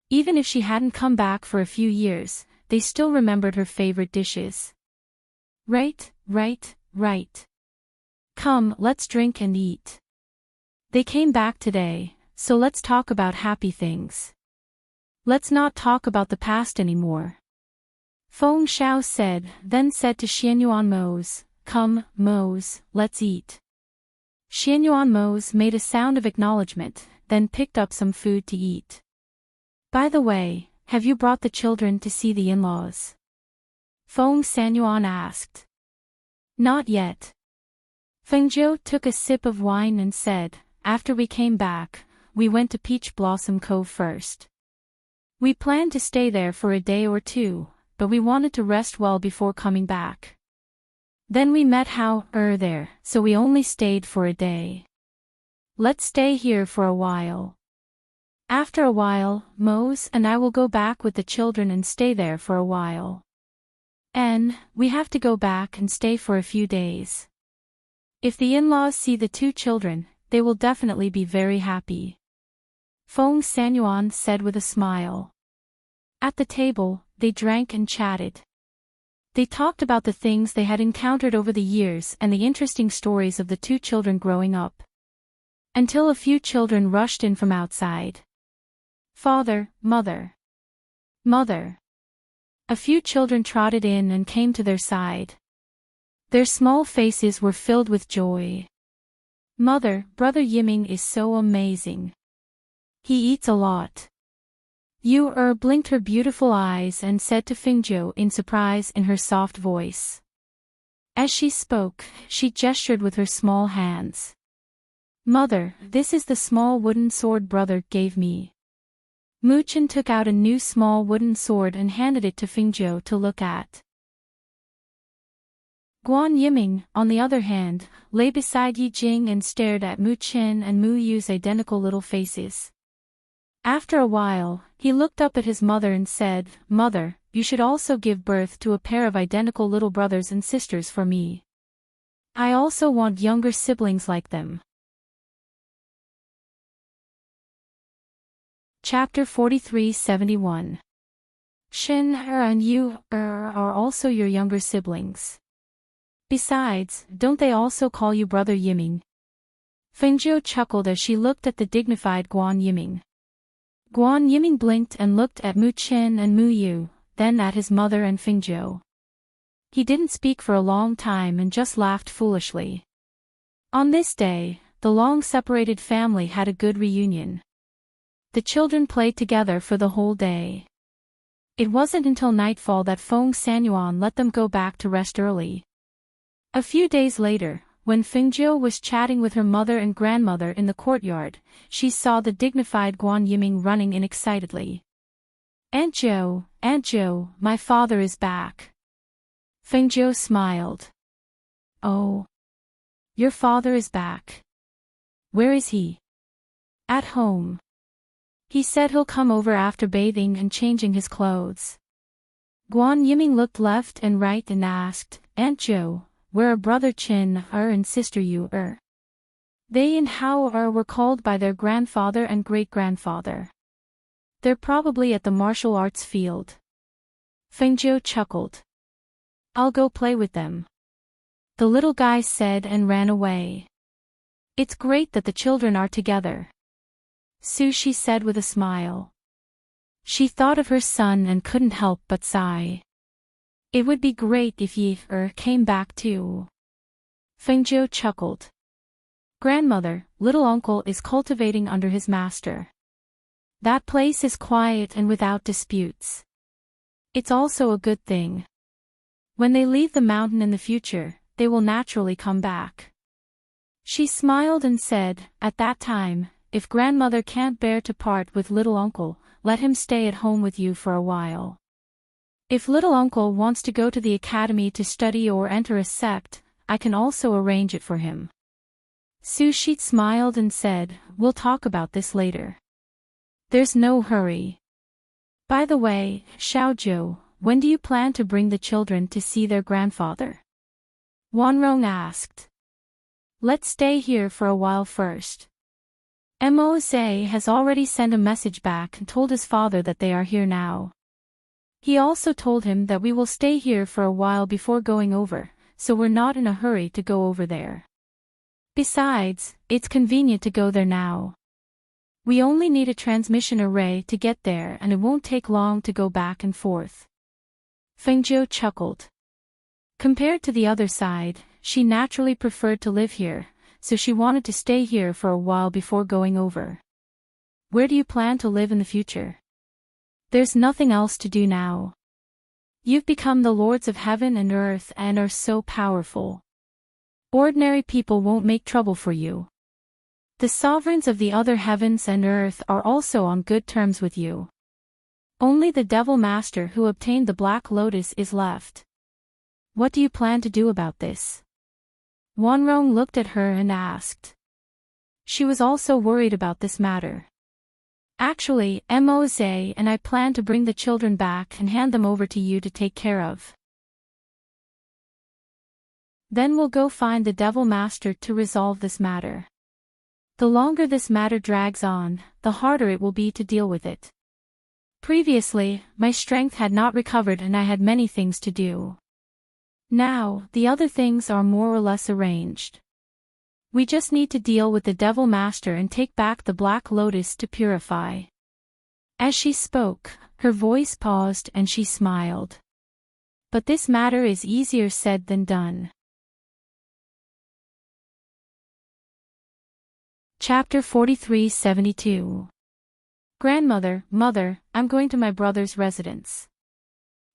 S1: Even if she hadn't come back for a few years, they still remembered her favorite dishes. Right. Come, let's drink and eat. They came back today, so let's talk about happy things. Let's not talk about the past anymore. Feng Xiao said, then said to Xianyuan Mose, "Come, Mose, let's eat." Xianyuan Mose made a sound of acknowledgement, then picked up some food to eat. "By the way, have you brought the children to see the in-laws?" Feng Sanyuan asked. "Not yet." Fengzhou took a sip of wine and said, "After we came back, we went to Peach Blossom Cove first. We planned to stay there for a day or two, but we wanted to rest well before coming back. Then we met there, so we only stayed for a day. Let's stay here for a while. After a while, Mose and I will go back with the children and stay there for a while. And we have to go back and stay for a few days. If the in-laws see the two children, they will definitely be very happy." Feng Sanyuan said with a smile. At the table, they drank and chatted. They talked about the things they had encountered over the years and the interesting stories of the two children growing up. Until a few children rushed in from outside. "Father, Mother. Mother." A few children trotted in and came to their side. Their small faces were filled with joy. "Mother, Brother Yiming is so amazing. He eats a lot." Yu blinked her beautiful eyes and said to Fengzhou in surprise in her soft voice. As she spoke, she gestured with her small hands. "Mother, this is the small wooden sword brother gave me." Muchen took out a new small wooden sword and handed it to Fengzhou to look at. Guan Yiming, on the other hand, lay beside Yi Jing and stared at Mu Chen and Mu Yu's identical little faces. After a while, he looked up at his mother and said, "Mother, you should also give birth to a pair of identical little brothers and sisters for me. I also want younger siblings like them. Chapter 43-71. Shin and you are also your younger siblings. Besides, don't they also call you Brother Yiming? Fengzhou chuckled as she looked at the dignified Guan Yiming. Guan Yiming blinked and looked at Mu Qin and Mu Yu, then at his mother and Fengzhou. He didn't speak for a long time and just laughed foolishly. On this day, the long-separated family had a good reunion. The children played together for the whole day. It wasn't until nightfall that Feng Sanyuan let them go back to rest early. A few days later, when Fengzhou was chatting with her mother and grandmother in the courtyard, she saw the dignified Guan Yiming running in excitedly. Aunt Zhou, my father is back. Fengzhou smiled. Oh. Your father is back. Where is he? At home. He said he'll come over after bathing and changing his clothes. Guan Yiming looked left and right and asked, Aunt Zhou, where are Brother Qin and Sister Yu? They and Hao were called by their grandfather and great-grandfather. They're probably at the martial arts field. Fengzhou chuckled. I'll go play with them. The little guy said and ran away. It's great that the children are together. Sushi said with a smile. She thought of her son and couldn't help but sigh. It would be great if Yi came back too. Fengzhou chuckled. Grandmother, little uncle is cultivating under his master. That place is quiet and without disputes. It's also a good thing. When they leave the mountain in the future, they will naturally come back. She smiled and said, at that time, if grandmother can't bear to part with little uncle, let him stay at home with you for a while. If little uncle wants to go to the academy to study or enter a sept, I can also arrange it for him. Sushi smiled and said, we'll talk about this later. There's no hurry. By the way, Xiaozhou, when do you plan to bring the children to see their grandfather? Wanrong asked. Let's stay here for a while first. Mose has already sent a message back and told his father that they are here now. He also told him that we will stay here for a while before going over, so we're not in a hurry to go over there. Besides, it's convenient to go there now. We only need a transmission array to get there and it won't take long to go back and forth. Fengzhou chuckled. Compared to the other side, she naturally preferred to live here, so she wanted to stay here for a while before going over. Where do you plan to live in the future? There's nothing else to do now. You've become the lords of heaven and earth and are so powerful. Ordinary people won't make trouble for you. The sovereigns of the other heavens and earth are also on good terms with you. Only the devil master who obtained the Black Lotus is left. What do you plan to do about this? Wanrong looked at her and asked. She was also worried about this matter. Actually, Mose and I plan to bring the children back and hand them over to you to take care of. Then we'll go find the Devil Master to resolve this matter. The longer this matter drags on, the harder it will be to deal with it. Previously, my strength had not recovered and I had many things to do. Now, the other things are more or less arranged. We just need to deal with the Devil Master and take back the Black Lotus to purify. As she spoke, her voice paused and she smiled. But this matter is easier said than done. Chapter 43-72. Grandmother, Mother, I'm going to my brother's residence.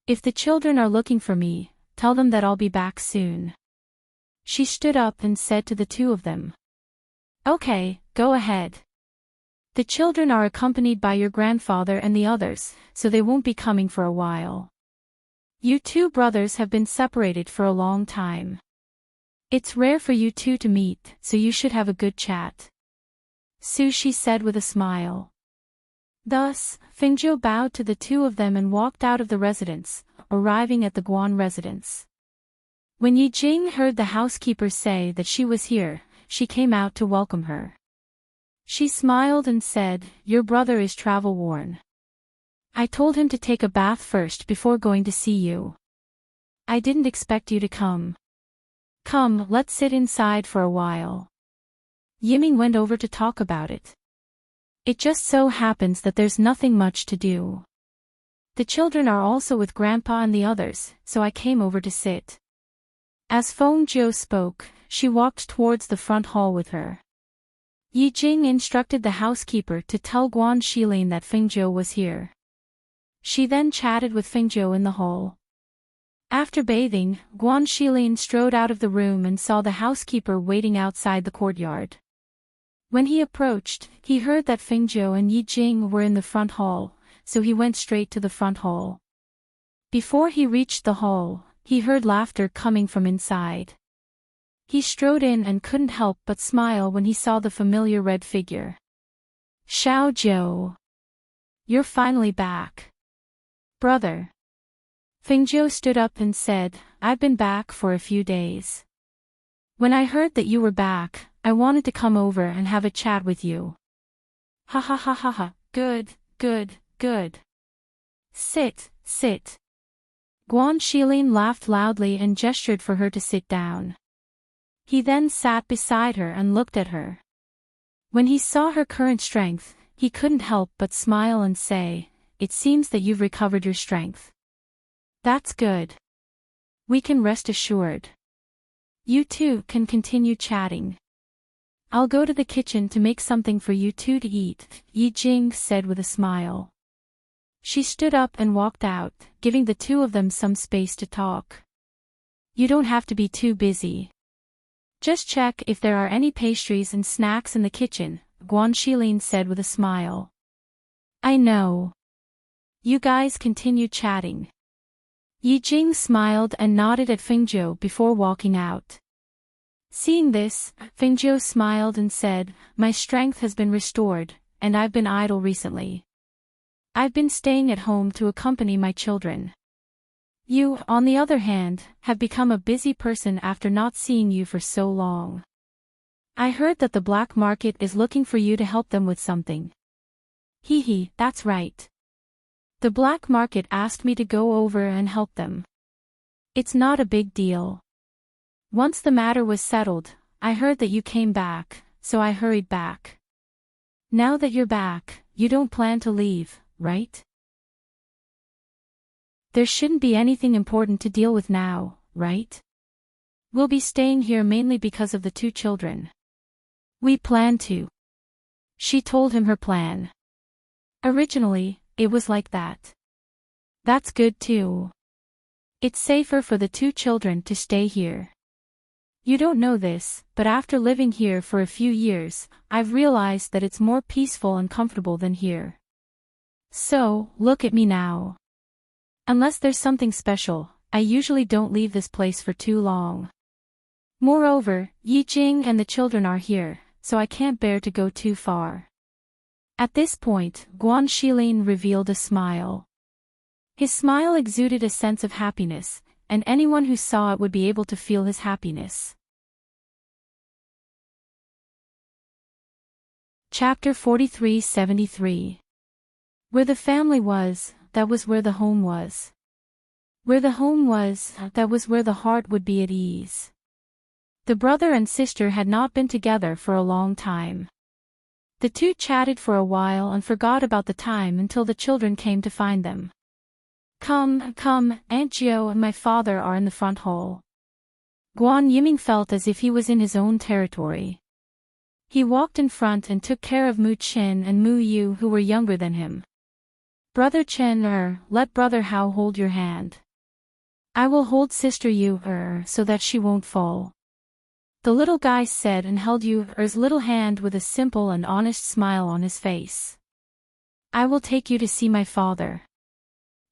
S1: If the children are looking for me, tell them that I'll be back soon. She stood up and said to the two of them. Okay, go ahead. The children are accompanied by your grandfather and the others, so they won't be coming for a while. You two brothers have been separated for a long time. It's rare for you two to meet, so you should have a good chat. Sushi said with a smile. Thus, Fingzhou bowed to the two of them and walked out of the residence, arriving at the Guan residence. When Yi Jing heard the housekeeper say that she was here, she came out to welcome her. She smiled and said, "Your brother is travel-worn. I told him to take a bath first before going to see you. I didn't expect you to come. Come, let's sit inside for a while." Yiming went over to talk about it. It just so happens that there's nothing much to do. The children are also with Grandpa and the others, so I came over to sit. As Feng Zhou spoke, she walked towards the front hall with her. Yi Jing instructed the housekeeper to tell Guan Shilin that Feng Zhou was here. She then chatted with Feng Zhou in the hall. After bathing, Guan Shilin strode out of the room and saw the housekeeper waiting outside the courtyard. When he approached, he heard that Feng Zhou and Yi Jing were in the front hall, so he went straight to the front hall. Before he reached the hall, he heard laughter coming from inside. He strode in and couldn't help but smile when he saw the familiar red figure. "Xiao Zhou. You're finally back. Brother." Feng Zhou stood up and said, "I've been back for a few days. When I heard that you were back, I wanted to come over and have a chat with you." "Ha ha ha ha ha, good, good, good. Sit, sit." Guan Shilin laughed loudly and gestured for her to sit down. He then sat beside her and looked at her. When he saw her current strength, he couldn't help but smile and say, "It seems that you've recovered your strength. That's good. We can rest assured. You two can continue chatting. I'll go to the kitchen to make something for you two to eat," Yi Jing said with a smile. She stood up and walked out, giving the two of them some space to talk. "You don't have to be too busy. Just check if there are any pastries and snacks in the kitchen," Guan Shilin said with a smile. "I know." You guys continued chatting. Yi Jing smiled and nodded at Feng Zhou before walking out. Seeing this, Feng Zhou smiled and said, "My strength has been restored, and I've been idle recently. I've been staying at home to accompany my children. You, on the other hand, have become a busy person after not seeing you for so long. I heard that the black market is looking for you to help them with something." "Hee, that's right. The black market asked me to go over and help them. It's not a big deal. Once the matter was settled, I heard that you came back, so I hurried back. Now that you're back, you don't plan to leave, right? There shouldn't be anything important to deal with now, right? We'll be staying here mainly because of the two children. We plan to." She told him her plan. Originally, it was like that. That's good too. It's safer for the two children to stay here. You don't know this, but after living here for a few years, I've realized that it's more peaceful and comfortable than here. So, look at me now. Unless there's something special, I usually don't leave this place for too long. Moreover, Yi Jing and the children are here, so I can't bear to go too far." At this point, Guan Shilin revealed a smile. His smile exuded a sense of happiness, and anyone who saw it would be able to feel his happiness. Chapter 43-73. Where the family was, that was where the home was. Where the home was, that was where the heart would be at ease. The brother and sister had not been together for a long time. The two chatted for a while and forgot about the time until the children came to find them. Come, Aunt Gio and my father are in the front hall." Guan Yiming felt as if he was in his own territory. He walked in front and took care of Mu Chen and Mu Yu, who were younger than him. "Brother Chen, let Brother Hao hold your hand. I will hold Sister Yu, so that she won't fall." The little guy said and held Yu's little hand with a simple and honest smile on his face. "I will take you to see my father.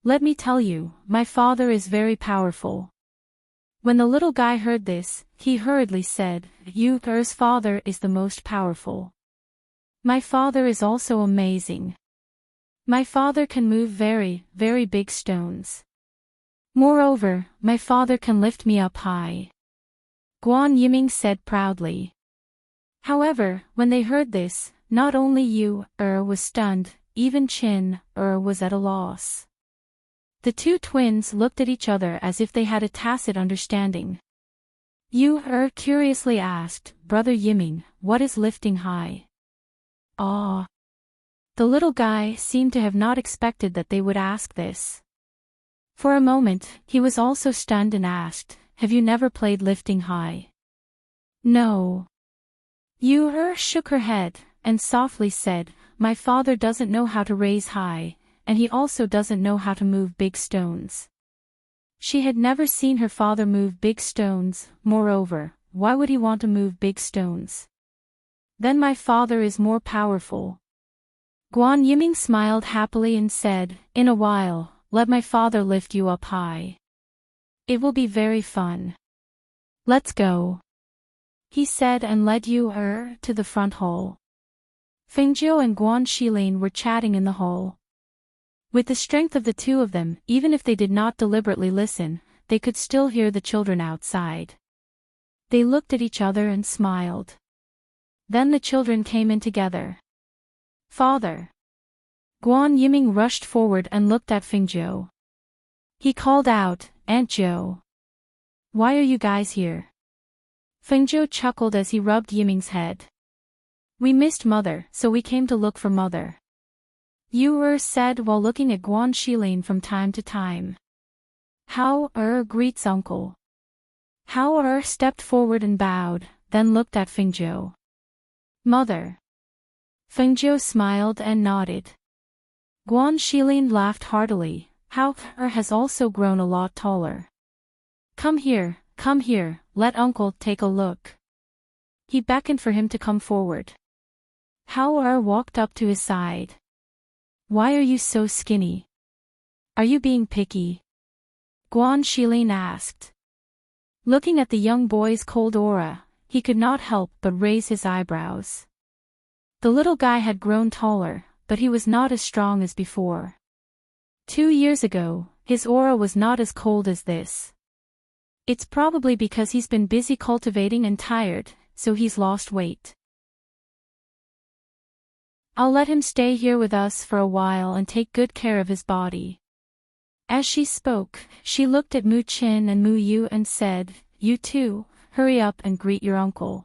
S1: Let me tell you, my father is very powerful." When the little guy heard this, he hurriedly said, "Yu's father is the most powerful. My father is also amazing." My father can move very, very big stones. Moreover, my father can lift me up high. Guan Yiming said proudly. However, when they heard this, not only Yu was stunned, even Qin was at a loss. The two twins looked at each other as if they had a tacit understanding. Yu curiously asked, Brother Yiming, what is lifting high? Ah. The little guy seemed to have not expected that they would ask this. For a moment, he was also stunned and asked, have you never played lifting high? No. Yu shook her head, and softly said, my father doesn't know how to raise high, and he also doesn't know how to move big stones. She had never seen her father move big stones, moreover, why would he want to move big stones? Then my father is more powerful. Guan Yiming smiled happily and said, in a while, let my father lift you up high. It will be very fun. Let's go. He said and led Yu to the front hall. Fengjiu and Guan Shilin were chatting in the hall. With the strength of the two of them, even if they did not deliberately listen, they could still hear the children outside. They looked at each other and smiled. Then the children came in together. Father. Guan Yiming rushed forward and looked at Fengjiu. He called out, Aunt Zhou. Why are you guys here? Fengjiu chuckled as he rubbed Yiming's head. We missed Mother, so we came to look for Mother. Yu said while looking at Guan Shilin from time to time. How greets uncle. How stepped forward and bowed, then looked at Fengjiu. Mother. Fengjiu smiled and nodded. Guan Shilin laughed heartily. How has also grown a lot taller. Come here, let uncle take a look. He beckoned for him to come forward. How walked up to his side. Why are you so skinny? Are you being picky? Guan Shilin asked. Looking at the young boy's cold aura, he could not help but raise his eyebrows. The little guy had grown taller, but he was not as strong as before. 2 years ago, his aura was not as cold as this. It's probably because he's been busy cultivating and tired, so he's lost weight. I'll let him stay here with us for a while and take good care of his body. As she spoke, she looked at Mu Qin and Mu Yu and said, You two, hurry up and greet your uncle.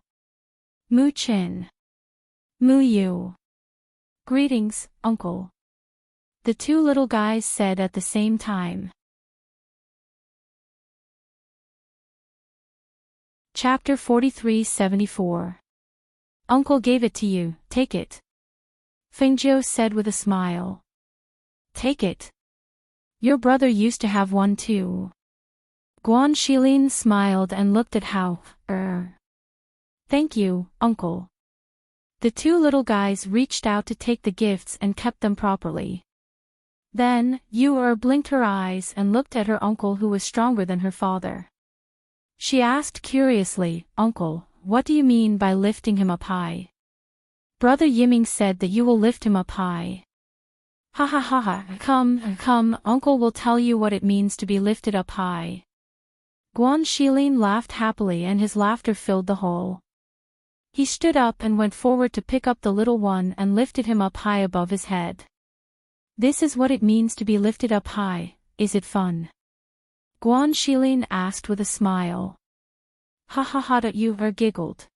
S1: Mu Qin. Mu Yu. Greetings, uncle. The two little guys said at the same time. Chapter 43-74. Uncle gave it to you, take it. Fengjiu said with a smile. Take it. Your brother used to have one too. Guan Shilin smiled and looked at Hao. Thank you, uncle. The two little guys reached out to take the gifts and kept them properly. Then, Yu blinked her eyes and looked at her uncle who was stronger than her father. She asked curiously, Uncle, what do you mean by lifting him up high? Brother Yiming said that you will lift him up high. Ha ha ha ha, come, uncle will tell you what it means to be lifted up high. Guan Shilin laughed happily and his laughter filled the hall. He stood up and went forward to pick up the little one and lifted him up high above his head. This is what it means to be lifted up high, is it fun? Guan Shilin asked with a smile. Ha ha ha, Yu giggled.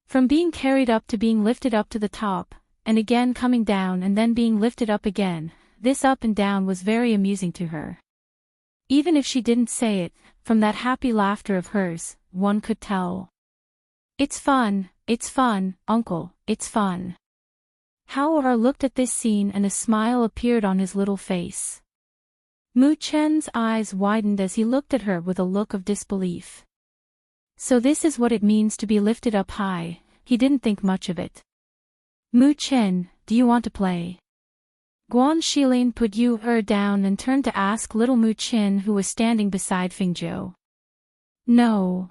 S1: From being carried up to being lifted up to the top, and again coming down and then being lifted up again, this up and down was very amusing to her. Even if she didn't say it, from that happy laughter of hers, one could tell. It's fun, uncle, it's fun. Hao looked at this scene and a smile appeared on his little face. Mu Chen's eyes widened as he looked at her with a look of disbelief. So this is what it means to be lifted up high, he didn't think much of it. Mu Chen, do you want to play? Guan Shilin put Yu down and turned to ask little Mu Chen who was standing beside Fengjiu. No.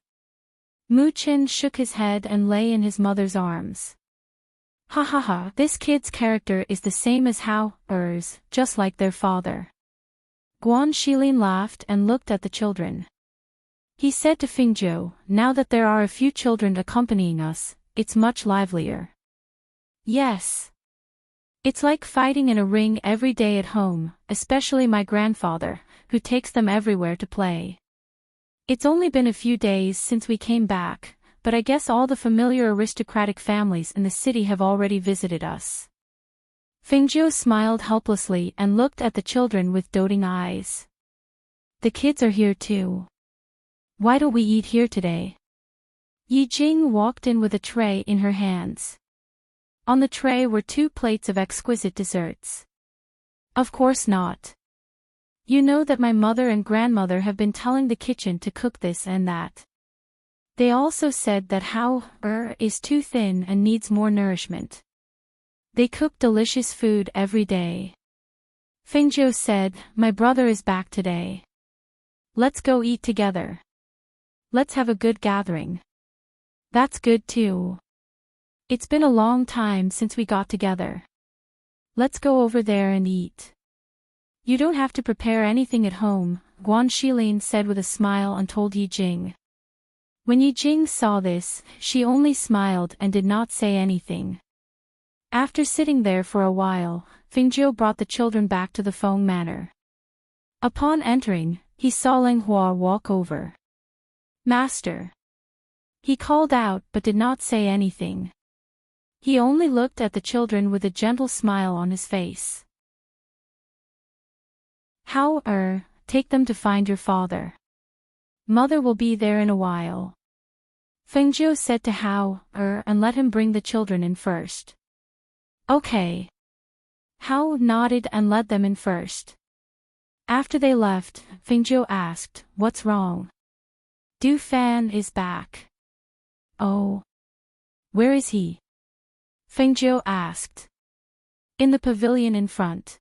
S1: Mu Chen shook his head and lay in his mother's arms. Ha ha ha, this kid's character is the same as Hao-er's, just like their father. Guan Shilin laughed and looked at the children. He said to Fingzhou, now that there are a few children accompanying us, it's much livelier. Yes. It's like fighting in a ring every day at home, especially my grandfather, who takes them everywhere to play. It's only been a few days since we came back, but I guess all the familiar aristocratic families in the city have already visited us. Fingzhou smiled helplessly and looked at the children with doting eyes. The kids are here too. Why don't we eat here today? Yi Jing walked in with a tray in her hands. On the tray were 2 plates of exquisite desserts. Of course not. You know that my mother and grandmother have been telling the kitchen to cook this and that. They also said that Hao-er is too thin and needs more nourishment. They cook delicious food every day. Fingzhou said, my brother is back today. Let's go eat together. Let's have a good gathering. That's good too. It's been a long time since we got together. Let's go over there and eat. You don't have to prepare anything at home, Guan Shilin said with a smile and told Yi Jing. When Yi Jing saw this, she only smiled and did not say anything. After sitting there for a while, Fingzhou brought the children back to the Feng Manor. Upon entering, he saw Ling Hua walk over. Master. He called out but did not say anything. He only looked at the children with a gentle smile on his face. Hao-er, take them to find your father. Mother will be there in a while. Fengzhou said to Hao-er and let him bring the children in first. Okay. Hao nodded and led them in first. After they left, Fengzhou asked, what's wrong? Du Fan is back. Oh. Where is he? Fengzhou asked. In the pavilion in front.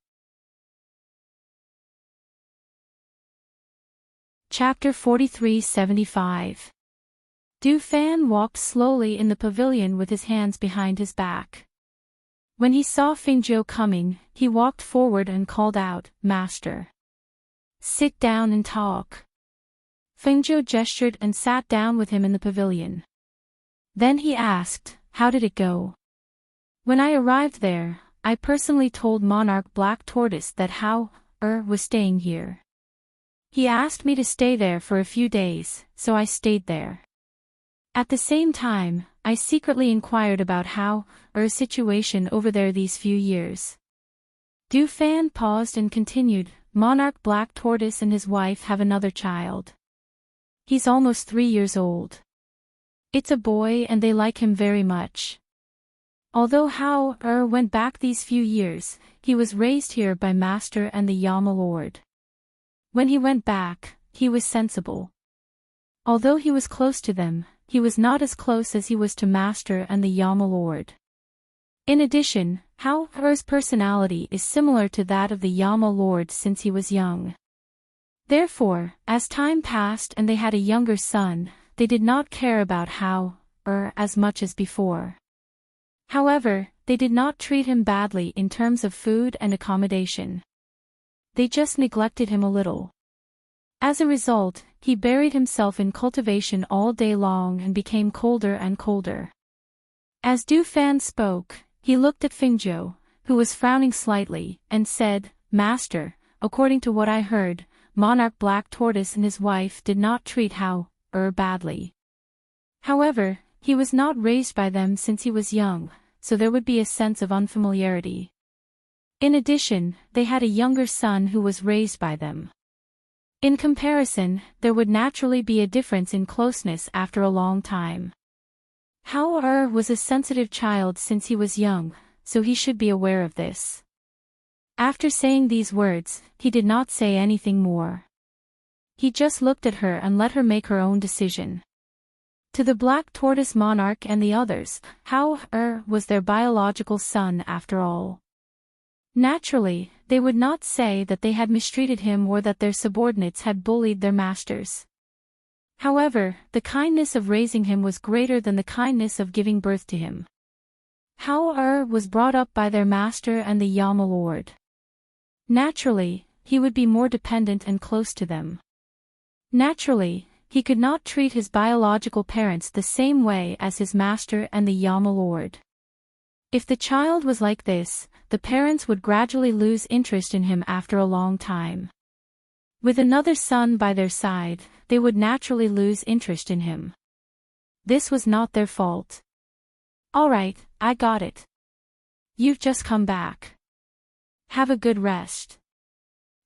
S1: Chapter 43-75. Du Fan walked slowly in the pavilion with his hands behind his back. When he saw Fengzhou coming, he walked forward and called out, Master. Sit down and talk. Fengzhou gestured and sat down with him in the pavilion. Then he asked, how did it go? When I arrived there, I personally told Monarch Black Tortoise that Hao-er was staying here. He asked me to stay there for a few days, so I stayed there. At the same time, I secretly inquired about Hao-er's situation over there these few years. Du Fan paused and continued, Monarch Black Tortoise and his wife have another child. He's almost 3 years old. It's a boy and they like him very much. Although Hao-er went back these few years, he was raised here by Master and the Yama Lord. When he went back, he was sensible. Although he was close to them, he was not as close as he was to Master and the Yama Lord. In addition, Hao-er's personality is similar to that of the Yama Lord since he was young. Therefore, as time passed and they had a younger son, they did not care about Hao-er as much as before. However, they did not treat him badly in terms of food and accommodation. They just neglected him a little. As a result, he buried himself in cultivation all day long and became colder and colder. As Du Fan spoke, he looked at Fengzhou, who was frowning slightly, and said, Master, according to what I heard, Monarch Black Tortoise and his wife did not treat Hao-er badly. However, he was not raised by them since he was young, so there would be a sense of unfamiliarity. In addition, they had a younger son who was raised by them. In comparison, there would naturally be a difference in closeness after a long time. Hao-er was a sensitive child since he was young, so he should be aware of this. After saying these words, he did not say anything more. He just looked at her and let her make her own decision. To the Black Tortoise Monarch and the others, Hao-er was their biological son after all. Naturally, they would not say that they had mistreated him or that their subordinates had bullied their masters. However, the kindness of raising him was greater than the kindness of giving birth to him. How was brought up by their master and the Yama Lord. Naturally, he would be more dependent and close to them. Naturally, he could not treat his biological parents the same way as his master and the Yama Lord. If the child was like this, the parents would gradually lose interest in him after a long time. With another son by their side, they would naturally lose interest in him. This was not their fault. All right, I got it. You've just come back. Have a good rest.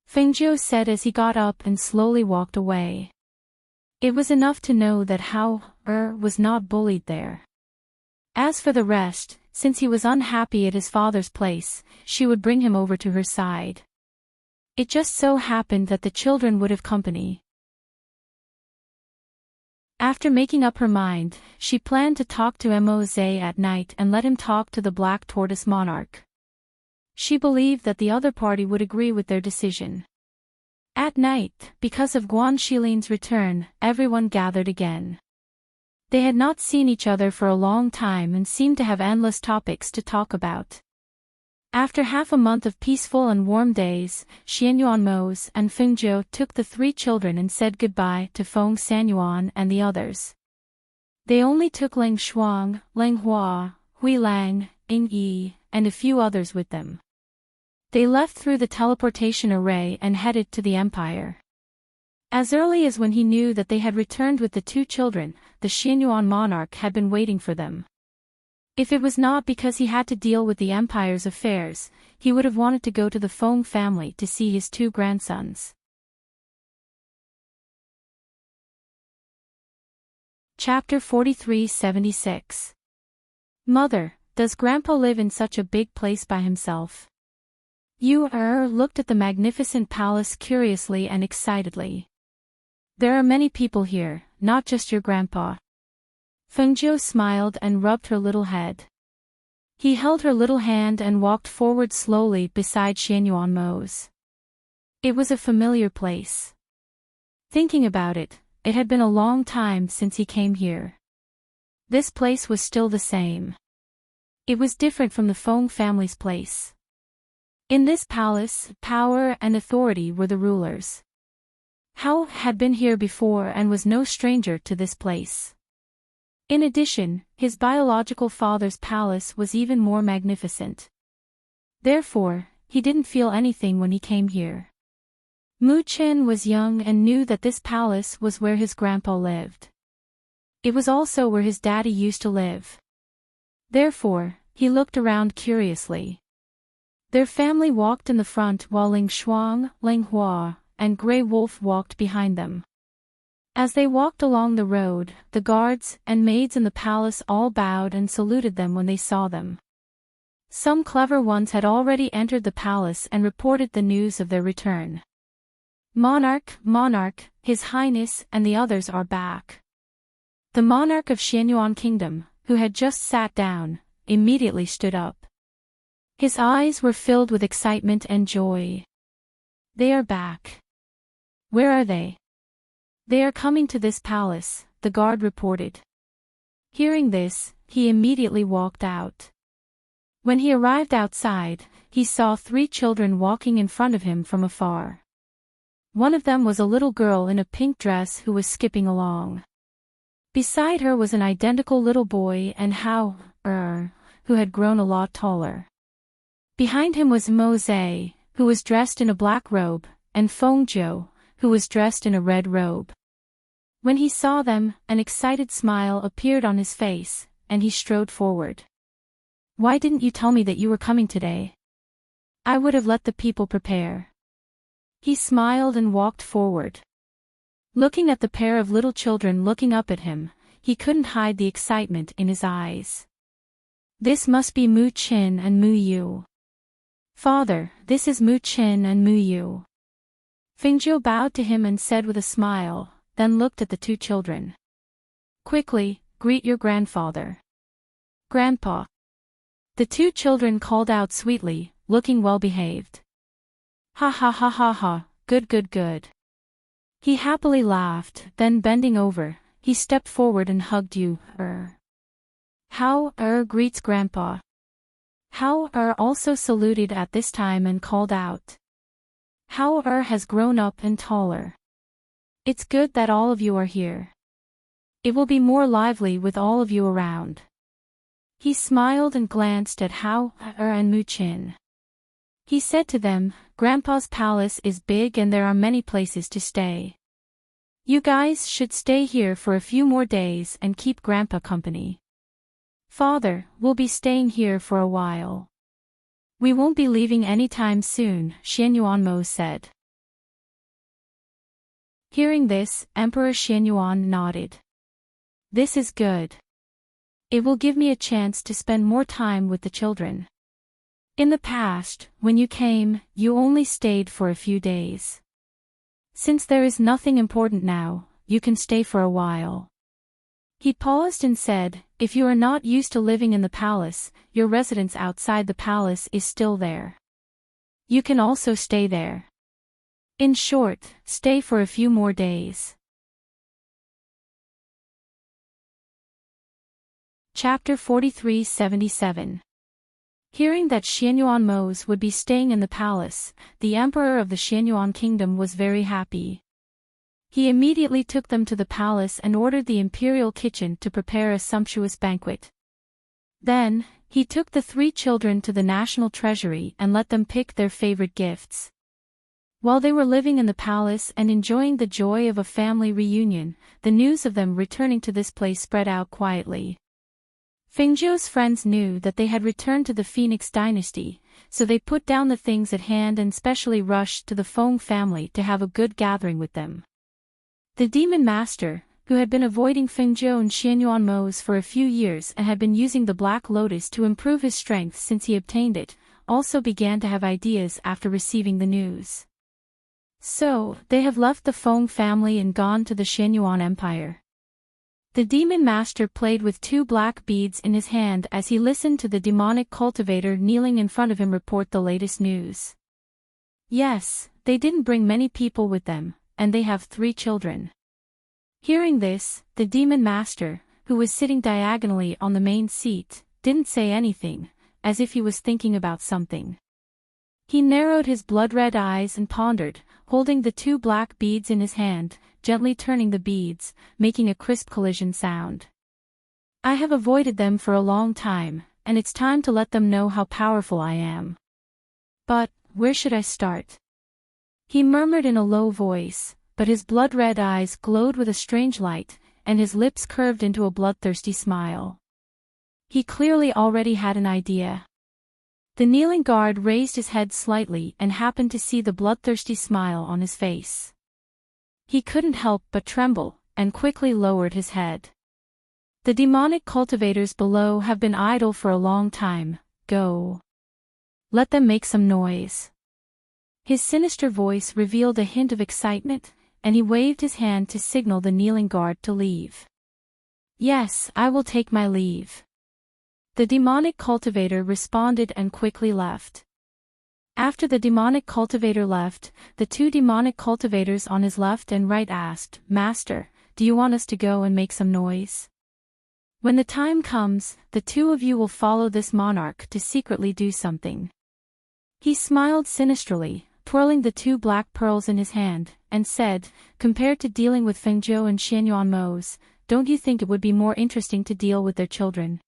S1: Fengjiu said as he got up and slowly walked away. It was enough to know that Hao was not bullied there. As for the rest, since he was unhappy at his father's place, she would bring him over to her side. It just so happened that the children would have company. After making up her mind, she planned to talk to Mose at night and let him talk to the Black Tortoise Monarch. She believed that the other party would agree with their decision. At night, because of Guan Xilin's return, everyone gathered again. They had not seen each other for a long time and seemed to have endless topics to talk about. After half a month of peaceful and warm days, Xianyuan Mose and Fengjiu took the three children and said goodbye to Feng Sanyuan and the others. They only took Ling Shuang, Ling Hua, Hui Lang, Ying Yi, and a few others with them. They left through the teleportation array and headed to the Empire. As early as when he knew that they had returned with the two children, the Xianyuan monarch had been waiting for them. If it was not because he had to deal with the Empire's affairs, he would have wanted to go to the Feng family to see his two grandsons. Chapter 43-76. Mother, does Grandpa live in such a big place by himself? Yu looked at the magnificent palace curiously and excitedly. There are many people here, not just your grandpa. Fengjiu smiled and rubbed her little head. He held her little hand and walked forward slowly beside Xianyuan Mose. It was a familiar place. Thinking about it, it had been a long time since he came here. This place was still the same. It was different from the Feng family's place. In this palace, power and authority were the rulers. Hao had been here before and was no stranger to this place. In addition, his biological father's palace was even more magnificent. Therefore, he didn't feel anything when he came here. Mu Qin was young and knew that this palace was where his grandpa lived. It was also where his daddy used to live. Therefore, he looked around curiously. Their family walked in the front while Ling Shuang, Ling Hua, and Grey Wolf walked behind them. As they walked along the road, the guards and maids in the palace all bowed and saluted them when they saw them. Some clever ones had already entered the palace and reported the news of their return. Monarch, Monarch, His Highness and the others are back. The monarch of Xianyuan Kingdom, who had just sat down, immediately stood up. His eyes were filled with excitement and joy. They are back. Where are they? They are coming to this palace, the guard reported. Hearing this, he immediately walked out. When he arrived outside, he saw three children walking in front of him from afar. One of them was a little girl in a pink dress who was skipping along. Beside her was an identical little boy and Hao, who had grown a lot taller. Behind him was Mose, who was dressed in a black robe, and Fengjiu, who was dressed in a red robe. When he saw them, an excited smile appeared on his face, and he strode forward. Why didn't you tell me that you were coming today? I would have let the people prepare. He smiled and walked forward. Looking at the pair of little children looking up at him, he couldn't hide the excitement in his eyes. This must be Mu Qin and Mu Yu. Father, this is Mu Qin and Mu Yu. Fengjiu bowed to him and said with a smile, then looked at the two children. Quickly, greet your grandfather. Grandpa. The two children called out sweetly, looking well behaved. Ha ha ha ha ha, good good good. He happily laughed, then bending over, he stepped forward and hugged Yu. How greets Grandpa. Hao-er also saluted at this time and called out. Hao-er has grown up and taller. It's good that all of you are here. It will be more lively with all of you around. He smiled and glanced at Hao-er and Mu-chin. He said to them, Grandpa's palace is big and there are many places to stay. You guys should stay here for a few more days and keep Grandpa company. Father, we'll be staying here for a while. We won't be leaving anytime soon, Xianyuanmo said. Hearing this, Emperor Xianyuan nodded. This is good. It will give me a chance to spend more time with the children. In the past, when you came, you only stayed for a few days. Since there is nothing important now, you can stay for a while. He paused and said, if you are not used to living in the palace, your residence outside the palace is still there. You can also stay there. In short, stay for a few more days. Chapter 43-77. Hearing that Xianyuanmo would be staying in the palace, the emperor of the Xianyuan kingdom was very happy. He immediately took them to the palace and ordered the imperial kitchen to prepare a sumptuous banquet. Then, he took the 3 children to the national treasury and let them pick their favorite gifts. While they were living in the palace and enjoying the joy of a family reunion, the news of them returning to this place spread out quietly. Fengzhou's friends knew that they had returned to the Phoenix dynasty, so they put down the things at hand and specially rushed to the Feng family to have a good gathering with them. The demon master, who had been avoiding Fengzhou and Xianyuanmo for a few years and had been using the Black Lotus to improve his strength since he obtained it, also began to have ideas after receiving the news. So, they have left the Feng family and gone to the Xianyuan Empire. The demon master played with 2 black beads in his hand as he listened to the demonic cultivator kneeling in front of him report the latest news. Yes, they didn't bring many people with them, and they have 3 children. Hearing this, the demon master, who was sitting diagonally on the main seat, didn't say anything, as if he was thinking about something. He narrowed his blood-red eyes and pondered, holding the 2 black beads in his hand, gently turning the beads, making a crisp collision sound. I have avoided them for a long time, and it's time to let them know how powerful I am. But, where should I start? He murmured in a low voice, but his blood-red eyes glowed with a strange light, and his lips curved into a bloodthirsty smile. He clearly already had an idea. The kneeling guard raised his head slightly and happened to see the bloodthirsty smile on his face. He couldn't help but tremble, and quickly lowered his head. The demonic cultivators below have been idle for a long time, go. Let them make some noise. His sinister voice revealed a hint of excitement, and he waved his hand to signal the kneeling guard to leave. Yes, I will take my leave. The demonic cultivator responded and quickly left. After the demonic cultivator left, the 2 demonic cultivators on his left and right asked, Master, do you want us to go and make some noise? When the time comes, the 2 of you will follow this monarch to secretly do something. He smiled sinisterly, twirling the 2 black pearls in his hand, and said, compared to dealing with Fengzhou and Xianyuanmo, don't you think it would be more interesting to deal with their children?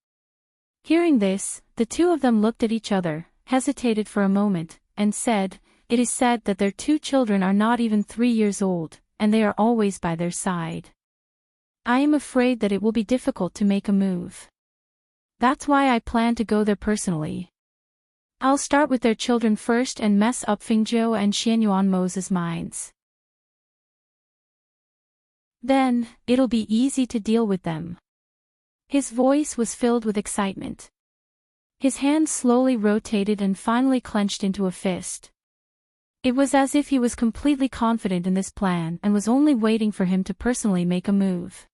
S1: Hearing this, the 2 of them looked at each other, hesitated for a moment, and said, it is said that their 2 children are not even 3 years old, and they are always by their side. I am afraid that it will be difficult to make a move. That's why I plan to go there personally. I'll start with their children first and mess up Fengzhou and Xianyuanmo's minds. Then, it'll be easy to deal with them. His voice was filled with excitement. His hand slowly rotated and finally clenched into a fist. It was as if he was completely confident in this plan and was only waiting for him to personally make a move.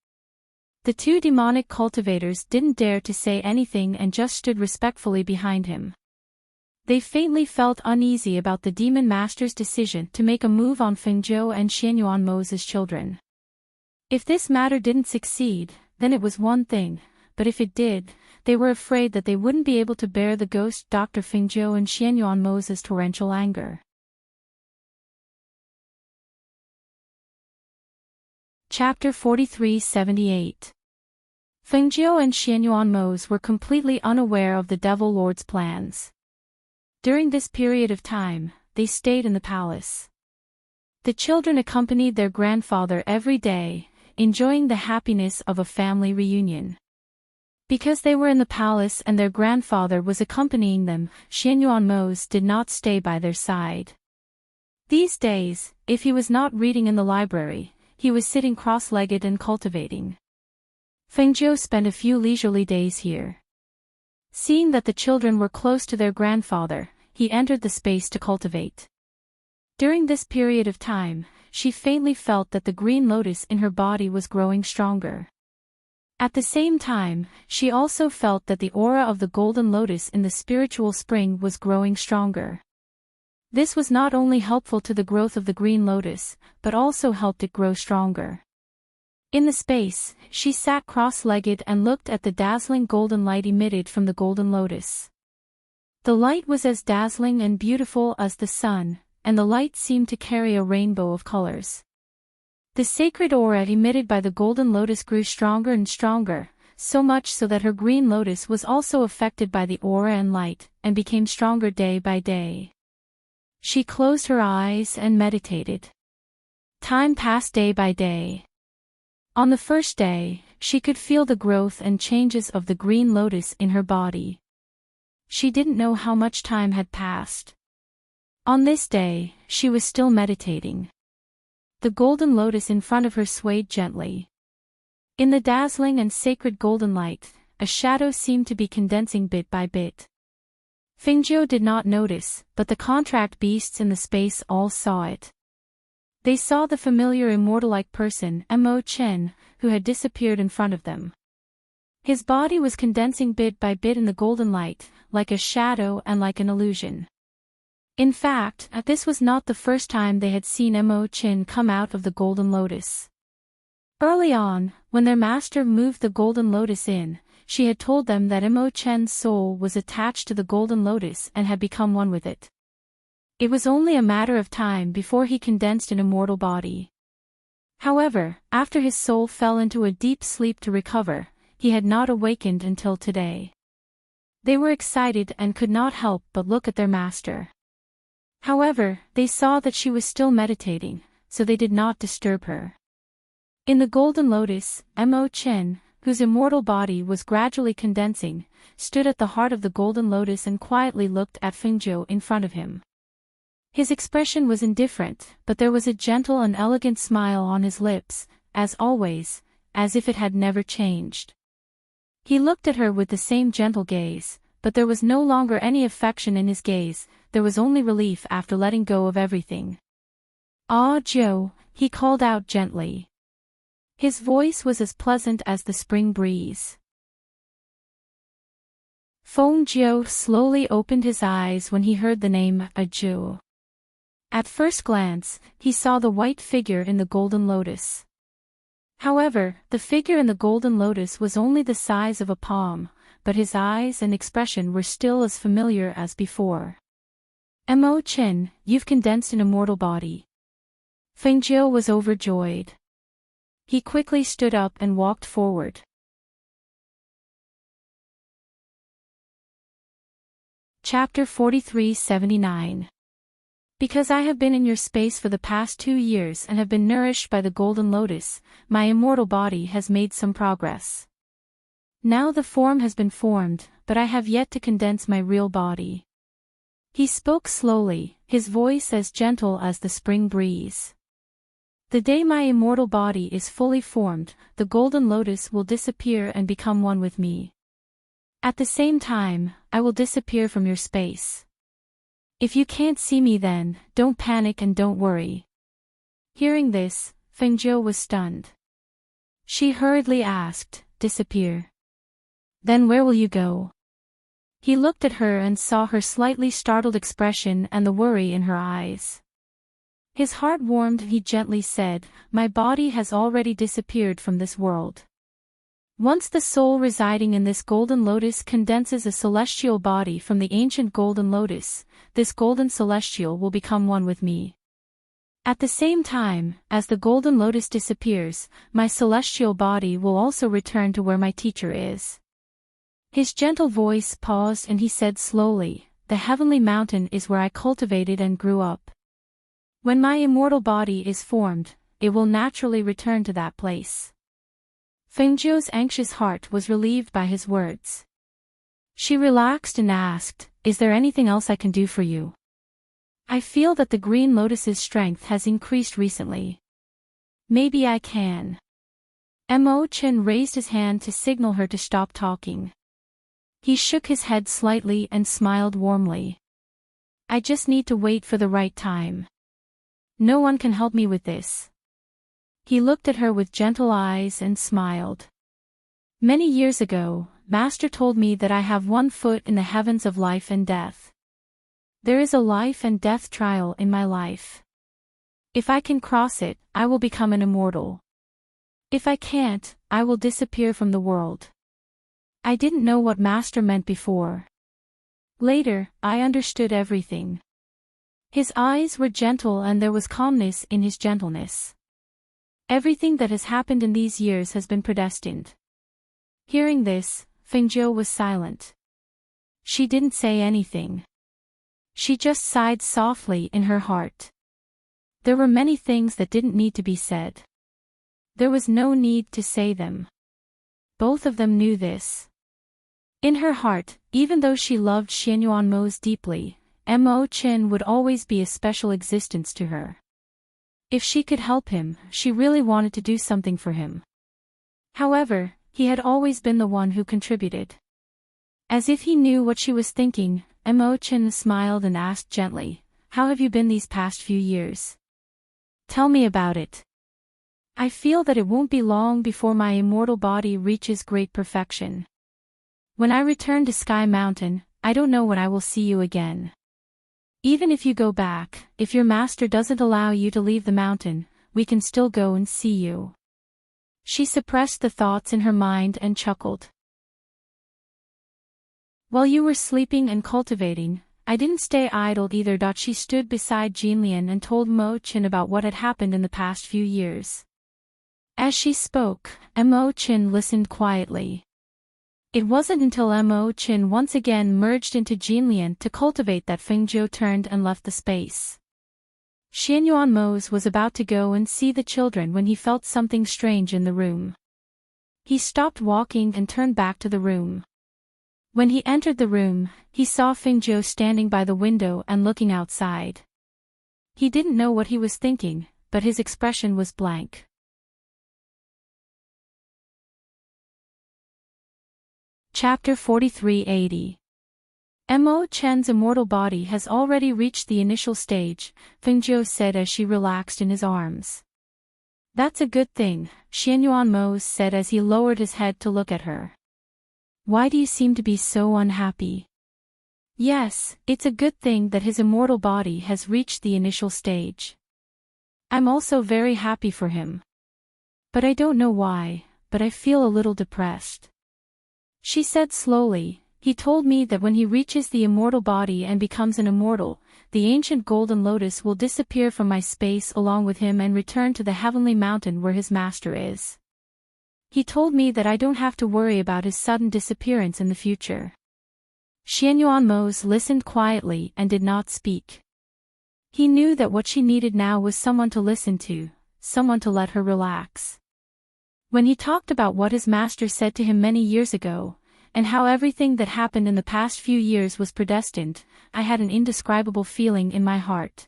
S1: The 2 demonic cultivators didn't dare to say anything and just stood respectfully behind him. They faintly felt uneasy about the demon master's decision to make a move on Fengzhou and Xianyuanmo's children. If this matter didn't succeed, then it was one thing, but if it did, they were afraid that they wouldn't be able to bear the ghost Dr. Fengjiu and Xianyuan Mo's torrential anger. Chapter 4378. Fengjiu and Xianyuan Mo's were completely unaware of the Devil Lord's plans. During this period of time, they stayed in the palace. The children accompanied their grandfather every day, enjoying the happiness of a family reunion. Because they were in the palace and their grandfather was accompanying them, Xianyuan Mo's did not stay by their side. These days, if he was not reading in the library, he was sitting cross-legged and cultivating. Fengjiu spent a few leisurely days here. Seeing that the children were close to their grandfather, he entered the space to cultivate. During this period of time, she faintly felt that the green lotus in her body was growing stronger. At the same time, she also felt that the aura of the golden lotus in the spiritual spring was growing stronger. This was not only helpful to the growth of the green lotus, but also helped it grow stronger. In the space, she sat cross-legged and looked at the dazzling golden light emitted from the golden lotus. The light was as dazzling and beautiful as the sun, and the light seemed to carry a rainbow of colors. The sacred aura emitted by the golden lotus grew stronger and stronger, so much so that her green lotus was also affected by the aura and light, and became stronger day by day. She closed her eyes and meditated. Time passed day by day. On the first day, she could feel the growth and changes of the green lotus in her body. She didn't know how much time had passed. On this day, she was still meditating. The golden lotus in front of her swayed gently. In the dazzling and sacred golden light, a shadow seemed to be condensing bit by bit. Fengjiu did not notice, but the contract beasts in the space all saw it. They saw the familiar immortal-like person, Mo Chen, who had disappeared in front of them. His body was condensing bit by bit in the golden light, like a shadow and like an illusion. In fact, this was not the first time they had seen Mo Chen come out of the golden lotus. Early on, when their master moved the golden lotus in, she had told them that Mo Chen's soul was attached to the golden lotus and had become one with it. It was only a matter of time before he condensed an immortal body. However, after his soul fell into a deep sleep to recover, he had not awakened until today. They were excited and could not help but look at their master. However, they saw that she was still meditating, so they did not disturb her. In the golden lotus, Mo Chen, whose immortal body was gradually condensing, stood at the heart of the golden lotus and quietly looked at Fengjiu in front of him. His expression was indifferent, but there was a gentle and elegant smile on his lips, as always, as if it had never changed. He looked at her with the same gentle gaze, but there was no longer any affection in his gaze, there was only relief after letting go of everything. "Ah, Jiu," he called out gently. His voice was as pleasant as the spring breeze. Fengjiu slowly opened his eyes when he heard the name Jiu. At first glance, he saw the white figure in the golden lotus. However, the figure in the golden lotus was only the size of a palm, but his eyes and expression were still as familiar as before. Mo Chen, you've condensed an immortal body. Fengjiu was overjoyed. He quickly stood up and walked forward. Chapter 4379. Because I have been in your space for the past 2 years and have been nourished by the golden lotus, my immortal body has made some progress. Now the form has been formed, but I have yet to condense my real body. He spoke slowly, his voice as gentle as the spring breeze. The day my immortal body is fully formed, the golden lotus will disappear and become one with me. At the same time, I will disappear from your space. If you can't see me then, don't panic and don't worry. Hearing this, Fengjiu was stunned. She hurriedly asked, disappear? Then where will you go? He looked at her and saw her slightly startled expression and the worry in her eyes. His heart warmed. He gently said, my body has already disappeared from this world. Once the soul residing in this golden lotus condenses a celestial body from the ancient golden lotus, this golden celestial will become one with me. At the same time, as the golden lotus disappears, my celestial body will also return to where my teacher is. His gentle voice paused and he said slowly, "The heavenly mountain is where I cultivated and grew up. When my immortal body is formed, it will naturally return to that place." Fengjiu's anxious heart was relieved by his words. She relaxed and asked, "Is there anything else I can do for you? I feel that the green lotus's strength has increased recently. Maybe I can." Mo Chen raised his hand to signal her to stop talking. He shook his head slightly and smiled warmly. "I just need to wait for the right time. No one can help me with this." He looked at her with gentle eyes and smiled. "Many years ago, Master told me that I have one foot in the heavens of life and death. There is a life and death trial in my life. If I can cross it, I will become an immortal. If I can't, I will disappear from the world." I didn't know what Master meant before. Later, I understood everything. His eyes were gentle and there was calmness in his gentleness. Everything that has happened in these years has been predestined. Hearing this, Fengjiu was silent. She didn't say anything. She just sighed softly in her heart. There were many things that didn't need to be said. There was no need to say them. Both of them knew this. In her heart, even though she loved Xianyuan most deeply, Mo Chen would always be a special existence to her. If she could help him, she really wanted to do something for him. However, he had always been the one who contributed. As if he knew what she was thinking, Mo Chen smiled and asked gently, "How have you been these past few years? Tell me about it. I feel that it won't be long before my immortal body reaches great perfection. When I return to Sky Mountain, I don't know when I will see you again. Even if you go back, if your master doesn't allow you to leave the mountain, we can still go and see you." She suppressed the thoughts in her mind and chuckled. "While you were sleeping and cultivating, I didn't stay idle either." She stood beside Jinlian and told Mo Chen about what had happened in the past few years. As she spoke, Mo Chen listened quietly. It wasn't until Mo Chen once again merged into Jinlian to cultivate that Fengjiu turned and left the space. Xianyuan Mose was about to go and see the children when he felt something strange in the room. He stopped walking and turned back to the room. When he entered the room, he saw Fengjiu standing by the window and looking outside. He didn't know what he was thinking, but his expression was blank. Chapter 4380. Mo Chen's immortal body has already reached the initial stage, Fengjiu said as she relaxed in his arms. "That's a good thing," Xianyuan Mose said as he lowered his head to look at her. "Why do you seem to be so unhappy?" "Yes, it's a good thing that his immortal body has reached the initial stage. I'm also very happy for him. But I don't know why, but I feel a little depressed," she said slowly. "He told me that when he reaches the immortal body and becomes an immortal, the ancient golden lotus will disappear from my space along with him and return to the heavenly mountain where his master is. He told me that I don't have to worry about his sudden disappearance in the future." Xianyuan Mose listened quietly and did not speak. He knew that what she needed now was someone to listen to, someone to let her relax. When he talked about what his master said to him many years ago, and how everything that happened in the past few years was predestined, I had an indescribable feeling in my heart.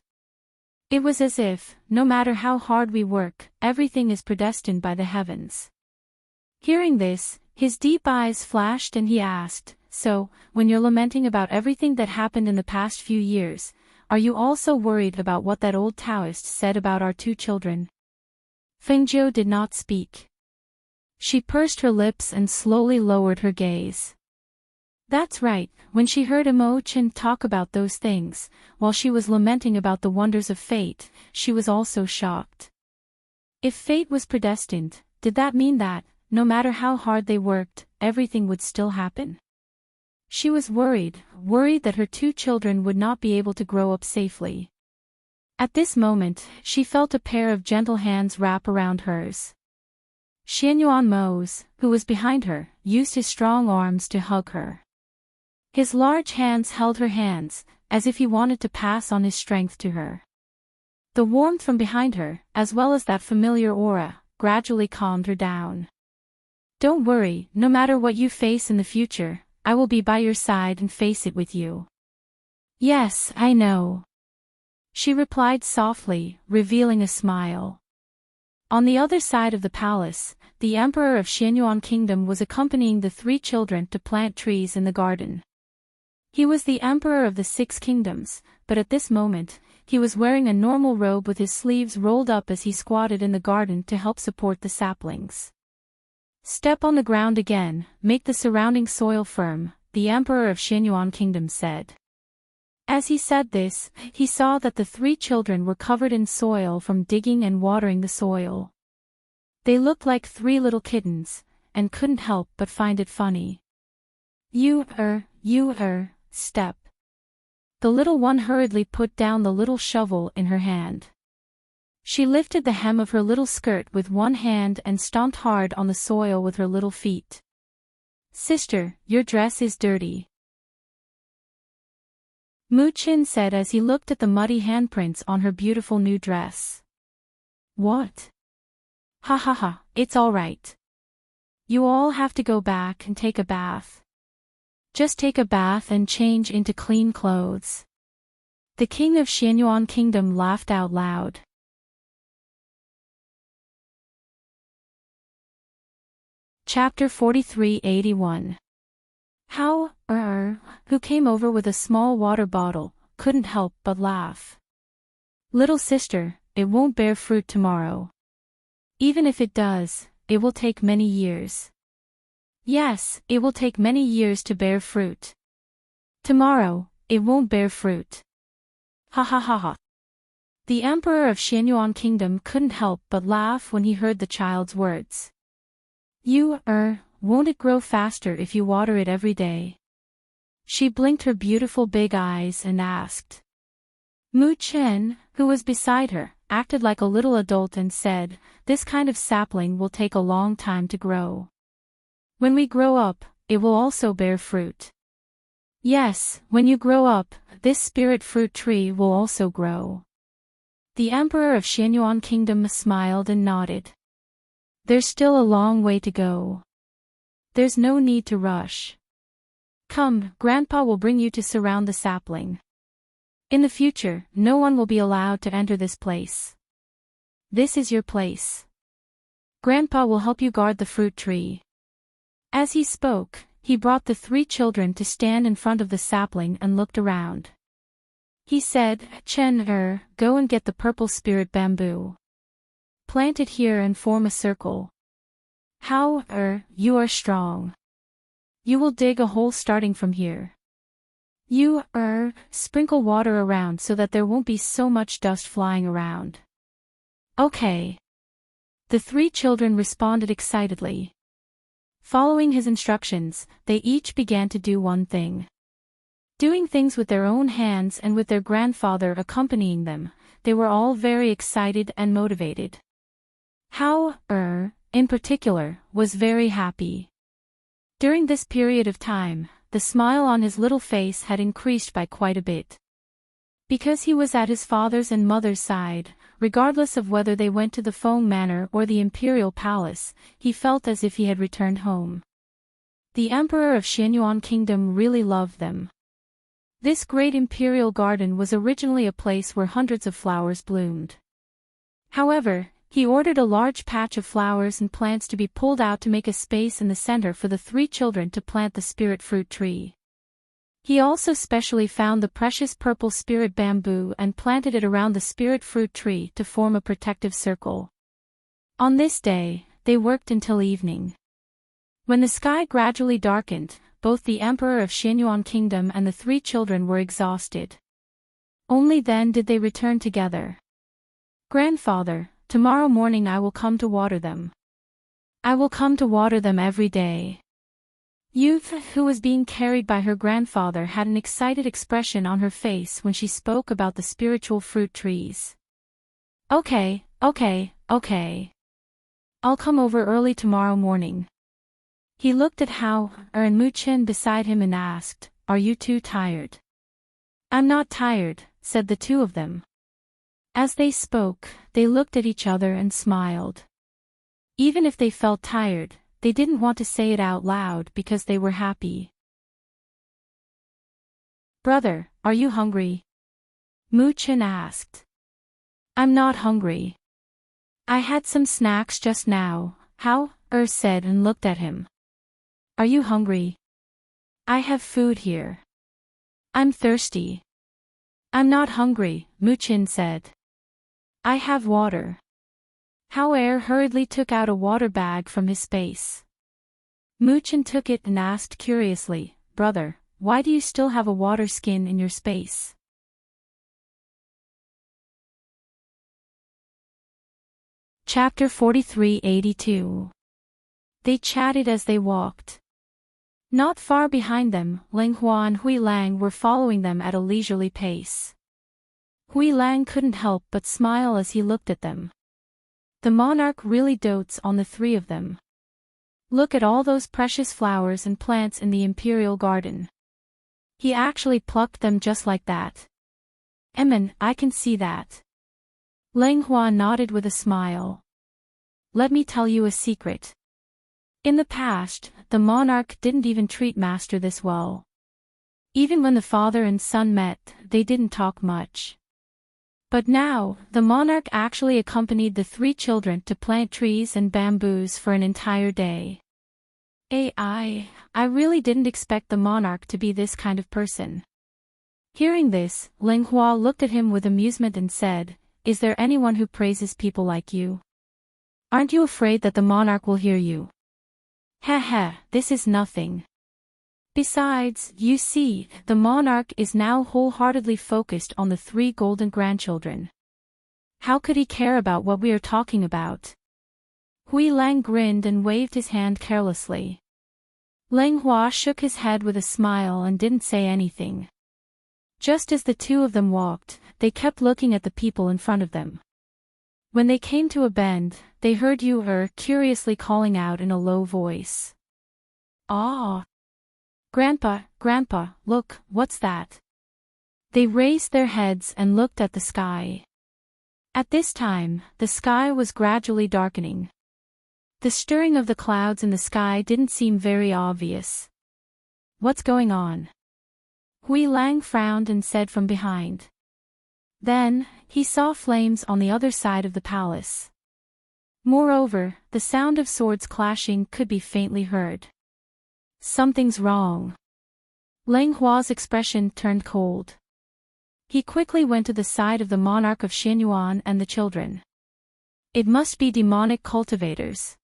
S1: It was as if, no matter how hard we work, everything is predestined by the heavens. Hearing this, his deep eyes flashed and he asked, "So, when you're lamenting about everything that happened in the past few years, are you also worried about what that old Taoist said about our two children?" Fengjiu did not speak. She pursed her lips and slowly lowered her gaze. That's right, when she heard Mo Chen talk about those things, while she was lamenting about the wonders of fate, she was also shocked. If fate was predestined, did that mean that, no matter how hard they worked, everything would still happen? She was worried that her two children would not be able to grow up safely. At this moment, she felt a pair of gentle hands wrap around hers. Xianyuan Mose, who was behind her, used his strong arms to hug her. His large hands held her hands, as if he wanted to pass on his strength to her. The warmth from behind her, as well as that familiar aura, gradually calmed her down. Don't worry, no matter what you face in the future, I will be by your side and face it with you. Yes, I know. She replied softly, revealing a smile. On the other side of the palace, the emperor of Xianyuan Kingdom was accompanying the three children to plant trees in the garden. He was the emperor of the 6 kingdoms, but at this moment, he was wearing a normal robe with his sleeves rolled up as he squatted in the garden to help support the saplings. Step on the ground again, make the surrounding soil firm, the emperor of Xianyuan Kingdom said. As he said this, he saw that the 3 children were covered in soil from digging and watering the soil. They looked like 3 little kittens, and couldn't help but find it funny. You step. The little one hurriedly put down the little shovel in her hand. She lifted the hem of her little skirt with one hand and stomped hard on the soil with her little feet. Sister, your dress is dirty. Mu Qin said as he looked at the muddy handprints on her beautiful new dress. What? Ha ha ha, it's all right. You all have to go back and take a bath. Just take a bath and change into clean clothes. The king of Xianyuan Kingdom laughed out loud. Chapter 4381. How, who came over with a small water bottle, couldn't help but laugh. Little sister, it won't bear fruit tomorrow. Even if it does, it will take many years. Yes, it will take many years to bear fruit. Tomorrow, it won't bear fruit. Ha ha ha ha. The emperor of Xianyuan Kingdom couldn't help but laugh when he heard the child's words. Won't it grow faster if you water it every day? She blinked her beautiful big eyes and asked. Mu Chen, who was beside her, acted like a little adult and said, this kind of sapling will take a long time to grow. When we grow up, it will also bear fruit. Yes, when you grow up, this spirit fruit tree will also grow. The emperor of Xianyuan Kingdom smiled and nodded. There's still a long way to go. There's no need to rush. Come, Grandpa will bring you to surround the sapling. In the future, no one will be allowed to enter this place. This is your place. Grandpa will help you guard the fruit tree. As he spoke, he brought the 3 children to stand in front of the sapling and looked around. He said, Chen, go and get the purple spirit bamboo. Plant it here and form a circle. How, you are strong. You will dig a hole starting from here. You, sprinkle water around so that there won't be so much dust flying around. Okay. The 3 children responded excitedly. Following his instructions, they each began to do one thing. Doing things with their own hands and with their grandfather accompanying them, they were all very excited and motivated. How, in particular, was very happy. During this period of time, the smile on his little face had increased by quite a bit. Because he was at his father's and mother's side, regardless of whether they went to the Feng Manor or the Imperial Palace, he felt as if he had returned home. The Emperor of Xianyuan Kingdom really loved them. This great imperial garden was originally a place where hundreds of flowers bloomed. However, he ordered a large patch of flowers and plants to be pulled out to make a space in the center for the 3 children to plant the spirit fruit tree. He also specially found the precious purple spirit bamboo and planted it around the spirit fruit tree to form a protective circle. On this day, they worked until evening. When the sky gradually darkened, both the Emperor of Xianyuan Kingdom and the 3 children were exhausted. Only then did they return together. Grandfather, tomorrow morning I will come to water them. I will come to water them every day. Youth, who was being carried by her grandfather, had an excited expression on her face when she spoke about the spiritual fruit trees. Okay. I'll come over early tomorrow morning. He looked at Hao and Mu-chin beside him and asked, Are you too tired? I'm not tired, said the two of them. As they spoke, they looked at each other and smiled. Even if they felt tired, they didn't want to say it out loud because they were happy. Brother, are you hungry? Mu-chin asked. I'm not hungry. I had some snacks just now, Hao said and looked at him. Are you hungry? I have food here. I'm thirsty. I'm not hungry, Mu-chin said. I have water. Hao hurriedly took out a water bag from his space. Mu-chin took it and asked curiously, Brother, why do you still have a water skin in your space? Chapter 43-82. They chatted as they walked. Not far behind them, Ling Hua and Hui Lang were following them at a leisurely pace. Hui Lang couldn't help but smile as he looked at them. The monarch really dotes on the three of them. Look at all those precious flowers and plants in the imperial garden. He actually plucked them just like that. I can see that. Ling Hua nodded with a smile. Let me tell you a secret. In the past, the monarch didn't even treat Master this well. Even when the father and son met, they didn't talk much. But now, the monarch actually accompanied the three children to plant trees and bamboos for an entire day. I really didn't expect the monarch to be this kind of person. Hearing this, Ling Hua looked at him with amusement and said, Is there anyone who praises people like you? Aren't you afraid that the monarch will hear you? This is nothing. Besides, you see, the monarch is now wholeheartedly focused on the three golden grandchildren. How could he care about what we are talking about? Hui Lang grinned and waved his hand carelessly. Ling Hua shook his head with a smile and didn't say anything. Just as the two of them walked, they kept looking at the people in front of them. When they came to a bend, they heard Yu curiously calling out in a low voice. Ah! Grandpa, look, what's that? They raised their heads and looked at the sky. At this time, the sky was gradually darkening. The stirring of the clouds in the sky didn't seem very obvious. What's going on? Hui Lang frowned and said from behind. Then, he saw flames on the other side of the palace. Moreover, the sound of swords clashing could be faintly heard. Something's wrong. Ling Hua's expression turned cold. He quickly went to the side of the monarch of Xianyuan and the children. It must be demonic cultivators.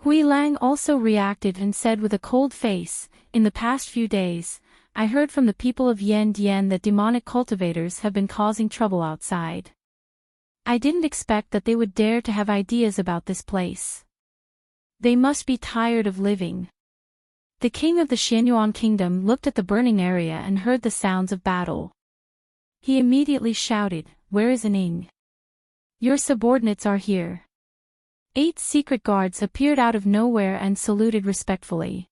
S1: Hui Lang also reacted and said with a cold face, In the past few days, I heard from the people of Yandian that demonic cultivators have been causing trouble outside. I didn't expect that they would dare to have ideas about this place. They must be tired of living. The king of the Xianyuan kingdom looked at the burning area and heard the sounds of battle. He immediately shouted, Where is Ning? Your subordinates are here. 8 secret guards appeared out of nowhere and saluted respectfully.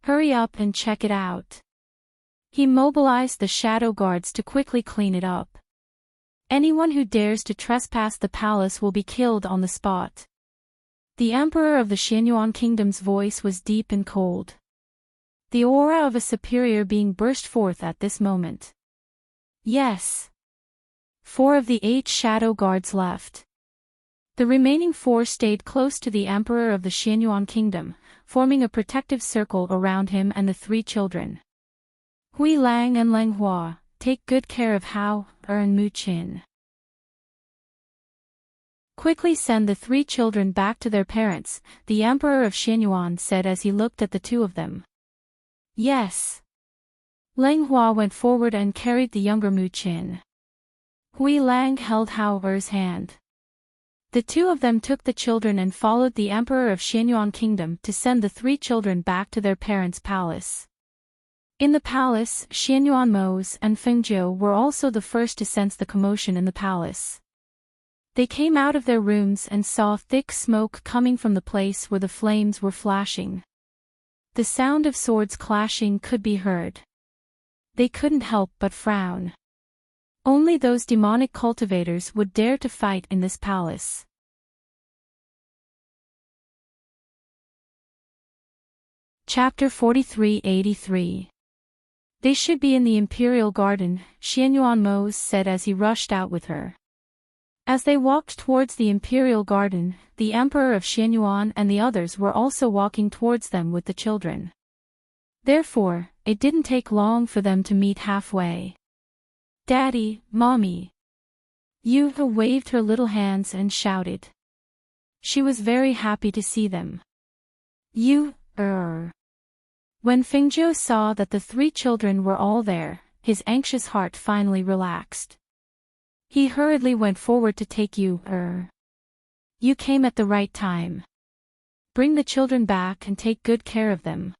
S1: Hurry up and check it out. He mobilized the shadow guards to quickly clean it up. Anyone who dares to trespass the palace will be killed on the spot. The emperor of the Xianyuan kingdom's voice was deep and cold. The aura of a superior being burst forth at this moment. Yes. 4 of the 8 shadow guards left. The remaining 4 stayed close to the emperor of the Xianyuan kingdom, forming a protective circle around him and the 3 children. Hui Lang and Ling Hua, take good care of Hao and Mu-chin. Quickly send the 3 children back to their parents, the emperor of Xianyuan said as he looked at the 2 of them. Yes. Ling Hua went forward and carried the younger Mu-chin. Hui Lang held Hao's hand. The two of them took the children and followed the emperor of Xianyuan Kingdom to send the three children back to their parents' palace. In the palace, Xianyuan Mose and Fengzhou were also the first to sense the commotion in the palace. They came out of their rooms and saw thick smoke coming from the place where the flames were flashing. The sound of swords clashing could be heard. They couldn't help but frown. Only those demonic cultivators would dare to fight in this palace. Chapter 4383. They should be in the Imperial Garden, Xianyuan Mose said as he rushed out with her. As they walked towards the Imperial Garden, the Emperor of Xianyuan and the others were also walking towards them with the children. Therefore, it didn't take long for them to meet halfway. "Daddy, Mommy!" Yuha waved her little hands and shouted. She was very happy to see them. When Fengzhou saw that the three children were all there, his anxious heart finally relaxed. He hurriedly went forward to take you. You came at the right time. Bring the children back and take good care of them.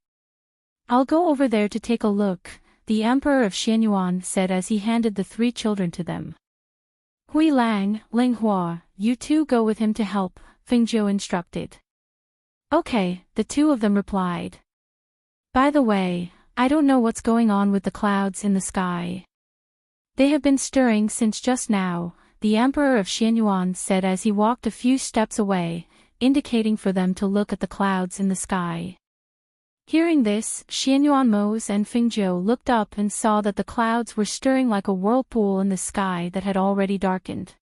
S1: I'll go over there to take a look, the Emperor of Xianyuan said as he handed the three children to them. Hui Lang, Ling Hua, you two go with him to help, Fengzhou instructed. Okay, the two of them replied. By the way, I don't know what's going on with the clouds in the sky. They have been stirring since just now, the Emperor of Xianyuan said as he walked a few steps away, indicating for them to look at the clouds in the sky. Hearing this, Xianyuan Mose and Fengzhou looked up and saw that the clouds were stirring like a whirlpool in the sky that had already darkened.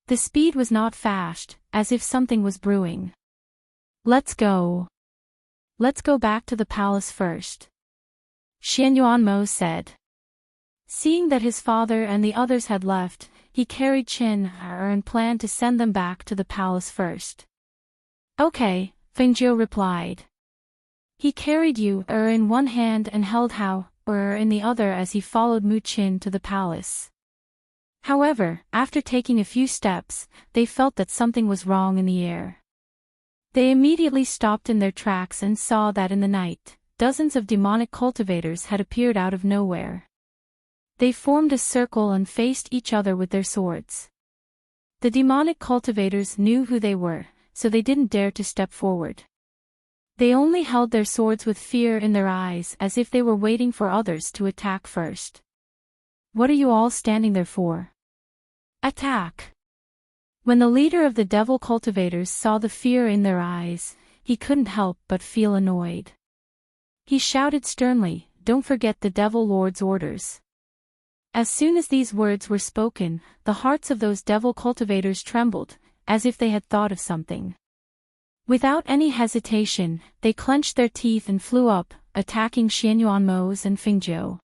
S1: The speed was not fast, as if something was brewing. Let's go. Let's go back to the palace first, Xianyuan Mose said. Seeing that his father and the others had left, he carried Qin and planned to send them back to the palace first. Okay, Fengzhou replied. He carried Yu in one hand and held Hao in the other as he followed Mu Qin to the palace. However, after taking a few steps, they felt that something was wrong in the air. They immediately stopped in their tracks and saw that in the night, dozens of demonic cultivators had appeared out of nowhere. They formed a circle and faced each other with their swords. The demonic cultivators knew who they were, so they didn't dare to step forward. They only held their swords with fear in their eyes as if they were waiting for others to attack first. What are you all standing there for? Attack! When the leader of the devil cultivators saw the fear in their eyes, he couldn't help but feel annoyed. He shouted sternly, "Don't forget the devil lord's orders." As soon as these words were spoken, the hearts of those devil cultivators trembled, as if they had thought of something. Without any hesitation, they clenched their teeth and flew up, attacking Xianyuan Mose and Fengzhou.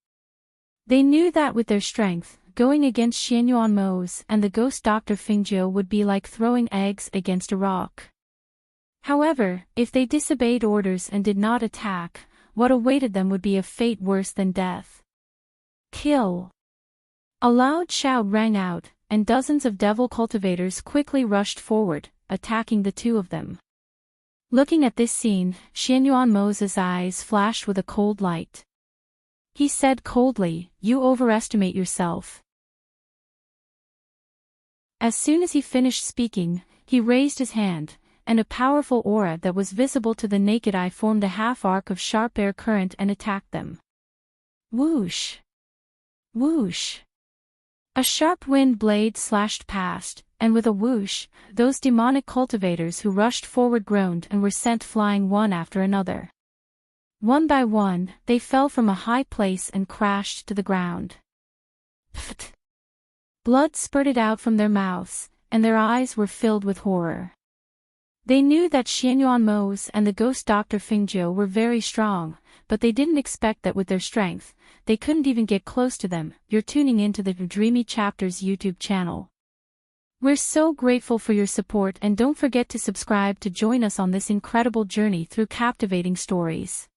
S1: They knew that with their strength, going against Xianyuan Mose and the ghost doctor Fengzhou would be like throwing eggs against a rock. However, if they disobeyed orders and did not attack, what awaited them would be a fate worse than death. Kill! A loud shout rang out, and dozens of devil cultivators quickly rushed forward, attacking the two of them. Looking at this scene, Xianyuan Mose's eyes flashed with a cold light. He said coldly, "You overestimate yourself." As soon as he finished speaking, he raised his hand, and a powerful aura that was visible to the naked eye formed a half-arc of sharp air current and attacked them. Whoosh! Whoosh! A sharp wind blade slashed past, and with a whoosh, those demonic cultivators who rushed forward groaned and were sent flying one after another. One by one, they fell from a high place and crashed to the ground. Pfft! Blood spurted out from their mouths, and their eyes were filled with horror. They knew that Xianyuan Mose and the ghost doctor Fengzhou were very strong, but they didn't expect that with their strength, they couldn't even get close to them. You're tuning into the Dreamy Chapters YouTube channel. We're so grateful for your support, and don't forget to subscribe to join us on this incredible journey through captivating stories.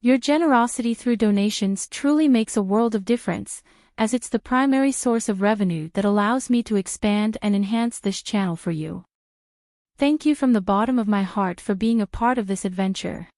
S1: Your generosity through donations truly makes a world of difference, as it's the primary source of revenue that allows me to expand and enhance this channel for you. Thank you from the bottom of my heart for being a part of this adventure.